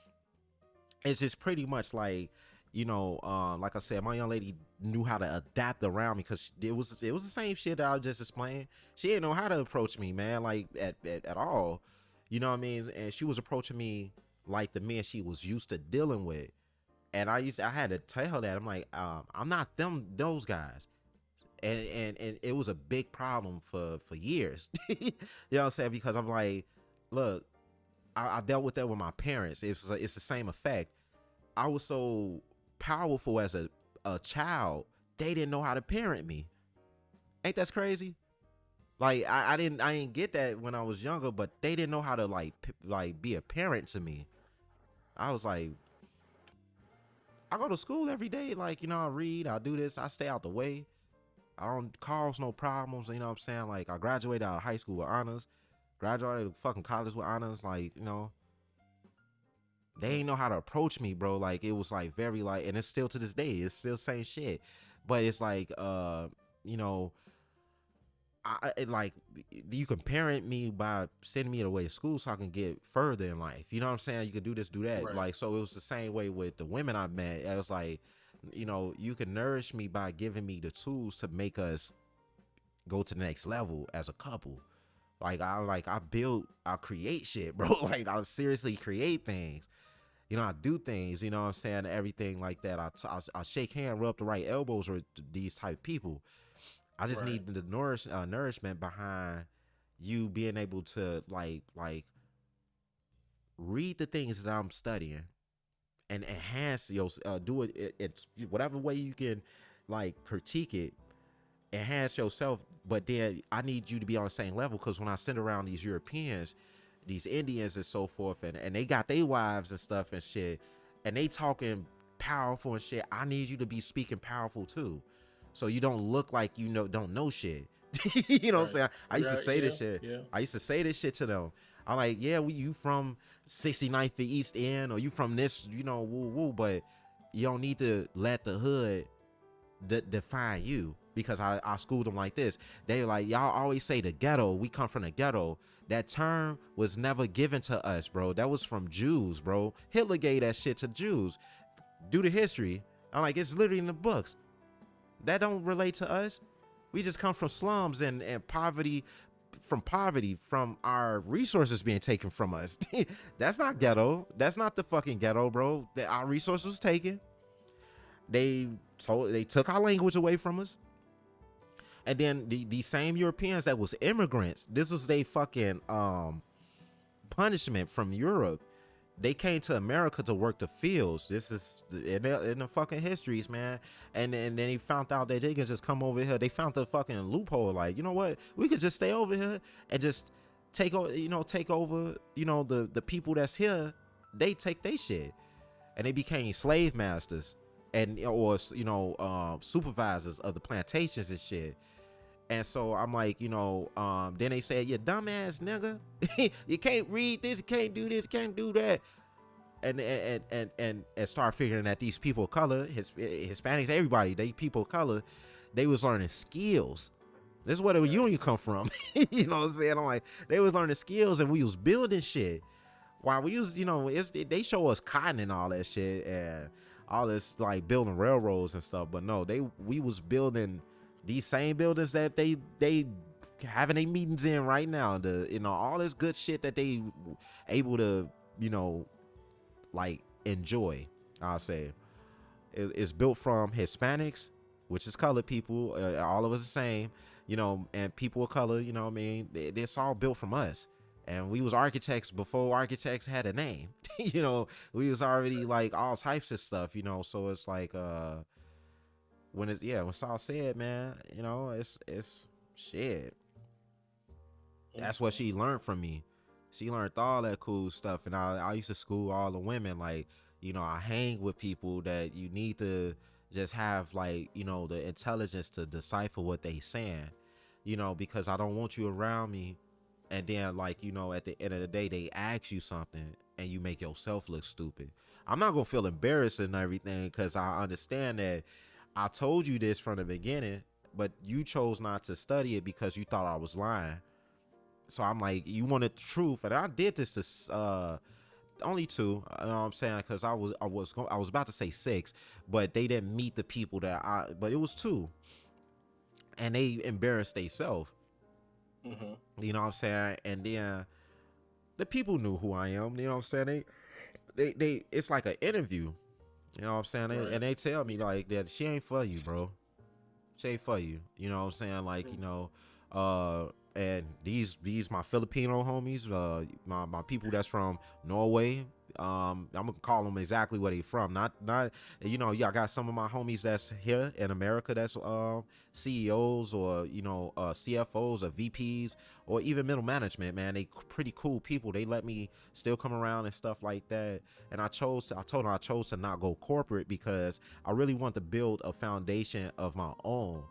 it's just pretty much like, like I said, my young lady knew how to adapt around me because it was the same shit that I was just explaining. She didn't know how to approach me, man, like at all. You know what I mean? And she was approaching me like the men she was used to dealing with. And I had to tell her that. I'm like, I'm not those guys. And it was a big problem for years. You know what I'm saying? Because I'm like, look, I dealt with that with my parents. It's the same effect. I was so powerful as a child, they didn't know how to parent me. Ain't that crazy? Like I didn't get that when I was younger, but they didn't know how to like be a parent to me. I was like, I go to school every day, like, I read, I do this, I stay out the way. I don't cause no problems, you know what I'm saying? Like, I graduated out of high school with honors, graduated fucking college with honors, like, they ain't know how to approach me, bro. Like, it was like very like, and it's still to this day, it's still same shit. But it's like, like, you can parent me by sending me away to school so I can get further in life. You know what I'm saying? You can do this, do that. Right. Like, so it was the same way with the women I met. It was like, you can nourish me by giving me the tools to make us go to the next level as a couple. I create shit, bro. Like, I seriously create things. I do things, you know what I'm saying, everything like that. I shake hand, rub the right elbows with these type of people. I just need the nourishment behind you being able to like read the things that I'm studying and enhance your do it's whatever way you can like critique it, enhance yourself. But then I need you to be on the same level, because when I send around these Europeans, these Indians and so forth, and they got their wives and stuff and shit, and they talking powerful and shit, I need you to be speaking powerful too, so you don't look like don't know shit. You know what I'm saying? I used to say this shit. Yeah. I used to say this shit to them. I'm like, yeah, you from 69th East End, or you from this, woo woo, but you don't need to let the hood define you, because I schooled them like this. They like, y'all always say the ghetto. We come from the ghetto. That term was never given to us, bro. That was from Jews, bro. Hitler gave that shit to Jews. Do the history. I'm like, it's literally in the books. That don't relate to us. We just come from slums and poverty, from our resources being taken from us. That's not ghetto. That's not the fucking ghetto, bro. Our resources was taken. They took our language away from us. And then the same Europeans that was immigrants, this was they fucking punishment from Europe. They came to America to work the fields. This is in the fucking histories, man. And then they found out that they can just come over here. They found the fucking loophole. Like, you know what? We could just stay over here and just take over. The people that's here. They take their shit, and they became slave masters and supervisors of the plantations and shit. And so I'm like, then they said, you dumbass nigga, you can't read this, you can't do this, you can't do that. And start figuring that these people of color, Hispanics, everybody, they people of color, they was learning skills. This is where the union come from. You know what I'm saying? I'm like, they was learning skills, and we was building shit. While we was, they show us cotton and all that shit and all this, like building railroads and stuff. But no, we was building these same buildings that they having their meetings in right now. All this good shit that they able to, like enjoy. I'll say it's built from Hispanics, which is colored people. All of us the same, and people of color. You know what I mean? It's all built from us. And we was architects before architects had a name. We was already like all types of stuff. So it's like when Saul said, man, it's shit. That's what she learned from me. She learned all that cool stuff, and I used to school all the women. Like, I hang with people that you need to just have, like, the intelligence to decipher what they saying, because I don't want you around me, and then, like, at the end of the day, they ask you something and you make yourself look stupid. I'm not gonna feel embarrassed and everything, because I understand that I told you this from the beginning, but you chose not to study it because you thought I was lying. So I'm like, you wanted the truth, and I did this to only two. You know what I'm saying? Because I was about to say six, but they didn't meet the people but it was two, and they embarrassed themselves. You know what I'm saying? And then the people knew who I am. You know what I'm saying? They it's like an interview. You know what I'm saying? Right. And they tell me like that she ain't for you, bro. She ain't for you. You know what I'm saying? Like, and these my Filipino homies, my people that's from Norway. I'm gonna call them exactly where they from. Not I got some of my homies that's here in America that's CEOs or CFOs or VPs or even middle management. Man, they pretty cool people. They let me still come around and stuff like that. And I told them I chose to not go corporate because I really want to build a foundation of my own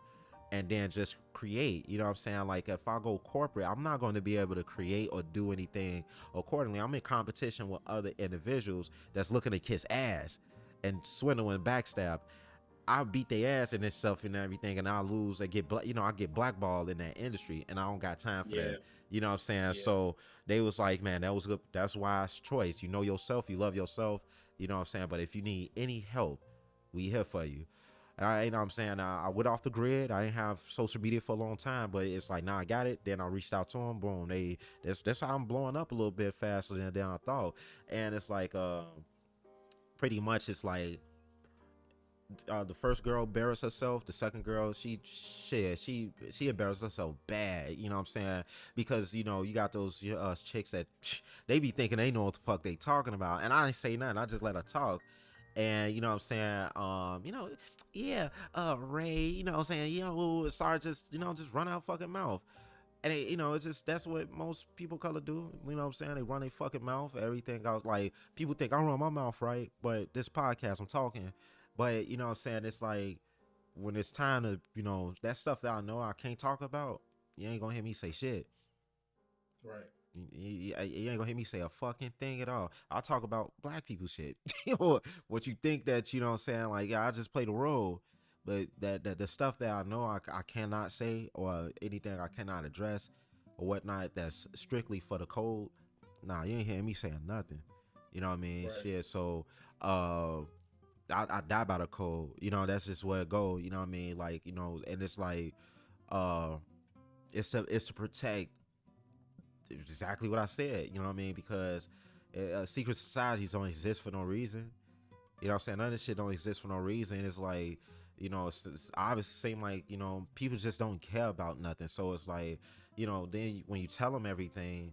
and then just create. You know what I'm saying? Like, if I go corporate, I'm not going to be able to create or do anything accordingly. I'm in competition with other individuals that's looking to kiss ass and swindle and backstab. I beat their ass in this stuff and everything, and I lose. I get blackballed in that industry, and I don't got time for that. You know what I'm saying? Yeah. So they was like, man, that was good. That's wise choice. You know yourself. You love yourself. You know what I'm saying? But if you need any help, we here for you. You know what I'm saying? I went off the grid. I didn't have social media for a long time, but it's like, now I got it. Then I reached out to them. Boom. That's how I'm blowing up a little bit faster than I thought. And it's like, pretty much it's like, the first girl embarrassed herself. The second girl, she embarrassed herself bad. You know what I'm saying? Because you got those chicks that they be thinking they know what the fuck they talking about, and I ain't say nothing. I just let her talk. And you know what I'm saying? Ray, you know what I'm saying? Sorry, just run out fucking mouth. And it's just, that's what most people color do. You know what I'm saying? They run their fucking mouth. Everything else, like, people think I run my mouth right, but this podcast I'm talking. But you know what I'm saying? It's like, when it's time to, that stuff that I know I can't talk about, you ain't gonna hear me say shit. Right. You ain't gonna hear me say a fucking thing at all. I'll talk about black people shit. What you think that, you know what I'm saying? Like, I just play the role. But that the stuff that I know I cannot say, or anything I cannot address or whatnot, that's strictly for the code, nah, you ain't hearing me saying nothing. You know what I mean? Right. Shit. So I die by the code. That's just where it go. You know what I mean? Like, and it's like, it's to protect exactly what I said. You know what I mean? Because secret societies don't exist for no reason. You know what I'm saying? None of this shit don't exist for no reason. It's like, it's obviously seem like, people just don't care about nothing. So it's like, then when you tell them everything,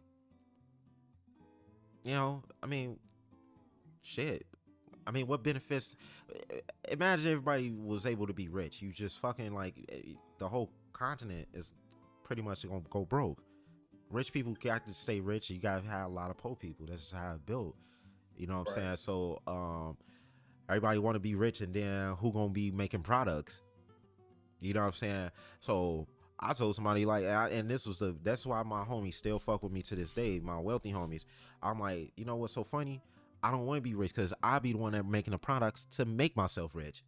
I mean, shit. I mean, what benefits? Imagine everybody was able to be rich. You just fucking, like, the whole continent is pretty much gonna go broke. Rich people got to stay rich. You gotta have a lot of poor people. That's just how it's built. You know what I'm saying? So, everybody want to be rich, and then who gonna be making products? You know what I'm saying? So I told somebody, like, and that's why my homies still fuck with me to this day, my wealthy homies. I'm like, you know what's so funny? I don't want to be rich because I be the one that making the products to make myself rich.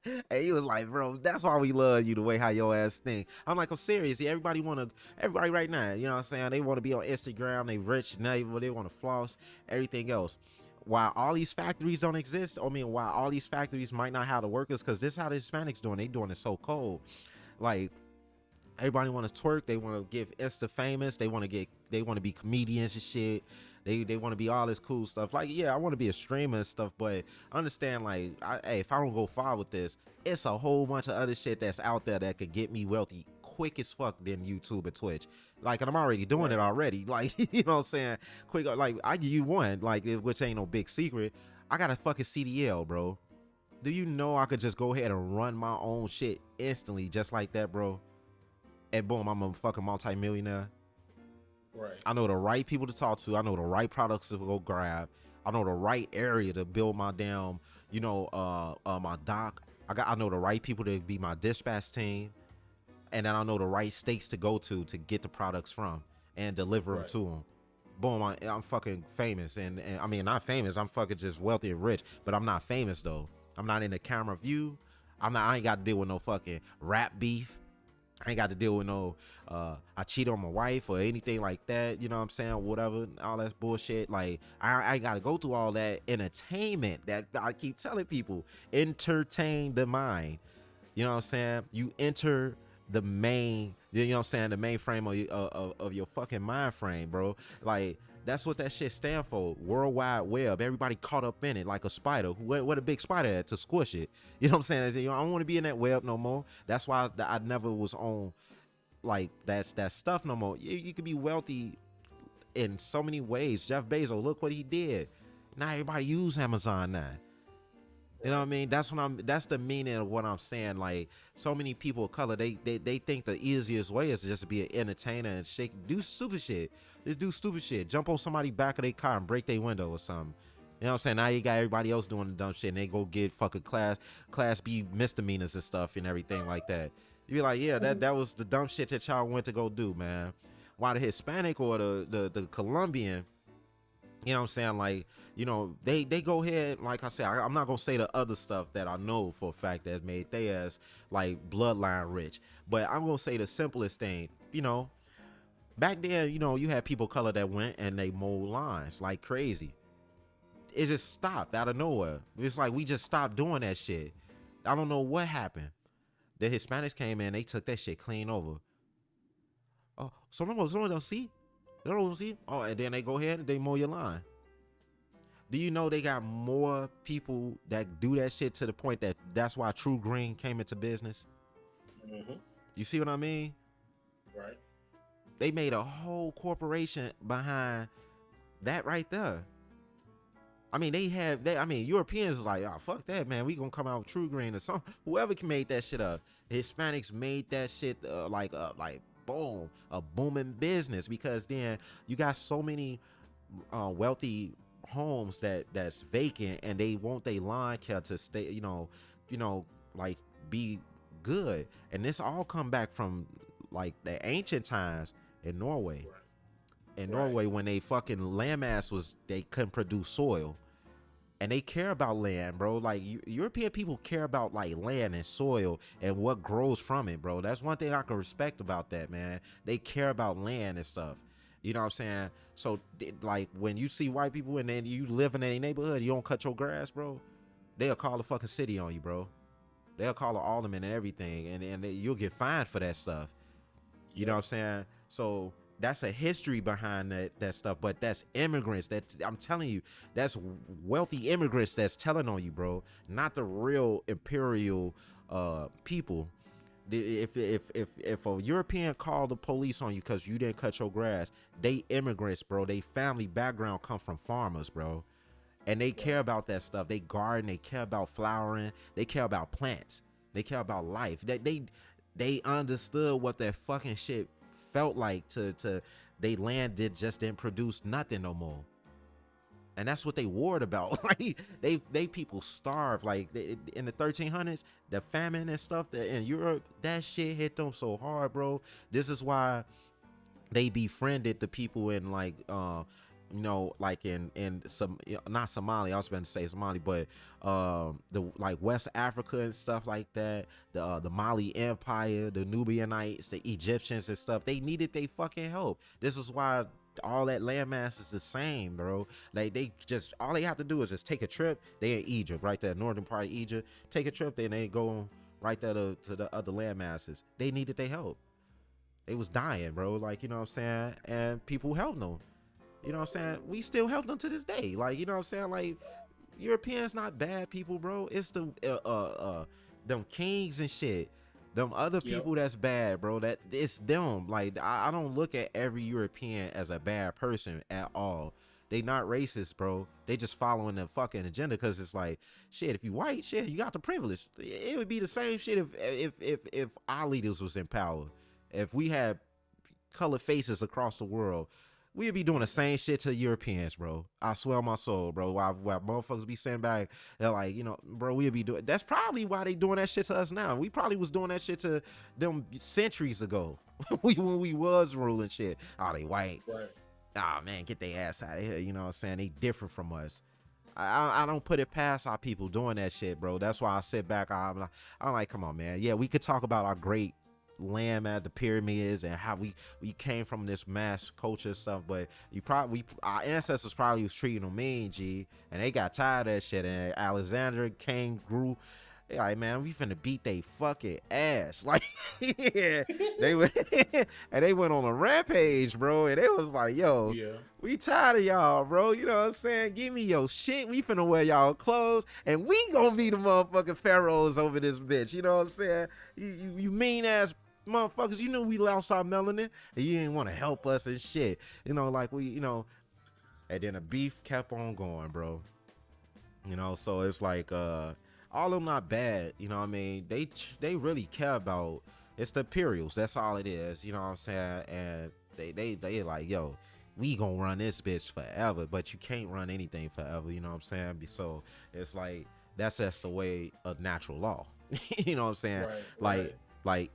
And he was like, bro, that's why we love you, the way how your ass think. I'm like, I'm serious. Yeah, everybody right now, you know what I'm saying? They want to be on Instagram, they rich, and they want to floss, everything else. While all these factories don't exist, while all these factories might not have the workers, because this is how the Hispanics doing. They doing it so cold. Like, everybody want to twerk. They want to get Insta famous. They want to be comedians and shit. They want to be all this cool stuff. Like, yeah, I want to be a streamer and stuff, but understand, like, hey, if I don't go far with this, it's a whole bunch of other shit that's out there that could get me wealthy quick as fuck than YouTube and Twitch. Like, and I'm already doing it already. Like, you know what I'm saying? Quick, like, I give you one, like, which ain't no big secret. I got a fucking CDL, bro. Do you know I could just go ahead and run my own shit instantly just like that, bro? And boom, I'm a fucking multi-millionaire. Right. I know the right people to talk to. I know the right products to go grab. I know the right area to build my damn, my dock. I know the right people to be my dispatch team, and then I know the right states to go to get the products from and deliver them Right. to them. Boom, I'm fucking famous, and I mean not famous. I'm fucking just wealthy and rich, but I'm not famous though. I'm not in the camera view. I ain't got to deal with no fucking rap beef. I ain't got to deal with no I cheat on my wife or anything like that, you know what I'm saying, whatever, all that bullshit. Like I ain't got to go through all that entertainment that I keep telling people. Entertain the mind, you know what I'm saying. You enter the main, you know what I'm saying, the main frame of your fucking mind frame, bro. Like that's what that shit stand for. World Wide Web. Everybody caught up in it like a spider. What a big spider had to squish it. You know what I'm saying? I said, I don't want to be in that web no more. That's why I never was on like that stuff no more. You could be wealthy in so many ways. Jeff Bezos, look what he did. Now everybody use Amazon now. You know what I mean? That's the meaning of what I'm saying. Like so many people of color, they think the easiest way is just to be an entertainer and do stupid shit. Just do stupid shit. Jump on somebody's back of their car and break their window or something. You know what I'm saying? Now you got everybody else doing the dumb shit and they go get fucking class B misdemeanors and stuff and everything like that. You be like, yeah, that was the dumb shit that y'all went to go do, man. While the Hispanic or the Colombian, you know what I'm saying? Like, they go ahead, like I said, I'm not going to say the other stuff that I know for a fact that's made they as, like, bloodline rich. But I'm going to say the simplest thing, back then, you had people of color that went and they mowed lines like crazy. It just stopped out of nowhere. It's like we just stopped doing that shit. I don't know what happened. The Hispanics came in, they took that shit clean over. Oh, so don't see? They don't see? Oh, and then they go ahead and they mow your line. Do you know they got more people that do that shit to the point that's why True Green came into business? Mm-hmm. You see what I mean? Right. They made a whole corporation behind that right there. I mean, Europeans was like, oh, fuck that, man. We gonna come out with True Green or something. Whoever made that shit up. The Hispanics made that shit like boom, a booming business, because then you got so many wealthy homes that's vacant and they want their lawn care to stay, like be good. And this all come back from like the ancient times in Norway. Right. In Norway, when they fucking landmass they couldn't produce soil. And they care about land, bro. Like European people care about like land and soil and what grows from it, bro. That's one thing I can respect about that, man. They care about land and stuff. You know what I'm saying? So like when you see white people and then you live in a neighborhood, you don't cut your grass, bro, they'll call the fucking city on you, bro. They'll call the alderman and everything, and you'll get fined for that stuff. You know what I'm saying? So that's a history behind that stuff, but that's immigrants. That I'm telling you, that's wealthy immigrants that's telling on you, bro. Not the real imperial people. If a European called the police on you because you didn't cut your grass, they immigrants, bro. They family background come from farmers, bro, and they care about that stuff. They garden. They care about flowering. They care about plants. They care about life. They understood what that fucking shit felt like to they land didn't produce nothing no more. And that's what they worried about. Like they people starved. Like in the 1300s, the famine and stuff that in Europe, that shit hit them so hard, bro. This is why they befriended the people in like like in some, not Somalia, I was about to say Somali, but the like West Africa and stuff like that, the Mali Empire, the Nubianites, the Egyptians and stuff. They needed their fucking help. This is why all that landmass is the same, bro. Like they just, all they have to do is just take a trip. They in Egypt, right there, northern part of Egypt. Take a trip, then they go right there to the other land masses. They needed their help. They was dying, bro. Like, you know what I'm saying? And people helped them. You know what I'm saying? We still help them to this day. Like, you know what I'm saying? Like, Europeans not bad people, bro. It's the them kings and shit. Them other people that's bad, bro. That it's them. Like, I don't look at every European as a bad person at all. They not racist, bro. They just following the fucking agenda, because it's like, shit, if you white, shit, you got the privilege. It would be the same shit if our leaders was in power. If we had colored faces across the world, we'd be doing the same shit to Europeans, bro. I swear on my soul, bro. While motherfuckers be sitting back, they're like, bro, we'd be doing. That's probably why they doing that shit to us now. We probably was doing that shit to them centuries ago, when we was ruling shit. Oh, they white. Right. Oh man, get their ass out of here. You know what I'm saying? They different from us. I don't put it past our people doing that shit, bro. That's why I sit back. I'm like, come on, man. Yeah, we could talk about our great land at the pyramids and how we came from this mass culture and stuff, but our ancestors probably was treating them mean, G, and they got tired of that shit. And Alexander came, grew. They like, man, we finna beat they fucking ass. Like, yeah, they went and they went on a rampage, bro. And they was like, yo, Yeah. we tired of y'all, bro. You know what I'm saying? Give me your shit. We finna wear y'all clothes, and we gonna be the motherfucking pharaohs over this bitch. You know what I'm saying? You mean ass motherfuckers. You knew we lost our melanin, and you didn't want to help us and shit. Like we, and then the beef kept on going, bro. So it's like, all of them not bad, you know what I mean? They really care about, it's the Imperials, that's all it is, you know what I'm saying? And they like, yo, we gonna run this bitch forever, but you can't run anything forever, you know what I'm saying? So it's like, that's just the way of natural law. You know what I'm saying? Like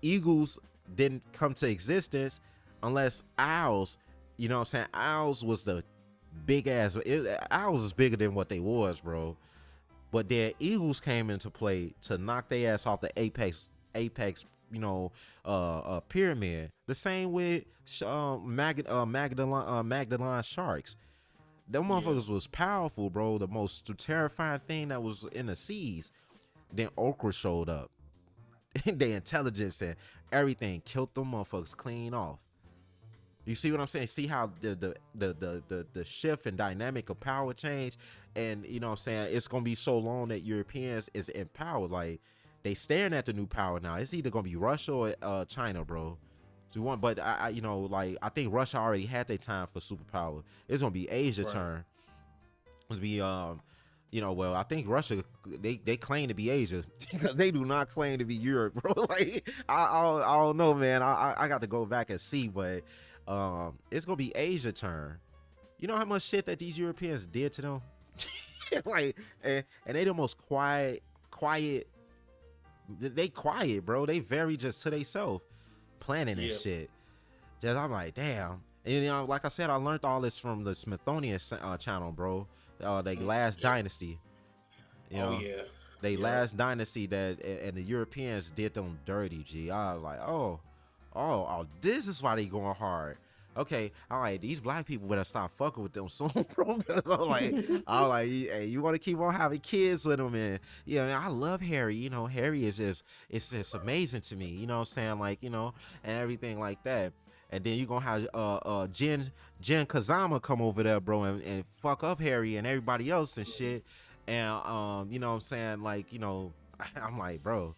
eagles didn't come to existence unless owls, you know what I'm saying? Owls was the big ass, owls is bigger than what they was, bro. But then eagles came into play to knock their ass off the apex, pyramid. The same with Magdalene sharks. Them motherfuckers was powerful, bro. The most terrifying thing that was in the seas. Then okra showed up. Their intelligence and everything killed them motherfuckers clean off. You see what I'm saying? See how the shift and dynamic of power change, and you know what I'm saying? It's gonna be so long that Europeans is in power. Like they staring at the new power now. It's either gonna be Russia or China, bro. So but I I think Russia already had their time for superpower. It's gonna be Asia turn. It's be well, I think Russia they claim to be Asia. They do not claim to be Europe, bro. Like I don't know, man. I got to go back and see, but it's gonna be Asia turn. You know how much shit that these Europeans did to them? Like, and they the most quiet. They quiet, bro. They very just to themselves, planning and shit. Just I'm like, damn. And like I said, I learned all this from the Smithsonian channel, bro. They last dynasty. Last dynasty that, and the Europeans did them dirty. G. I was like, oh, this is why they going hard. Okay, all right, these black people better stop fucking with them soon, bro. I'm like, hey, you want to keep on having kids with them, and I love Harry. Harry is it's just amazing to me. You know what I'm saying, like, and everything like that. And then you gonna have Jen Kazama come over there, bro, and fuck up Harry and everybody else and shit. And you know what I'm saying, like, I'm like, bro.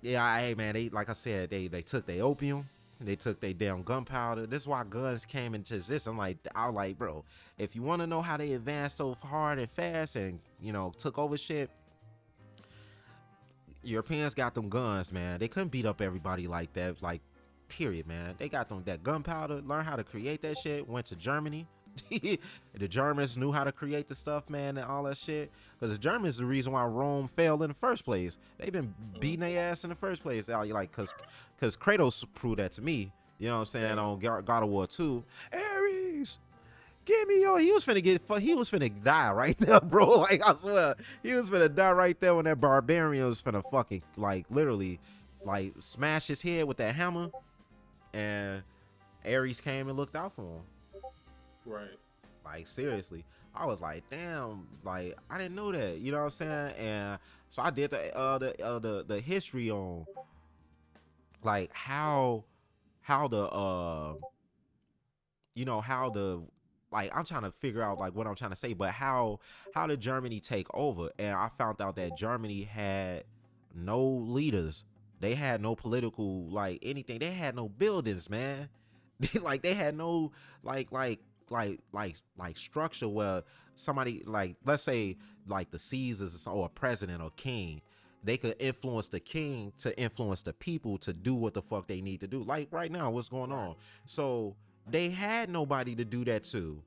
Yeah, hey man, they, like I said, they took their opium, they took their damn gunpowder. This is why guns came into existence. I was like, bro, if you want to know how they advanced so hard and fast and took over shit, Europeans got them guns, man. They couldn't beat up everybody like that, like, period, man. They got them that gunpowder, learned how to create that shit, went to Germany. The Germans knew how to create the stuff, man, and all that shit. Because the Germans is the reason why Rome failed in the first place. They've been beating their ass in the first place. Like, because Kratos proved that to me. You know what I'm saying? On God of War 2. Ares, give me your. He was finna die right there, bro. Like, I swear. He was finna die right there when that barbarian was finna fucking, like, literally, like, smash his head with that hammer. And Ares came and looked out for him. Right. Like, seriously. I was like, damn, like, I didn't know that. You know what I'm saying? And so I did the history on, like, how the like, I'm trying to figure out, like, what I'm trying to say, but how did Germany take over? And I found out that Germany had no leaders. They had no political, like, anything. They had no buildings, man. Like, they had no like structure where somebody, like, let's say like the Caesars or a president or king, they could influence the king to influence the people to do what the fuck they need to do. Like right now, what's going on? So they had nobody to do that to.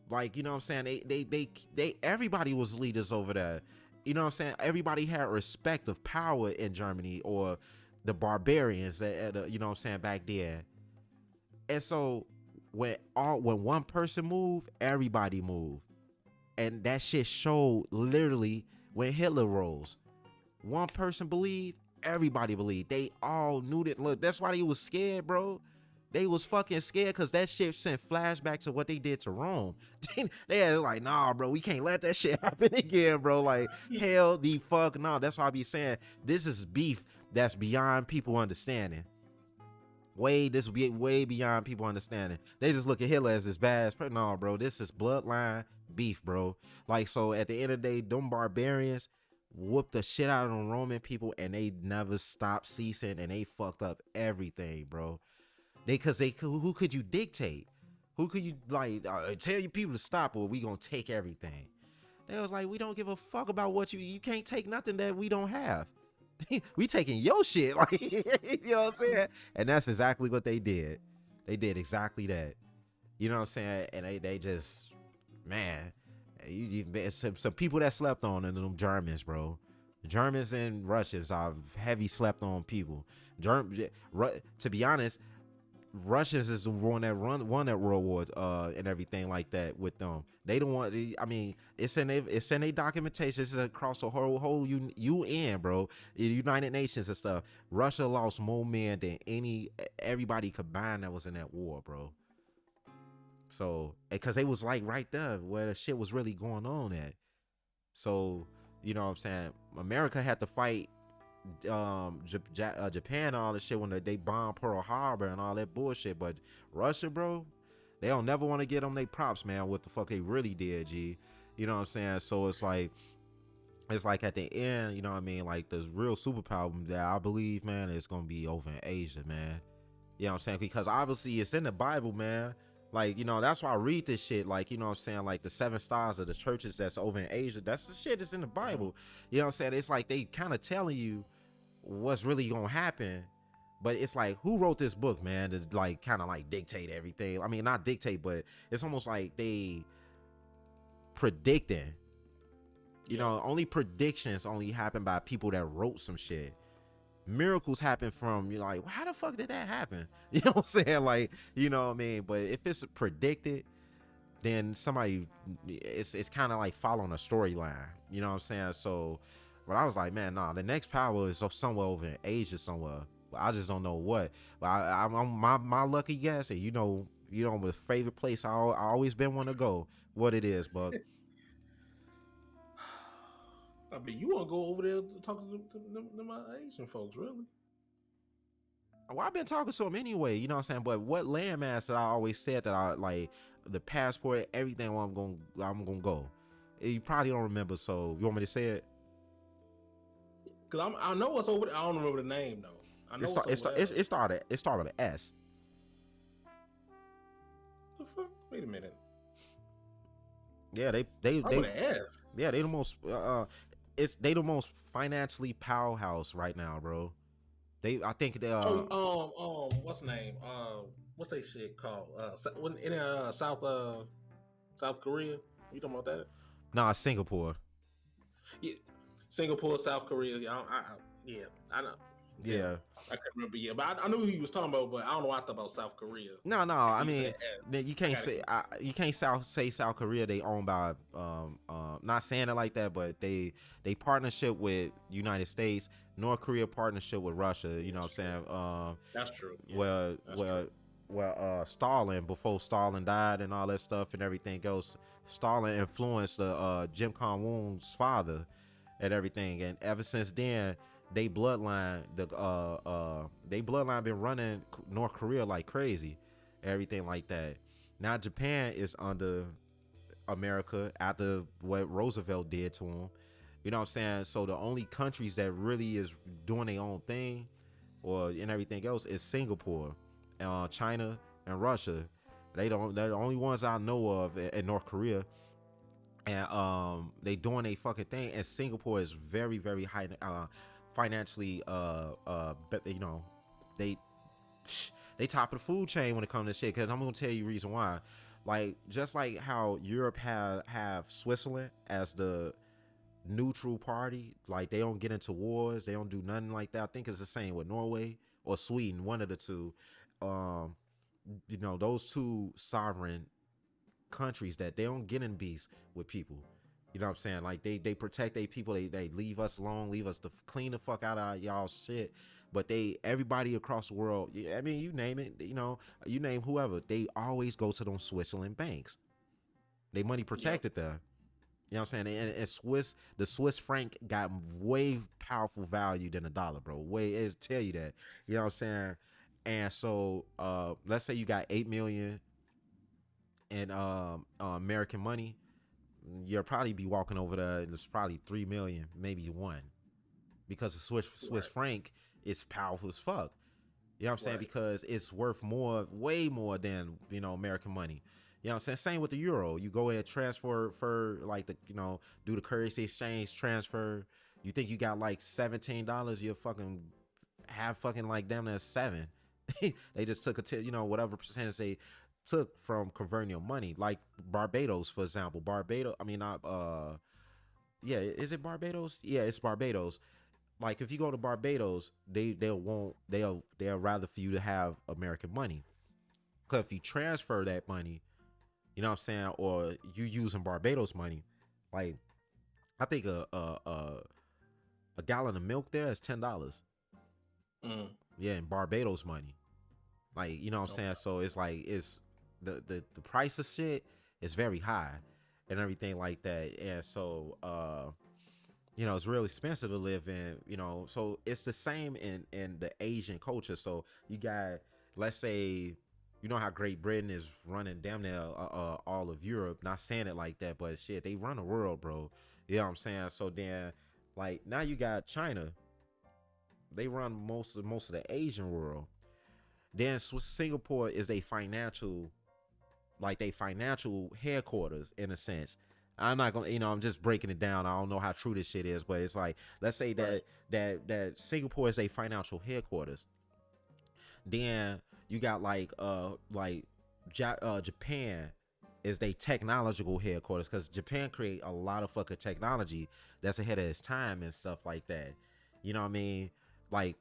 Like, you know what I'm saying? They everybody was leaders over there. You know what I'm saying? Everybody had respect of power in Germany, or the barbarians you know what I'm saying, back then. And so when one person moved, everybody moved. And that shit showed literally when Hitler rose. One person believed, everybody believed. They all knew that. Look, that's why they was scared, bro. They was fucking scared because that shit sent flashbacks to what they did to Rome. They had like, nah, bro, we can't let that shit happen again, bro. Like, hell the fuck no. That's why I be saying this is beef that's beyond people understanding. This will be way beyond people understanding. They just look at Hitler as this bad. No, bro, this is bloodline beef, bro. Like, so at the end of the day, them barbarians whooped the shit out of them Roman people, and they never stopped ceasing, and they fucked up everything, bro. Who could you dictate? Who could you like tell your people to stop, or we gonna take everything? They was like, we don't give a fuck about what you can't take nothing that we don't have. We taking your shit, like, you know what I'm saying? And that's exactly what they did. They did exactly that. You know what I'm saying? And they just, man, some people that slept on in them Germans, bro. Germans and Russians are heavy slept on people. To be honest, Russians is the one that won that World War and everything like that with them. They don't want. I mean, it's in their documentation. This is across the whole UN, bro. The United Nations and stuff. Russia lost more men than everybody combined that was in that war, bro. So, because they was like right there where the shit was really going on at. So, you know what I'm saying? America had to fight Japan and all this shit when they bombed Pearl Harbor and all that bullshit. But Russia, bro, they don't never want to get them they props, man, what the fuck they really did, G. You know what I'm saying? So it's like at the end, you know what I mean, like the real superpower that I believe, man, is gonna be over in Asia, man. You know what I'm saying? Because obviously it's in the Bible, man. Like, you know, that's why I read this shit. Like, you know what I'm saying? Like the 7 stars of the churches that's over in Asia, that's the shit that's in the Bible. You know what I'm saying? It's like they kind of telling you what's really gonna happen, but it's like, who wrote this book, man, to like kind of like dictate everything? I mean, not dictate, but it's almost like they predicting. You know, only predictions only happen by people that wrote some shit. Miracles happen from, you know, like, how the fuck did that happen? You know what I'm saying? Like, you know what I mean? But if it's predicted, then somebody, it's kind of like following a storyline. You know what I'm saying? So, but I was like, man, nah, the next power is somewhere over in Asia somewhere. But I just don't know what. But I'm my lucky guess, and you know, my favorite place I always been want to go. What it is, Buck. I mean, you want to go over there to talk to my Asian folks, really? Well, I've been talking to them anyway, you know what I'm saying? But what landmass that I always said that I like, the passport, everything where I'm gonna go. You probably don't remember, so you want me to say it? Cause I know what's over there. I don't remember the name though. I know it started with an S. The fuck? Wait a minute. Yeah, they S. Yeah, they the most they the most financially powerhouse right now, bro. I think they what's the name? What's that shit called? In South Korea. You talking about that? Nah, Singapore. Yeah, Singapore, South Korea. I know. Yeah. I can't remember. Yeah, but I knew who he was talking about. But I don't know why I thought about South Korea. No. I mean, you can't say South Korea. They owned by not saying it like that, but they partnership with United States. North Korea partnership with Russia. You know what I'm saying? That's true. Yeah, well, Stalin, before Stalin died and all that stuff and everything else, Stalin influenced Jim Jong-un's father and everything, and ever since then, they bloodline been running North Korea like crazy, everything like that. Now Japan is under America after what Roosevelt did to him. You know what I'm saying? So the only countries that really is doing their own thing, and everything else, is Singapore, China, and Russia. They're the only ones I know of, in North Korea. and they doing a fucking thing. And Singapore is very very high financially you know, they they top of the food chain when it comes to shit. Because I'm gonna tell you the reason why. Like just like how Europe have Switzerland as the neutral party, like they don't get into wars, they don't do nothing like that. I think it's the same with Norway or Sweden, one of the two. Um, you know, those two sovereign countries that they don't get in beefs with people. You know what I'm saying? Like they protect their people. They leave us alone, leave us to clean the fuck out of y'all shit. But they everybody across the world, I mean, you name it, you know, you name whoever, they always go to those Switzerland banks. They money Yep. protected there. You know what I'm saying? And the Swiss franc got way powerful value than a dollar, bro. Way it tell you that. You know what I'm saying? And so let's say you got 8 million in American money, you'll probably be walking over there and it's probably 3 million, maybe one. Because the Swiss Right. franc is powerful as fuck. You know what I'm saying? Right. Because it's worth more, way more than, you know, American money. You know what I'm saying? Same with the euro. You go ahead transfer for like the, you know, do the currency exchange transfer. You think you got like $17, you'll fucking have fucking like damn near seven. They just took you know, whatever percentage they took from converting your money. Like Barbados, for example. Barbados, I mean, not yeah, is it Barbados? Yeah, it's Barbados. Like if you go to Barbados, they'll rather for you to have American money. Cause if you transfer that money, you know what I'm saying, or you using Barbados money, like I think a gallon of milk there is $10. Mm. Yeah, in Barbados money. Like, you know what I'm saying? Okay. So it's like it's the price of shit is very high and everything like that. And so you know, it's real expensive to live in, you know. So it's the same in the Asian culture. So you got, let's say, you know how Great Britain is running damn near all of Europe. Not saying it like that, but shit, they run the world, bro. You know what I'm saying? So then, like now you got China. They run most of the Asian world. Then Singapore is a financial, like they financial headquarters in a sense. I'm not gonna, you know, I'm just breaking it down. I don't know how true this shit is, but it's like, let's say Right. that Singapore is a financial headquarters. Then you got Japan is they technological headquarters because Japan create a lot of fucking technology that's ahead of its time and stuff like that. You know what I mean? Like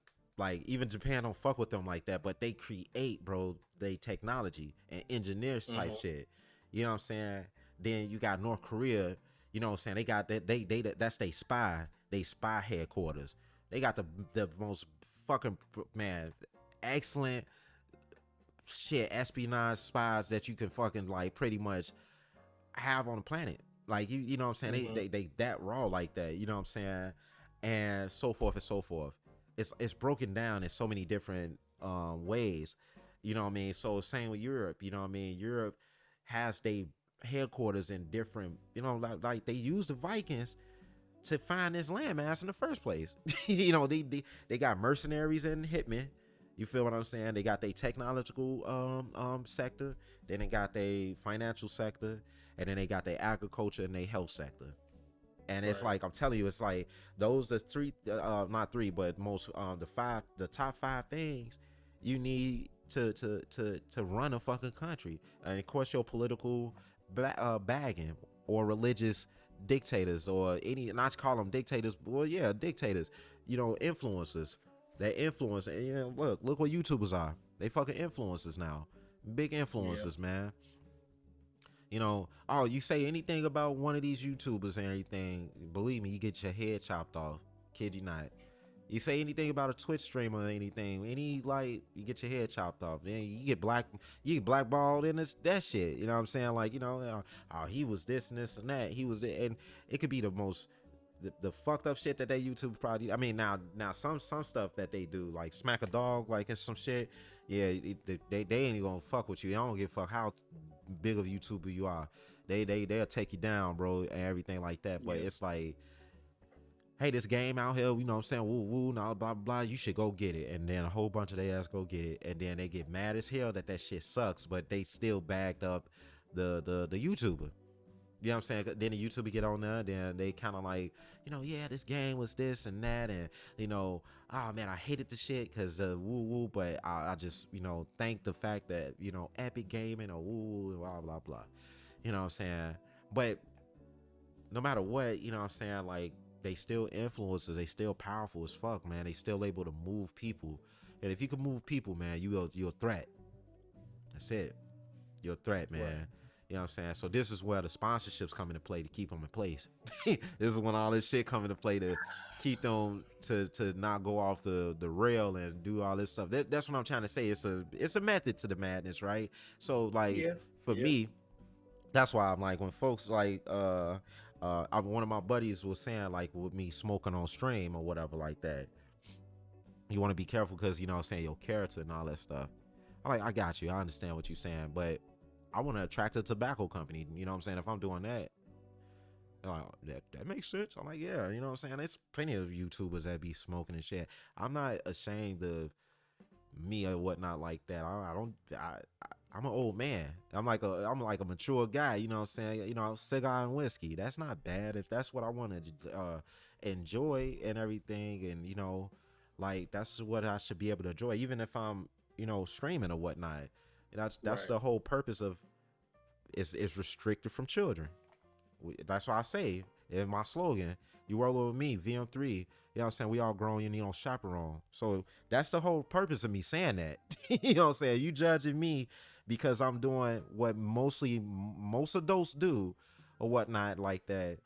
even Japan don't fuck with them like that, but they create, bro, they technology and engineers type Mm-hmm. shit. You know what I'm saying? Then you got North Korea. You know what I'm saying? They got that that's they spy headquarters. They got the most fucking, man, excellent shit espionage spies that you can fucking like pretty much have on the planet. Like you know what I'm saying? Mm-hmm. They that raw like that. You know what I'm saying? And so forth and so forth. It's broken down in so many different ways. You know what I mean? So same with Europe. You know what I mean? Europe has they headquarters in different. You know, like they use the Vikings to find this landmass in the first place. You know, they got mercenaries and hitmen. You feel what I'm saying? They got their technological sector, then they got their financial sector, and then they got their agriculture and their health sector. And it's Right. like I'm telling you, it's like those the three, not three, but most the top five things you need to run a fucking country. And of course, your political bagging or religious dictators or any, not to call them dictators, well, yeah, dictators. You know, influencers that influence. And, you know, look what YouTubers are. They fucking influencers now, big Yeah. influencers, man. You know, oh, you say anything about one of these YouTubers and everything, believe me, you get your head chopped off. Kid you not. You say anything about a Twitch streamer or anything, any like, you get your head chopped off. Then you get blackballed in this that shit. You know what I'm saying? Like, you know, oh, he was this and this and that. He was it, and it could be the most the fucked up shit that they YouTube probably. I mean, now some stuff that they do, like smack a dog, like it's some shit. Yeah, they ain't gonna fuck with you. I don't give a fuck how big of a YouTuber you are. They'll take you down, bro, and everything like that. But Yeah. it's like, hey, this game out here, you know what I'm saying? Woo woo, nah, blah blah. You should go get it, and then a whole bunch of their ass go get it, and then they get mad as hell that shit sucks, but they still bagged up the YouTuber. You know what I'm saying? Then the YouTube get on there, then they kind of like, yeah, this game was this and that, and oh man, I hated the shit because woo woo, but I just thank the fact that Epic Gaming or woo woo blah blah blah. You know what I'm saying? But no matter what, you know what I'm saying, like they still influencers, they still powerful as fuck, man. They still able to move people, and if you can move people, man, you're a threat. That's it. You're a threat, man. Right. You know what I'm saying? So this is where the sponsorships come into play to keep them in place. This is when all this shit come into play to keep them to not go off the rail and do all this stuff. That's what I'm trying to say. It's a method to the madness, right? So like Yeah. for Yeah. me, that's why I'm like when folks like one of my buddies was saying like with me smoking on stream or whatever like that. You want to be careful because you know what I'm saying, your character and all that stuff. I got you. I understand what you're saying, but I want to attract a tobacco company. You know what I'm saying? If I'm doing that, that makes sense. I'm like, yeah, you know what I'm saying? There's plenty of YouTubers that be smoking and shit. I'm not ashamed of me or whatnot like that. I'm an old man. I'm like a mature guy. You know what I'm saying? Cigar and whiskey. That's not bad if that's what I want to enjoy and everything. And like that's what I should be able to enjoy, even if I'm streaming or whatnot. That's Right. the whole purpose of it's restricted from children. That's why I say in my slogan, you roll with me, VM3. You know what I'm saying? We all grown, you don't chaperone. So that's the whole purpose of me saying that. You know what I'm saying? You judging me because I'm doing what most adults do or whatnot like that.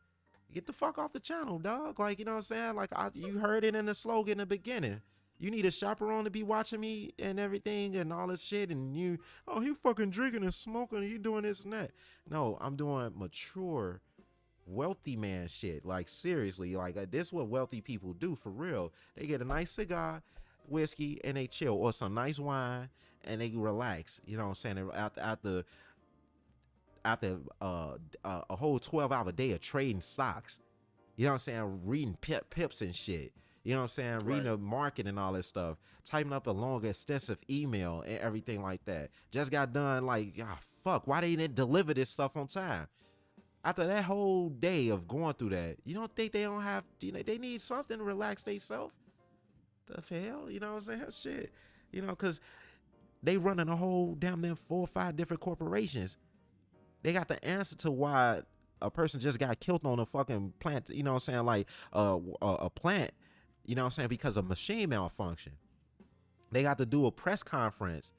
Get the fuck off the channel, dog. Like, you know what I'm saying? Like you heard it in the slogan in the beginning. You need a chaperone to be watching me and everything and all this shit. And he fucking drinking and smoking and you doing this and that. No, I'm doing mature, wealthy man shit. Like, seriously, like this is what wealthy people do for real. They get a nice cigar, whiskey, and they chill. Or some nice wine and they relax. You know what I'm saying? After a whole 12-hour day of trading stocks. You know what I'm saying? Reading pips and shit. You know what I'm saying? Reading the market and all that stuff. Typing up a long, extensive email and everything like that. Just got done like, fuck, why they didn't deliver this stuff on time? After that whole day of going through that, you don't think they don't have, they need something to relax themselves? The hell? You know what I'm saying? Shit. Because they running a whole damn near 4 or 5 different corporations. They got the answer to why a person just got killed on a fucking plant, you know what I'm saying? Like a plant. You know what I'm saying? Because of machine malfunction. They got to do a press conference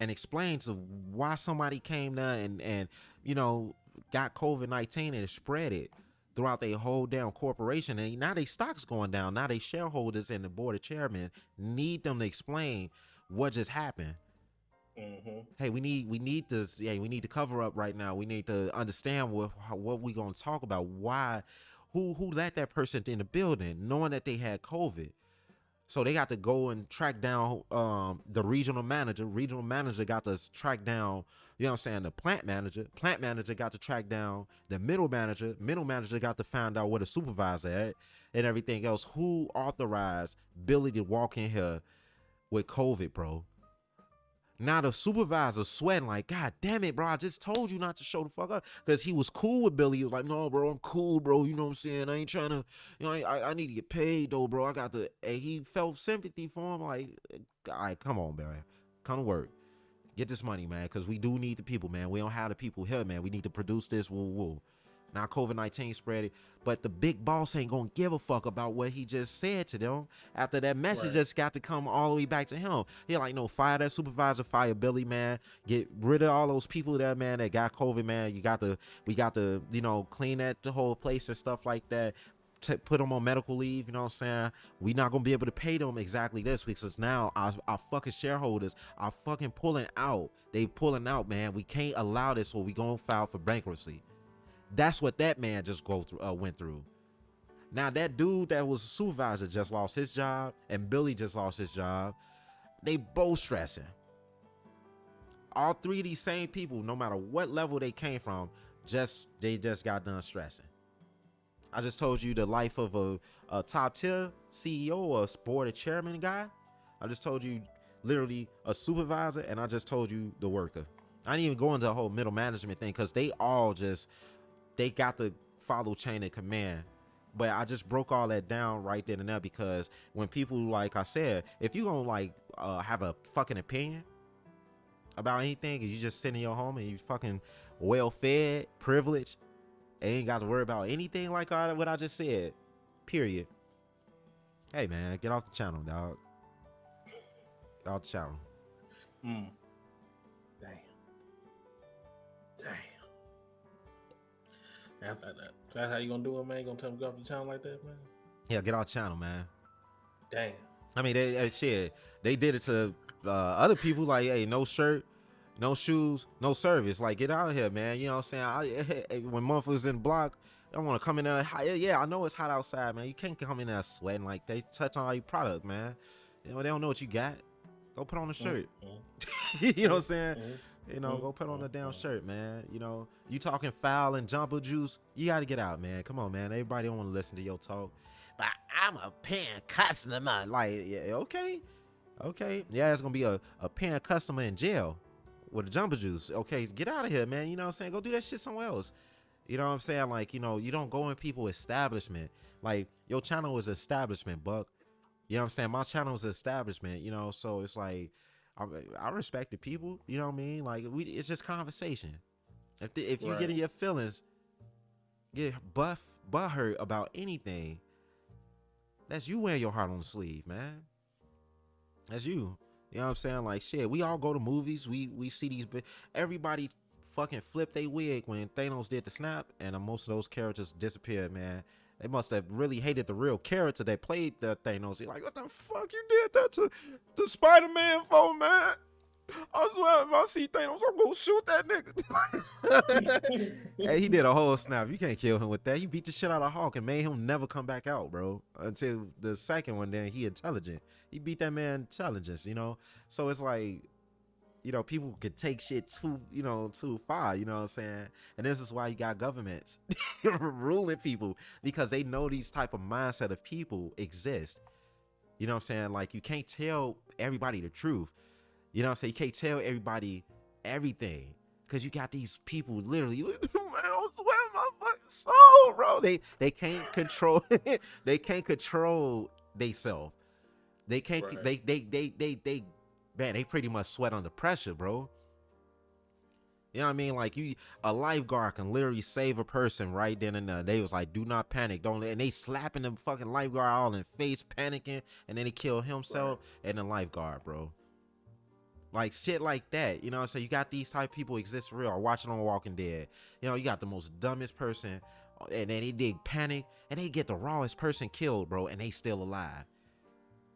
and explain to why somebody came there and got COVID-19 and spread it throughout their whole damn corporation. And now they stocks going down. Now they shareholders and the board of chairmen need them to explain what just happened. Mm-hmm. Hey, we need this. Yeah, we need to cover up right now. We need to understand what we gonna talk about. Why? Who let that person in the building knowing that they had COVID? So they got to go and track down the regional manager. Regional manager got to track down, you know what I'm saying, the plant manager. Plant manager got to track down the middle manager. Middle manager got to find out where the supervisor at and everything else. Who authorized Billy to walk in here with COVID, bro? Now the supervisor sweating like, God damn it, bro, I just told you not to show the fuck up. Because he was cool with Billy. He was like, no, bro, I'm cool, bro. You know what I'm saying? I ain't trying to, I need to get paid, though, bro. I got to, and he felt sympathy for him. Like, all right, come on, man. Come to work. Get this money, man, because we do need the people, man. We don't have the people here, man. We need to produce this, woo, woo. Now COVID-19 spread it, but the big boss ain't gonna give a fuck about what he just said to them after that message just got to come all the way back to him. He like, no, fire that supervisor, fire Billy, man. Get rid of all those people there, man, that got COVID, man. We got to, clean that the whole place and stuff like that. Put them on medical leave, you know what I'm saying? We not gonna be able to pay them exactly this because now our fucking shareholders are fucking pulling out. They pulling out, man. We can't allow this, or we gonna file for bankruptcy. That's what that man just went through. Now that dude that was a supervisor just lost his job, and Billy just lost his job. They both stressing. All three of these same people, no matter what level they came from, they just got done stressing. I just told you the life of a top tier CEO or a board of chairman guy. I just told you literally a supervisor, and I just told you the worker. I didn't even go into the whole middle management thing because they all just they got to follow chain of command. But I just broke all that down right then and there because when people, like I said, if you gonna like have a fucking opinion about anything and you just sit in your home and you fucking well fed, privileged, and ain't got to worry about anything like what I just said, period. Hey man, get off the channel, dog. Get off the channel. Damn. That's how you gonna do it, man? You gonna tell them to go off the channel like that, man? Yeah, get off the channel, man. Damn. I mean, they did it to other people. Like, hey, no shirt, no shoes, no service. Like, get out of here, man. You know what I'm saying? When motherfuckers in the block, they don't want to come in there. Yeah, I know it's hot outside, man. You can't come in there sweating like they touch on all your product, man. You know, they don't know what you got. Go put on a shirt. You know what I'm saying? You know, go put on a damn shirt, man. You know, you talking foul and jumbo juice, you got to get out, man. Come on, man. Everybody don't want to listen to your talk. But I'm a paying customer. Like, yeah, okay. Yeah, it's going to be a paying customer in jail with a jumbo juice. Okay, get out of here, man. You know what I'm saying? Go do that shit somewhere else. You know what I'm saying? Like, you know, you don't go in people's establishment. Like, your channel is establishment, Buck. You know what I'm saying? My channel is establishment, you know? So it's like, I respect the people, you know what I mean? Like, it's just conversation. If you get in your feelings, get butthurt about anything, that's you wearing your heart on the sleeve, man. That's you. You know what I'm saying? Like, shit, we all go to movies. We see these, everybody fucking flipped their wig when Thanos did the snap, and most of those characters disappeared, man. They must have really hated the real character that played the Thanos. You're like, what the fuck you did that to Spider-Man for, man? I swear, if I see Thanos, I'm gonna shoot that nigga. Hey, he did a whole snap. You can't kill him with that. He beat the shit out of Hulk and made him never come back out, bro. Until the second one, then he intelligent. He beat that man intelligence, you know? So it's like, you know, people could take shit too far, you know what I'm saying? And this is why you got governments ruling people, because they know these type of mindset of people exist. You know what I'm saying? Like, you can't tell everybody the truth. You know what I'm saying? You can't tell everybody everything, because you got these people literally, man, I swear my fucking soul, bro. They can't control they can't control themselves. They can't they man, they pretty much sweat under pressure, bro. You know what I mean? Like, a lifeguard can literally save a person right then and there. They was like, do not panic, don't let, and they slapping the fucking lifeguard all in the face, panicking, and then he killed himself and the lifeguard, bro. Like, shit like that, you know what I'm saying? You got these type of people exist for real. I watch it on Walking Dead. You know, you got the most dumbest person, and then they panic, and they get the rawest person killed, bro, and they still alive.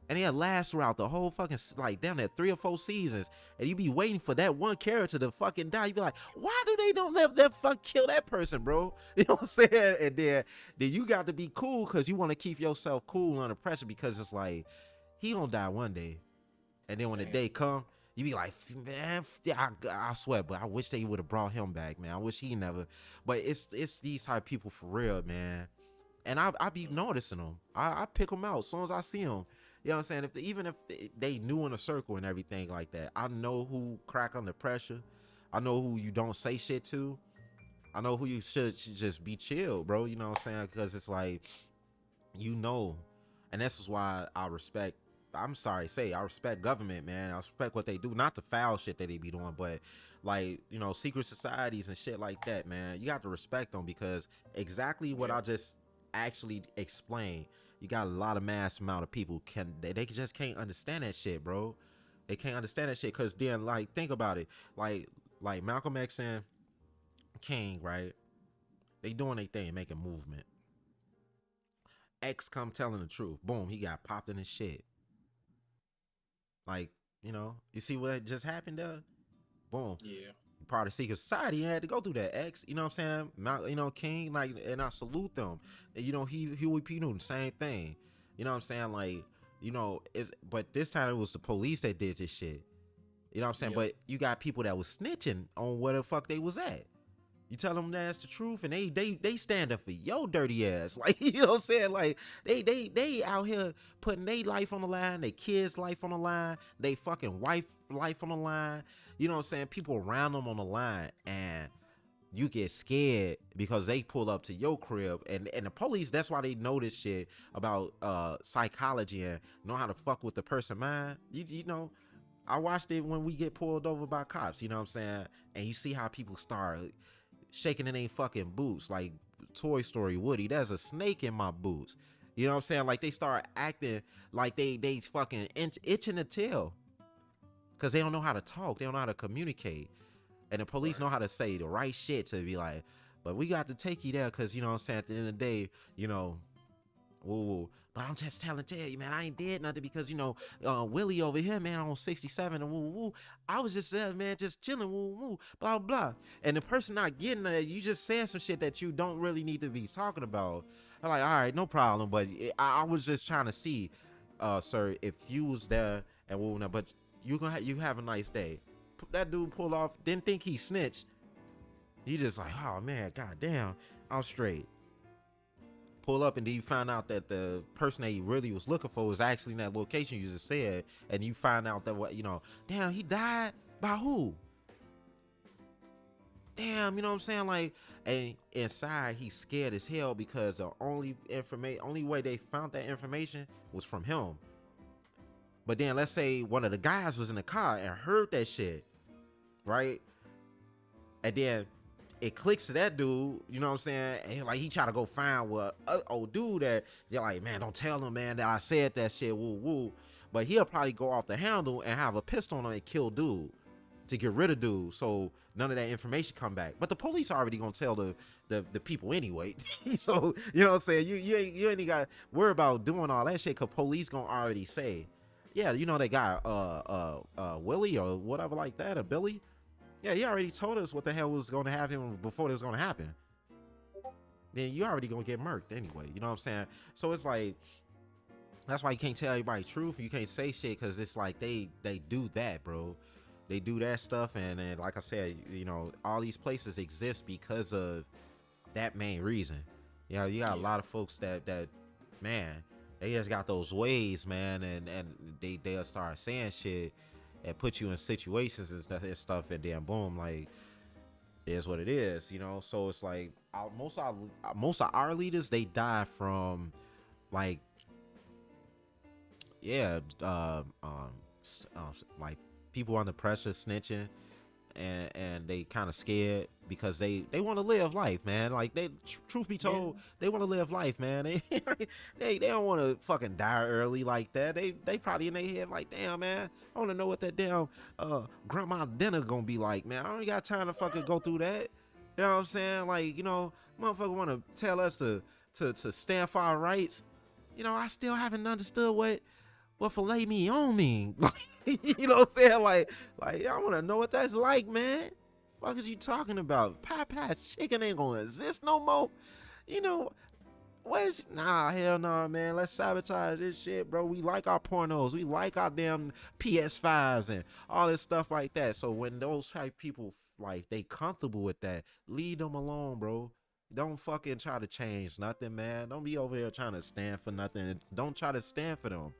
And it lasts throughout the whole fucking, like, down there 3 or 4 seasons. And you be waiting for that one character to fucking die. You be like, why do they don't let that fuck kill that person, bro? You know what I'm saying? And then you got to be cool, because you want to keep yourself cool under pressure, because it's like, he gonna die one day. And then when the day come, you be like, man, I swear, but I wish they would have brought him back, man. I wish he never. But it's these type of people for real, man. And I be noticing them. I pick them out as soon as I see them. You know what I'm saying? Even if they new in a circle and everything like that, I know who crack under pressure. I know who you don't say shit to. I know who you should just be chill, bro. You know what I'm saying? Because it's like, you know, and this is why I respect. I'm sorry to say, I respect government, man. I respect what they do, not the foul shit that they be doing, but like, you know, secret societies and shit like that, man. You got to respect them, because exactly what I just actually explained. You got a lot of mass amount of people they just can't understand that shit, bro. They can't understand that shit, because then, like, think about it, like Malcolm X and King, right? They doing their thing, making movement. X come telling the truth, boom, he got popped in his shit. Like, you know, you see what just happened there? Boom. Yeah. Part of secret society, you had to go through that. X, you know what I'm saying? You know, King, like, and I salute them. And, you know, Huey P. Newton, same thing. You know what I'm saying? Like, you know, but this time it was the police that did this shit. You know what I'm saying? Yep. But you got people that was snitching on where the fuck they was at. You tell them that's the truth, and they stand up for your dirty ass. Like, you know what I'm saying? Like, they out here putting their life on the line, their kids' life on the line, they fucking wife life on the line. You know what I'm saying? People around them on the line, and you get scared because they pull up to your crib, and the police, that's why they know this shit about psychology and know how to fuck with the person mind. You know, I watched it when we get pulled over by cops, you know what I'm saying? And you see how people start shaking in their fucking boots, like Toy Story Woody, there's a snake in my boots. You know what I'm saying? Like they start acting like they fucking itching to tell, because they don't know how to talk, they don't know how to communicate. And the police Right. know how to say the right shit to be like, but we got to take you there because, you know what I'm saying, at the end of the day, you know, woo. But I'm just tell you, man, I ain't did nothing because, you know, Willie over here, man, on 67 and woo. I was just there, man, just chilling, woo, blah, blah. And the person not getting that, you just saying some shit that you don't really need to be talking about. I'm like, all right, no problem. But I was just trying to see, sir, if you was there and woo, but you have a nice day. That dude pulled off, didn't think he snitched. He just like, oh man, goddamn, I'm straight. Pull up, and then you find out that the person that he really was looking for was actually in that location you just said, and you find out that, what, you know, damn, he died by who? Damn, you know what I'm saying? Like, and inside he's scared as hell because the only way they found that information was from him. But then let's say one of the guys was in the car and heard that shit, right? And then it clicks to that dude, you know what I'm saying? And like he try to go find what old dude that you're like, man, don't tell him, man, that I said that shit, woo. But he'll probably go off the handle and have a pistol on him and kill dude to get rid of dude, so none of that information come back. But the police already gonna tell the people anyway. So you know what I'm saying? You ain't got to worry about doing all that shit, cause police gonna already say, yeah, you know that guy Willie or whatever like that, or Billy. Yeah, he already told us what the hell was going to happen before it was going to happen. Then you already going to get murked anyway. You know what I'm saying? So it's like, that's why you can't tell everybody truth. You can't say shit because it's like they do that, bro. They do that stuff. And like I said, you know, all these places exist because of that main reason. You know, you got a lot of folks that man, they just got those ways, man. And they'll start saying shit and put you in situations and stuff, and then boom, like, it is what it is, you know. So it's like most of our leaders, they die from like, yeah, like people under pressure, snitching, and they kind of scared because they want to live life, man. Like they, truth be told, they want to live life, man. They don't want to fucking die early like that. They probably in their head like, damn, man, I want to know what that damn grandma dinner gonna be like, man. I don't got time to fucking go through that. You know what I'm saying? Like, you know, motherfucker want to tell us to stand for our rights. You know, I still haven't understood what filet mignon mean. You know what I'm saying? Like I want to know what that's like, man. Fuck is you talking about? Popeye's chicken ain't gonna exist no more. You know, hell no, man. Let's sabotage this shit, bro. We like our pornos. We like our damn PS5s and all this stuff like that. So when those type people, like, they comfortable with that, leave them alone, bro. Don't fucking try to change nothing, man. Don't be over here trying to stand for nothing. Don't try to stand for them.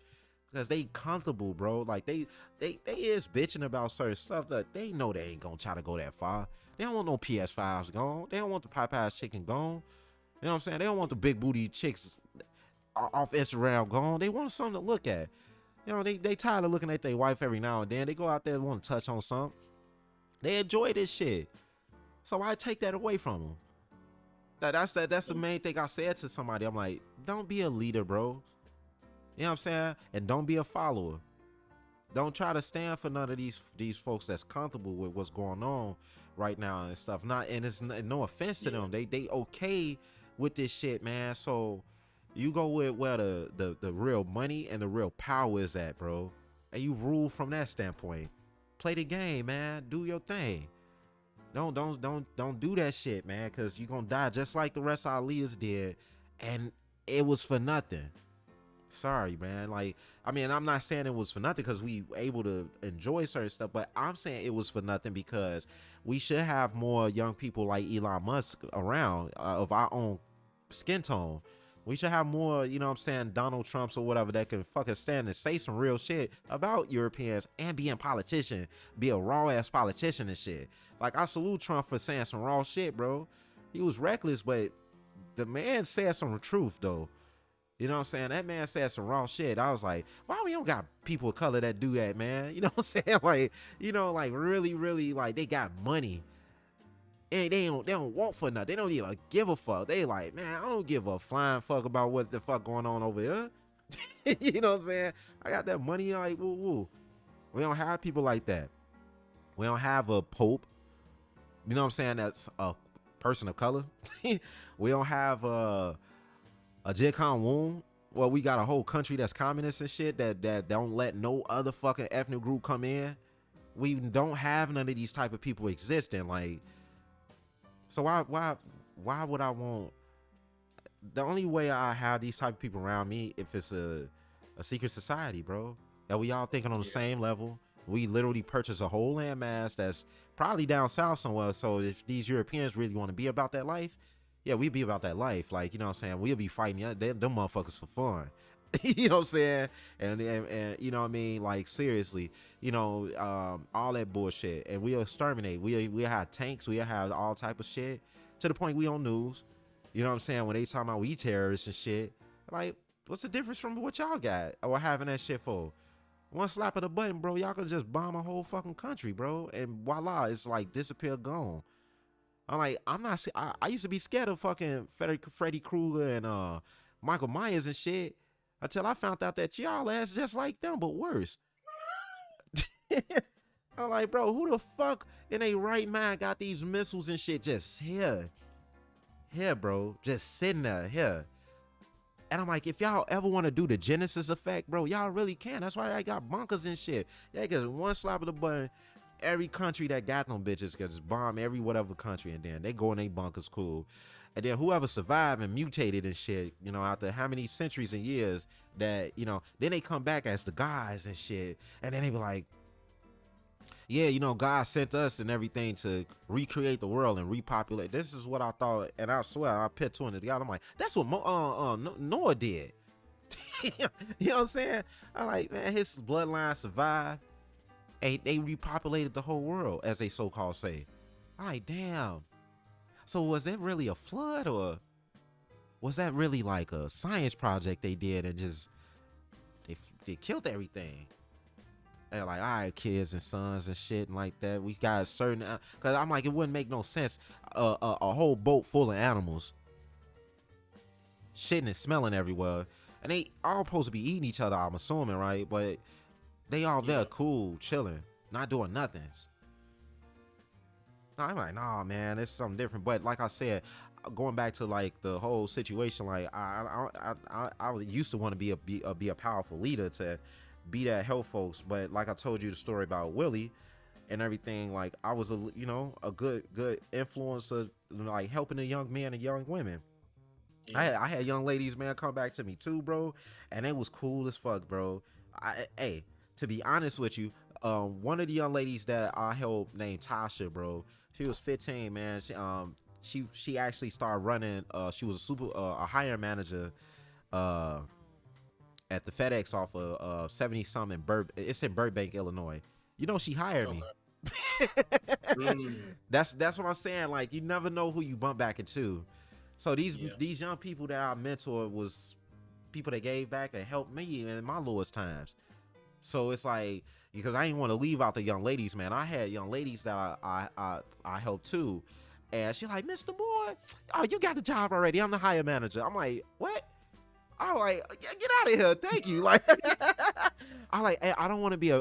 Because they comfortable, bro. Like they is bitching about certain stuff that they know they ain't gonna try to go that far. They don't want no PS5s gone. They don't want the Popeye's chicken gone. You know what I'm saying? They don't want the big booty chicks off Instagram gone. They want something to look at. You know, they tired of looking at their wife every now and then. They go out there and want to touch on something. They enjoy this shit. So I take that away from them. That's the main thing I said to somebody. I'm like, don't be a leader, bro. You know what I'm saying? And don't be a follower. Don't try to stand for none of these folks that's comfortable with what's going on right now and stuff. And it's no offense to them. They okay with this shit, man. So you go with where the real money and the real power is at, bro. And you rule from that standpoint. Play the game, man. Do your thing. Don't do that shit, man, because you're gonna die just like the rest of our leaders did. And it was for nothing. Sorry, man. Like, I mean, I'm not saying it was for nothing because we able to enjoy certain stuff, but I'm saying it was for nothing because we should have more young people like Elon Musk around of our own skin tone We should have more, you know what I'm saying, Donald Trumps or whatever that can fucking stand and say some real shit about Europeans and being a politician, be a raw ass politician and shit. Like, I salute Trump for saying some raw shit, bro. He was reckless, but the man said some truth though. You know what I'm saying? That man said some wrong shit. I was like, why we don't got people of color that do that, man? You know what I'm saying? Like, you know, like really, really, like they got money. And they don't want for nothing. They don't even give a fuck. They like, man, I don't give a flying fuck about what the fuck going on over here. You know what I'm saying? I got that money, like, woo woo. We don't have people like that. We don't have a pope. You know what I'm saying? That's a person of color. We don't have a Jicon Woon. Well, we got a whole country that's communist and shit that don't let no other fucking ethnic group come in. We don't have none of these type of people existing. Like, so why would I want? The only way I have these type of people around me if it's a secret society, bro. That we all thinking on the same level. We literally purchase a whole landmass that's probably down south somewhere. So if these Europeans really want to be about that life, yeah, we be about that life. Like, you know what I'm saying? We'll be fighting them motherfuckers for fun. You know what I'm saying? And you know what I mean? Like, seriously, you know, all that bullshit. And we'll exterminate. We'll have tanks. We'll have all type of shit to the point we on news. You know what I'm saying? When they talking about we terrorists and shit. Like, what's the difference from what y'all got or having that shit for? One slap of the button, bro, y'all can just bomb a whole fucking country, bro. And voila, it's like disappear, gone. I'm like, I used to be scared of fucking Freddy Krueger and Michael Myers and shit until I found out that y'all ass just like them, but worse. I'm like, bro, who the fuck in a right mind got these missiles and shit just here, bro, just sitting there, here. And I'm like, if y'all ever want to do the Genesis effect, bro, y'all really can. That's why I got bunkers and shit. Yeah, because one slap of the button, every country that got them bitches can just bomb every whatever country, and then they go in their bunkers, cool. And then whoever survived and mutated and shit, you know, after how many centuries and years that, you know, then they come back as the guys and shit. And then they be like, yeah, you know, God sent us and everything to recreate the world and repopulate. This is what I thought, and I swear I put two into together. I'm like, that's what Noah did. You know what I'm saying? I'm like, man, his bloodline survived, and they repopulated the whole world, as they so-called say. I'm like, damn. So was it really a flood, or was that really like a science project they did and just they killed everything? And like, all right, kids and sons and shit and like that. We got a certain, cause I'm like, it wouldn't make no sense. A whole boat full of animals, shitting and smelling everywhere, and they all supposed to be eating each other. I'm assuming, right? But they all there, cool, chilling, not doing nothing. I'm like, nah, man, it's something different. But like I said, going back to like the whole situation, like I was used to want to be a powerful leader to be that help folks, but like I told you the story about Willie and everything, like I was a good influencer, like helping the young men and young women. I had young ladies, man, come back to me too, bro, and it was cool as fuck, bro. Hey, to be honest with you, one of the young ladies that I helped named Tasha, bro, she was 15, man. She actually started running. She was a hiring manager at the FedEx off of 70 something it's in Burbank, Illinois. You know, she hired me. That's what I'm saying. Like, you never know who you bump back into. So these young people that I mentored was people that gave back and helped me in my lowest times. So it's like, because I didn't want to leave out the young ladies, man. I had young ladies that I helped too. And she like, Mr. Moore, oh, you got the job already. I'm the hire manager. I'm like, what? I'm like, get out of here. Thank you. Like, I'm like, hey, I don't want to be I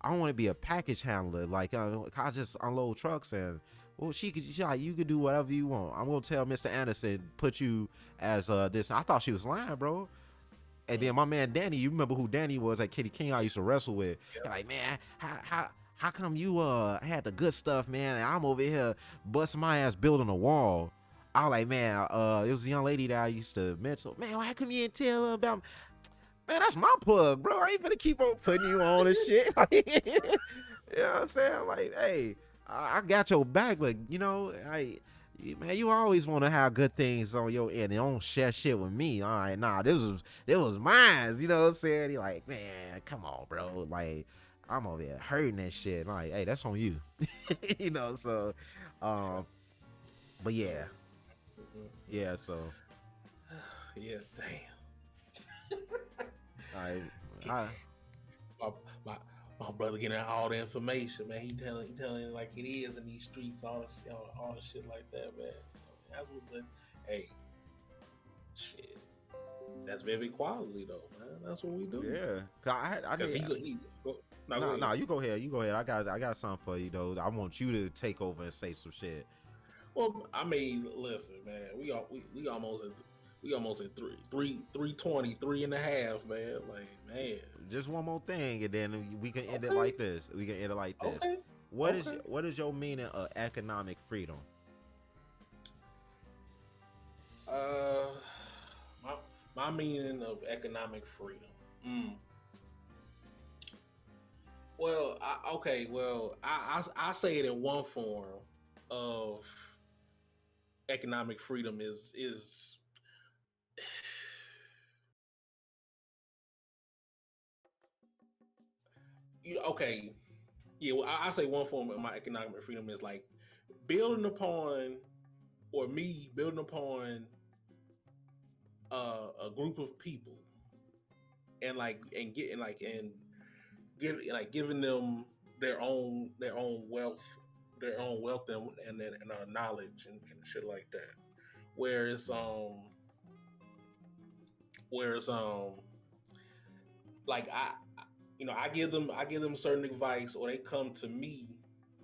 don't want to be a package handler. Like, I just unload trucks and, well, she like, you could do whatever you want. I'm going to tell Mr. Anderson, put you as this. I thought she was lying, bro. And then my man Danny, you remember who Danny was at Kitty King I used to wrestle with. Yeah. Like, man, how come you had the good stuff, man, and I'm over here busting my ass building a wall? I was like, man, it was a young lady that I used to mentor. Man, why come you didn't tell her about? Man, that's my plug, bro. I ain't gonna keep on putting you on and shit. You know what I'm saying? Like, hey, I got your back, but you know, Man, you always want to have good things on your end and don't share shit with me. All right, nah, this was mine. You know what I'm saying? He like, man, come on, bro. Like, I'm over here hurting that shit. I'm like, hey, that's on you. you know, so, Yeah. um, but yeah, So, mhm, yeah. So, yeah, damn. I, I, My, my, my brother getting all the information, man. He telling it like it is in these streets, all the shit like that, man. That's what, but hey, shit, that's very quality though, man. That's what we do. yeah. 'Cause I Cause need. he go, no, go Nah, ahead. nah, you go ahead. You go ahead. I got something for you though. I want you to take over and say some shit. Well, I mean, listen, man. We almost at 320, 3.5, man. Like, man. Just one more thing, and then we can end it Okay, like this. We can end it like this. okay, What is okay. what is your meaning of economic freedom? Uh, my my meaning of economic freedom. Mm. Well, okay. Well, I say it in one form of economic freedom is okay. Yeah, well, I say one form of my economic freedom is like building upon, or me building upon a group of people, and like and getting like and give like giving them their own wealth, and knowledge and shit like that. Whereas whereas like I give them certain advice, or they come to me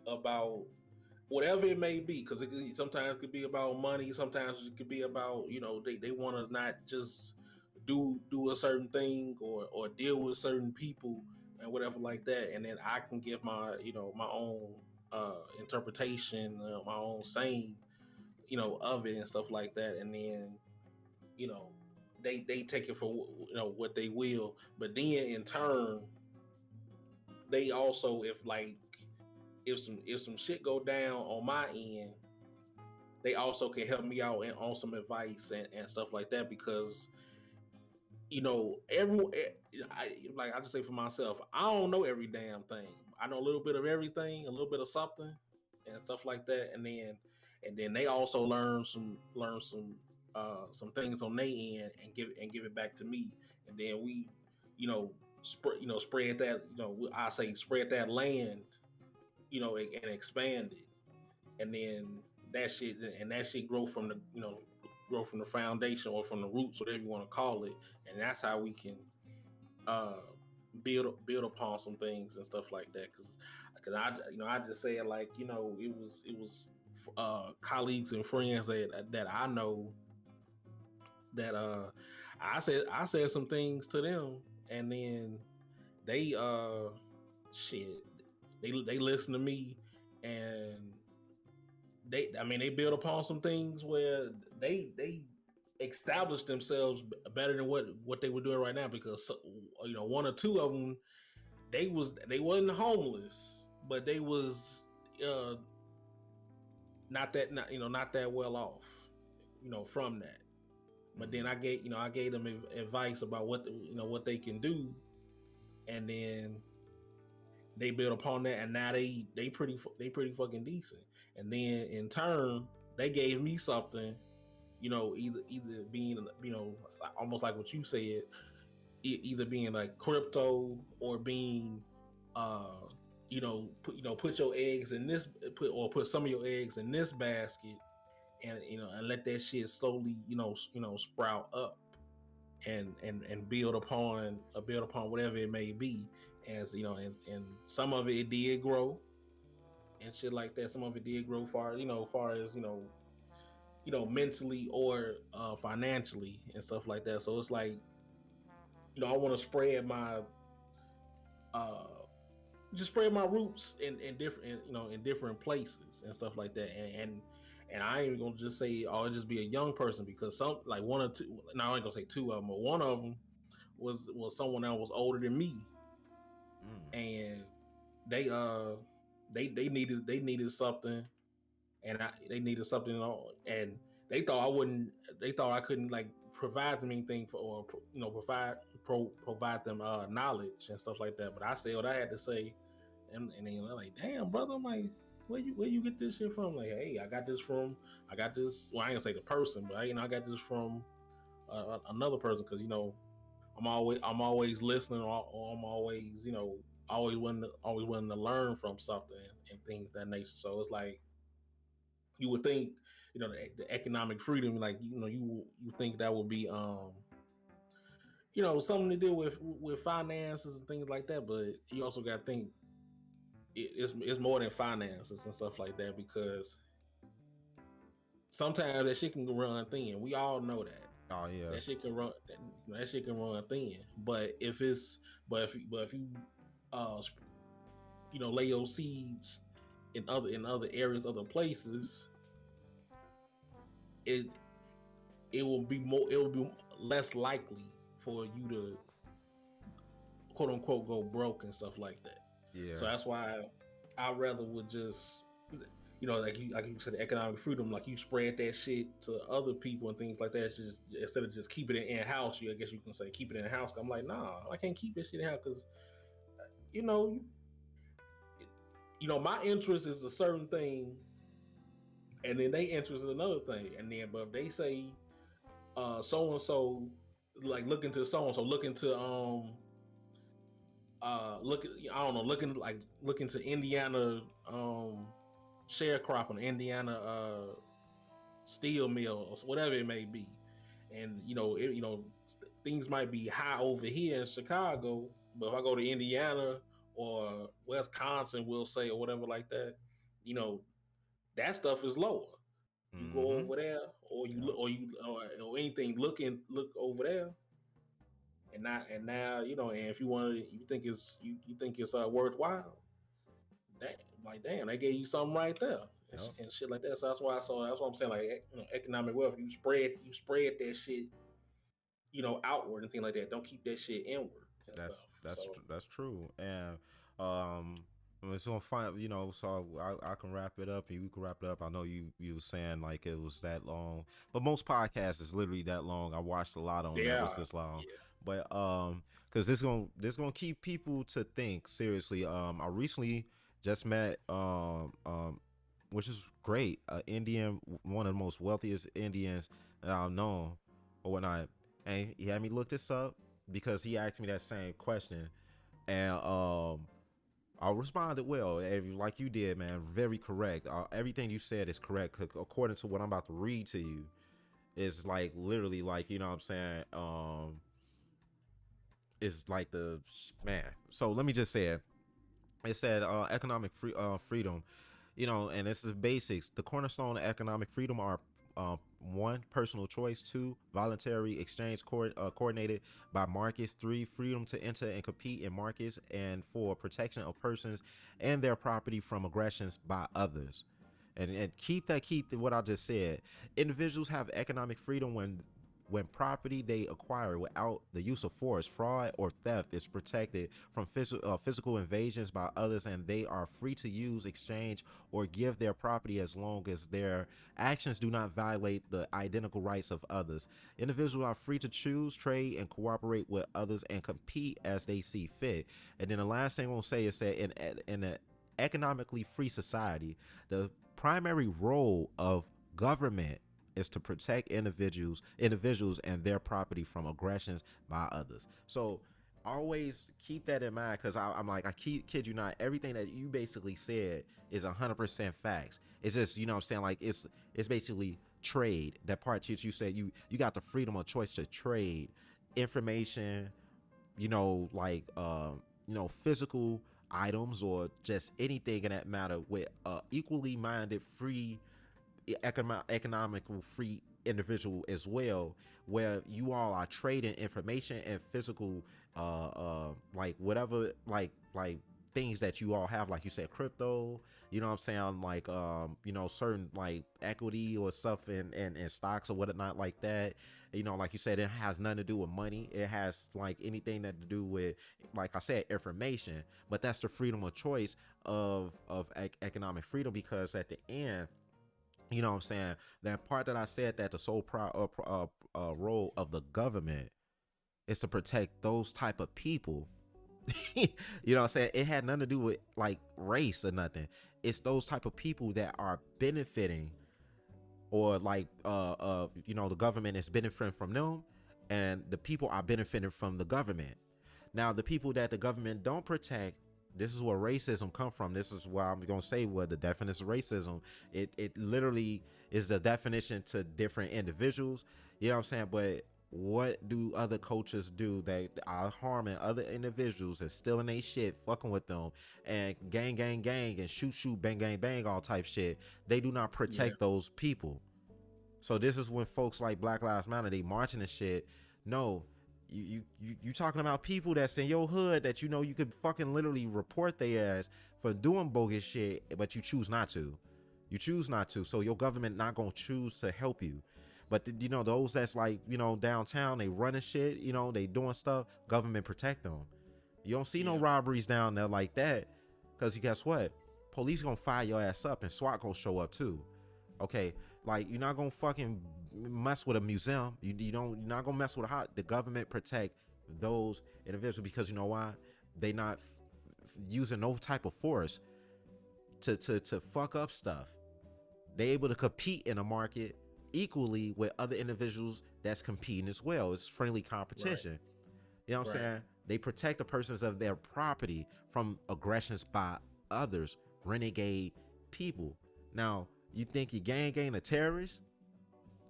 about whatever it may be, because sometimes it could be about money, sometimes it could be about they want to not just do a certain thing, or deal with certain people and whatever like that, and then I can give my own interpretation, my own saying, of it and stuff like that, and then you know they take it for what they will, but then in turn they also, if some shit go down on my end, they also can help me out and on some advice and stuff like that, because everyone, I just say for myself, I don't know every damn thing. I know a little bit of everything, a little bit of something, and stuff like that, and then they also learn some things on their end, and give it back to me, and then we spread that, I say spread that land, and expand it, and then that shit grow from the foundation, or from the roots, whatever you want to call it, and that's how we can uh build upon some things and stuff like that. Because I just say it like, it was colleagues and friends that I know, that I said some things to them, and then they shit they listen to me, and they build upon some things where they established themselves better than what they were doing right now, because one or two of them, they wasn't homeless, but they was uh not that well off, from that. But then I gave them advice about what they can do, and then they built upon that, and now they pretty fucking decent. And then in turn, they gave me something, either being, almost like what you said, either being like crypto, or being put your eggs in this, put some of your eggs in this basket, and let that shit slowly sprout up, and build upon whatever it may be, as and some of it did grow and shit like that. Some of it did grow far as mentally, or financially and stuff like that. So it's like, I want to uh spread my roots in different, in different places and stuff like that. And I ain't even gonna just say, oh, it just be a young person, because some, like one or two, no, I ain't gonna say two of them, but one of them was someone that was older than me, Mm. and they they needed something, and they needed something, and they thought I wouldn't. They thought I couldn't like provide them anything for, or provide them knowledge and stuff like that. But I said what I had to say, and then they're like, "Damn, brother," I'm like, where you get this shit from? Like, hey, I got this. Well, I ain't gonna say the person, but I got this from another person because I'm always listening, or I'm always always willing to learn from something and things of that nature. So it's like you would think, the economic freedom, like you think that would be something to do with finances and things like that, but you also got to think it's more than finances and stuff like that, because sometimes that shit can run thin. We all know that. Oh yeah. That shit can run thin. But if you uh lay your seeds in other areas, other places, it it will be less likely for you to quote unquote go broke and stuff like that. Yeah. So that's why I rather would just, like you said, economic freedom, like you spread that shit to other people and things like that. It's just instead of just keeping it in house, I guess you can say keep it in house. I'm like, nah, I can't keep this shit in house because you know, my interest is a certain thing, and then they interest in another thing, and then but if they say so and so, like look into so and so, look into look I don't know, look into Indiana sharecropping, Indiana steel mill, or whatever it may be, and things might be high over here in Chicago, but if I go to Indiana or Wisconsin, we'll say, or whatever like that, you know that stuff is lower. You go Mm-hmm. over there, or you Yeah. look, or anything, look over there, and now and if you think it's worthwhile, that like damn, they gave you something right there, Yeah. and shit like that. So that's why I'm saying, like, economic wealth. You spread that shit, outward and things like that. Don't keep that shit inward and stuff. So That's true. And um it's gonna find, so I can wrap it up and you can wrap it up. I know you were saying like it was that long, but most podcasts is literally that long. I watched a lot on that yeah, was this long. yeah, But because this gonna keep people to think seriously. I recently just met which is great, Indian, one of the most wealthiest Indians that I've known or whatnot. And he had me look this up because he asked me that same question, and I responded well, like you did, man. Very correct. Everything you said is correct. According to what I'm about to read to you, is like literally like what I'm saying. Is like the man. So let me just say it. It said economic freedom, and this is basics. The cornerstone of economic freedom are one, personal choice; two, voluntary exchange coordinated by markets; three, freedom to enter and compete in markets; and four, protection of persons and their property from aggressions by others. And keep what I just said. Individuals have economic freedom when property they acquire without the use of force, fraud, or theft is protected from physical invasions by others, and they are free to use, exchange, or give their property as long as their actions do not violate the identical rights of others. Individuals are free to choose, trade, and cooperate with others and compete as they see fit. And then the last thing I'm going to say is that in an economically free society, the primary role of government is to protect individuals and their property from aggressions by others. So always keep that in mind, because I'm like, kid you not, everything that you basically said is 100% facts. It's just, what I'm saying, like it's basically trade. That part that you said, you got the freedom of choice to trade information, like physical items or just anything in that matter with equally minded free economical free individual as well, where you all are trading information and physical like whatever, like things that you all have, like you said, crypto, what I'm saying, like certain like equity or stuff in stocks or whatnot like that. Like you said, it has nothing to do with money. It has like anything that to do with, like I said, information. But that's the freedom of choice of economic freedom, because at the end, You know what I'm saying? That part that I said, that the sole role of the government is to protect those type of people. You know what I'm saying? It had nothing to do with like race or nothing. It's those type of people that are benefiting, or like the government is benefiting from them, and the people are benefiting from the government. Now the people that the government don't protect, this is where racism come from. This is why I'm gonna say what the definition of racism. It literally is the definition to different individuals. You know what I'm saying? But what do other cultures do that are harming other individuals and stealing their shit, fucking with them, and gang, gang, gang, and shoot, shoot, bang, gang, bang, all type shit? They do not Yeah. protect those people. So this is when folks like Black Lives Matter, they marching and shit. No, you talking about people that's in your hood that you know you could fucking literally report their ass for doing bogus shit, but you choose not to. You choose not to. So your government not gonna choose to help you. But those that's like downtown, they running shit. They doing stuff. Government protect them. You don't see no Yeah. robberies down there like that, because you guess what? Police gonna fire your ass up and SWAT gonna show up too. Okay, like you're not gonna fucking mess with a museum. You're not gonna mess with the government protect those individuals, because you know why? They not using no type of force to fuck up stuff. They able to compete in a market equally with other individuals that's competing as well. It's friendly Right. competition. You know what I'm Right. saying? They protect the persons of their property from aggressions by others, renegade people. Now, you think your gang a terrorist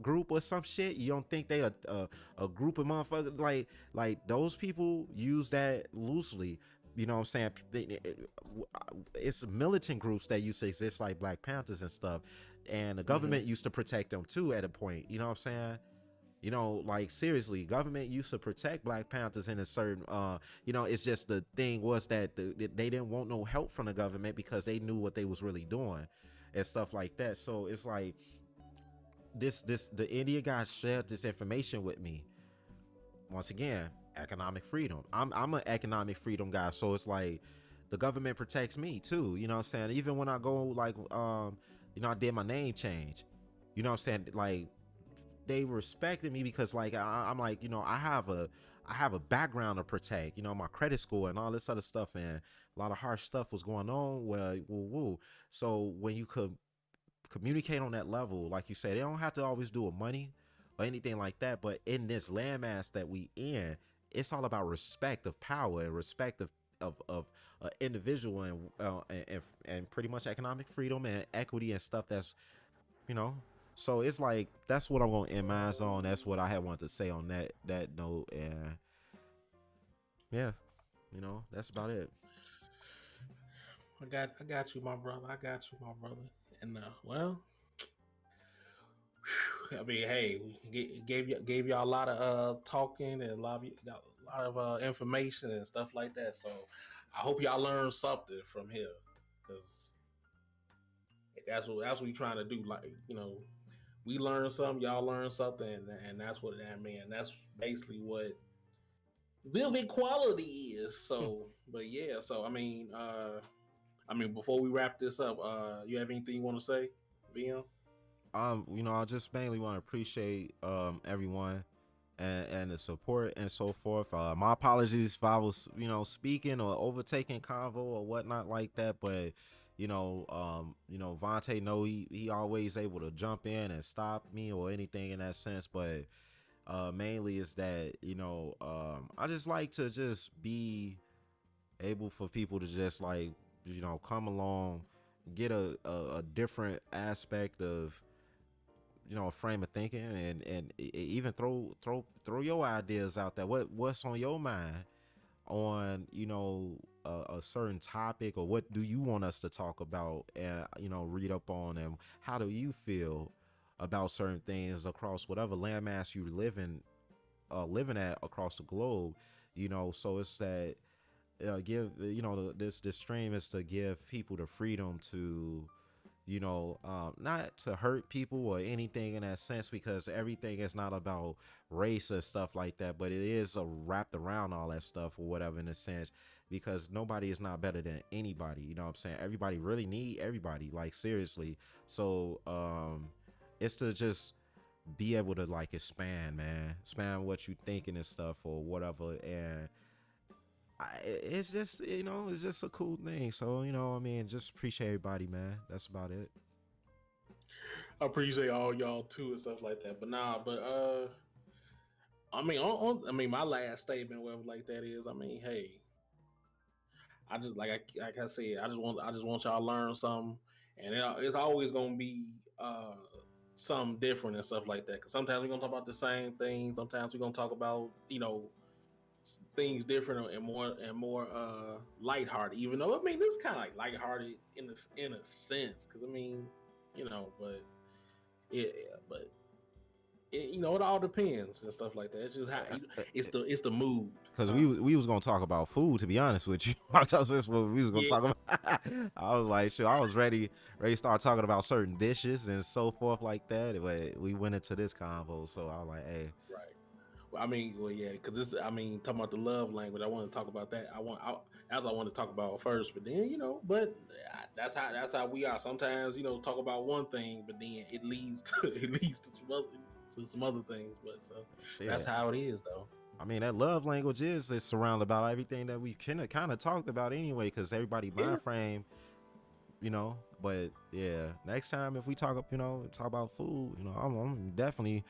group or some shit? You don't think they a group of motherfuckers like those people use that loosely? You know what I'm saying? It's militant groups that used to exist like Black Panthers and stuff, and the Hmm. government used to protect them too at a point. You know what I'm saying? Like seriously, government used to protect Black Panthers in a certain it's just the thing was that they didn't want no help from the government because they knew what they was really doing and stuff like that. So it's like the India guy shared this information with me. Once again, economic freedom. I'm an economic freedom guy, so it's like the government protects me too. You know what I'm saying? Even when I go like I did my name change. You know what I'm saying? Like they respected me because like I'm like I have a background to protect. My credit score and all this other stuff, and a lot of harsh stuff was going on. Well, woo woo. So when you could communicate on that level, like you said, they don't have to always do with money or anything like that. But in this landmass that we in, it's all about respect of power and respect of individual and pretty much economic freedom and equity and stuff that's you know. So it's like that's what I'm gonna end mine on. That's what I had wanted to say on that note, and yeah, that's about it. I got you, my brother. I got you, my brother. And well, I mean, hey, we gave y'all a lot of talking and a lot of information and stuff like that. So I hope y'all learned something from here, because that's what we trying to do. Like we learn something, y'all learn something, and that's what I mean. That's basically what Viv equality is. So, but yeah. So I mean, before we wrap this up, you have anything you want to say, VM? I just mainly want to appreciate everyone and the support and so forth. My apologies if I was, speaking or overtaking convo or whatnot like that, but Vonte know he always able to jump in and stop me or anything in that sense, but mainly is that I just like to just be able for people to just like come along, get a different aspect of a frame of thinking, and even throw your ideas out there. What's on your mind on a certain topic, or what do you want us to talk about and read up on, and how do you feel about certain things across whatever landmass you living at across the globe. So it's that give this stream is to give people the freedom to not to hurt people or anything in that sense, because everything is not about race and stuff like that, but it is wrapped around all that stuff or whatever in a sense. because nobody is not better than anybody. You know what I'm saying? Everybody really need everybody, like seriously. So it's to just be able to like expand, man, expand what you thinking and stuff or whatever. And it's just, it's just a cool thing. So I mean, just appreciate everybody, man. That's about it. I appreciate all y'all too and stuff like that. But nah, but I mean, I mean, my last statement, whatever like that is, I mean, hey, I just like I said, I just want y'all to learn something, and it's always gonna be something different and stuff like that. Because sometimes we're gonna talk about the same thing. Sometimes we're gonna talk about things different and more lighthearted. Even though I mean, this is kind of like lighthearted in a sense. Because I mean, but yeah, but it all depends and stuff like that. It's just how it's the mood. Because we was gonna talk about food, to be honest with you. I told this what we was gonna Yeah, talk about. I was like, sure, I was ready to start talking about certain dishes and so forth like that. But we went into this convo, so I was like, hey, right. Well, I mean, well, yeah, because this, I mean, talking about the love language, I want to talk about that. As I want to talk about first, but then but that's how we are. Sometimes talk about one thing, but then it leads to it leads to some other things. But so that's shit. how it is, though. I mean, that love language is surrounded about everything that we kind of talked about anyway, because everybody Yeah, mind frame, But yeah, next time if we talk about food, I'm definitely,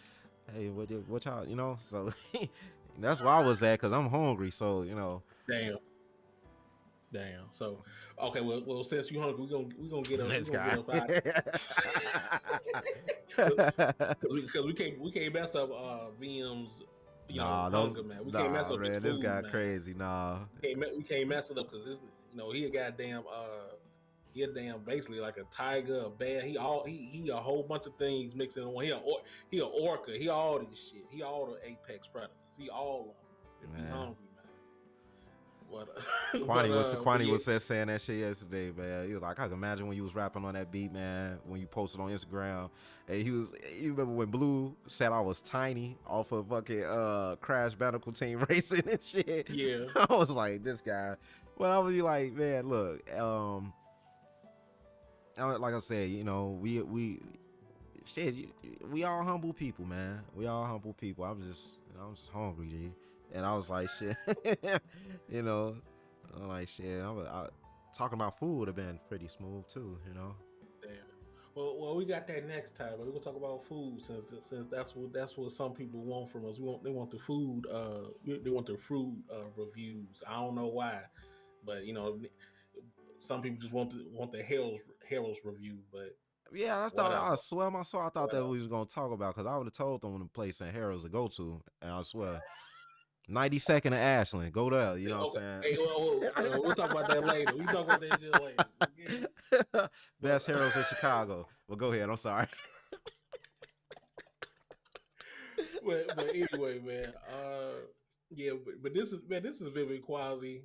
hey, what y'all, So that's where I was at because I'm hungry. So damn, damn. So okay, well, since you hungry, we this gonna get guy. up out. Because we can't mess up VM's Nah, those hunger, man. We can't mess nah, up his man, this food, guy man. crazy. Nah, We can't mess it up because this he a goddamn he a damn basically like a tiger, a bear. He a whole bunch of things mixing in one. He a orca. He all this shit. He all the apex predators. He all of them. If he man. hungry, man. What? But Quani yeah, was saying that shit yesterday, man. He was like, I can imagine when you was rapping on that beat, man. When you posted on Instagram, and you remember when Blue said I was tiny off of fucking Crash Bandicoot Team Racing and shit. yeah, I was like, this guy. Well, I was like, man, look, like I said, we shit, we all humble people, man. We all humble people. I'm just hungry, G. And I was like, shit, you know, I'm like, shit. Talking about food would have been pretty smooth too, damn. Well, we got that next time. But we're gonna talk about food since that's what some people want from us. They want the food. They want their food reviews. I don't know why, but some people just want the Harold's review. But Yeah, I whatever, swear my soul, I thought that whatever. we was gonna talk about because I would have told them the place in Harrow's to go to, and I swear, 92nd of Ashland, go there. You know what Okay, I'm hey, we'll talk about that later. We talk about that shit later. Okay, saying? but Best Harrow's in Chicago. Well, go ahead. I'm sorry. but anyway, man. Yeah, but this is vivid quality.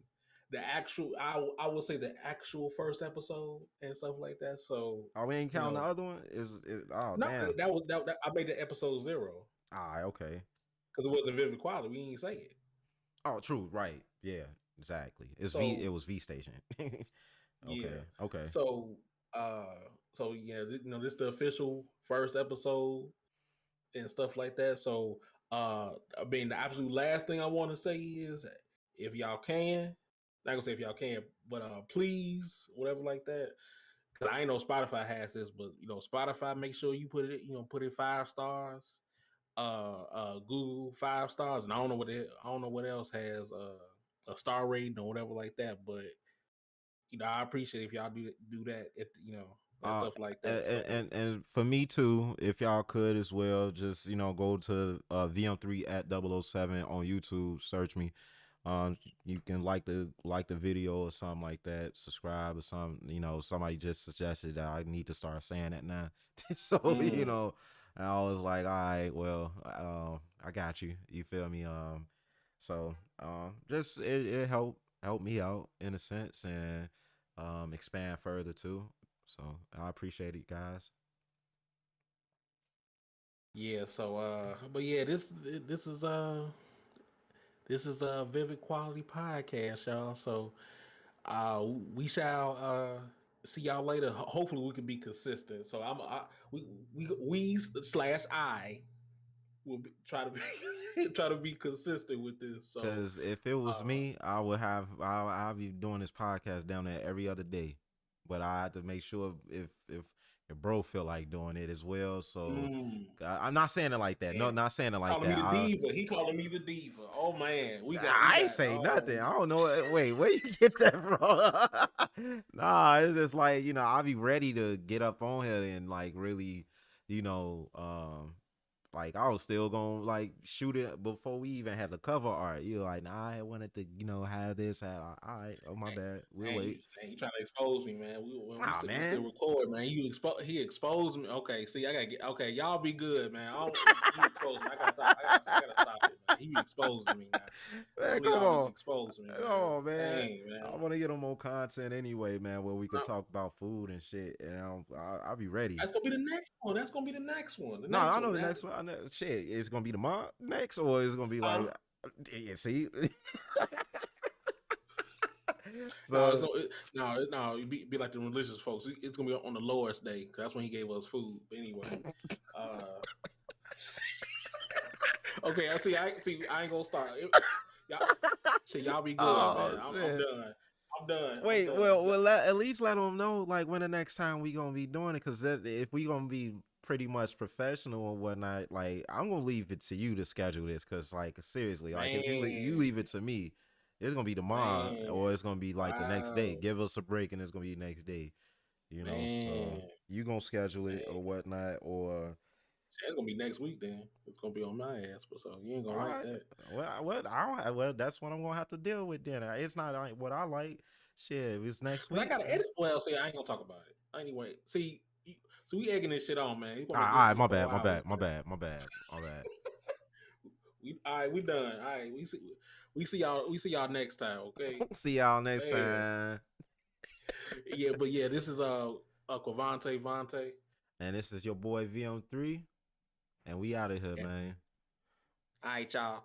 The actual, I will say the actual first episode and stuff like that. So Oh, we ain't you counting the know, other one. Oh no, damn. I made the episode 0 Ah, okay. because it wasn't vivid quality. We didn't say it. Oh, true. Right. Yeah. Exactly. It So was V Station. yeah, Okay. Okay. so uh, so yeah, this is the official first episode and stuff like that. So I mean, the absolute last thing I want to say is if y'all can, not gonna say if y'all can, but please, whatever like that. Cause I ain't know Spotify has this, but Spotify, make sure you put it 5 stars. Google 5 stars, and I don't know what else has a star rating or whatever like that. But I appreciate if y'all do that at and Uh, stuff like that. and, So and and for me too, if y'all could as well, just go to VM3 at 007 on YouTube, search me. You can like the video or something like that, subscribe or something. Somebody just suggested that I need to start saying that now. So mm, and I was like, all right, well, I got you. You feel me? So just it helped me out in a sense and expand further too. So I appreciate it, guys. yeah, so but yeah, this is This is a Vivid Quality Podcast, y'all. So we shall see y'all later. Hopefully, we can be consistent. So we slash I will try to be try to be consistent with this. So Because if it was uh, me, I'll be doing this podcast down there every other day. But I had to make sure if bro feel like doing it as well. So mm, I'm not saying it like that. No, man, not saying it like calling me that. the diva. He calling me the diva. Oh man, we I ain't got say nothing. I don't know. Wait, where you get that from? Nah, it's just like, I'll be ready to get up on here and like really, you know, like I was still gonna like shoot it before we even had the cover art. You're like, nah, I wanted to, have this. All right, oh my bad. We'll wait. you trying to expose me, man. Ah, We still man. record, man. He exposed me. Okay, see, I gotta get okay. Y'all be good, man. He exposed me. I gotta stop. I gotta stop it, man. He be exposing me now. Man, Don't come y'all just on. expose me, Come man. on, man. Dang, I man. want to get on more content anyway, man, where we could No, talk about food and shit. And I'll be ready. that's gonna be the next one. That's gonna be the next one. The No, next I one. know the next one. I know, shit, it's gonna be the month next, or it's gonna be like, Huh? yeah, see. No, So, no. Be like the religious folks. It's gonna be on the Lord's Day. 'Cause that's when He gave us food. But anyway, uh, okay. I see. I ain't gonna start. Y'all, see, y'all be good, oh man. I'm shit. done. I'm done. I'm Wait, done. at least let them know like when the next time we gonna be doing it, because if we gonna be pretty much professional or whatnot, like I'm gonna leave it to you to schedule this, because like seriously, like if you Man, leave it to me, it's gonna be tomorrow man, or it's gonna be like the next day. wow, Give us a break and it's gonna be the next day, So man, you gonna schedule it or man. whatnot, or It's gonna be next week then. It's gonna be on my ass, but so you ain't gonna all like right. that. I don't well, that's what I'm gonna have to deal with then. It's not like what I like. Shit, if it's next Cause I week. gotta edit. Well, see, I ain't gonna talk about it anyway. See, so we egging this shit on, man. You All gonna right, make all this right, shit my bad, 4 hours, my man. bad, my bad, my bad. We all right. We done. All right. We see y'all. We see y'all next time. Okay. See y'all next Damn. time. Yeah, but yeah, this is Vonte. And this is your boy VM3, and we out of here, Yeah. man. All right, y'all.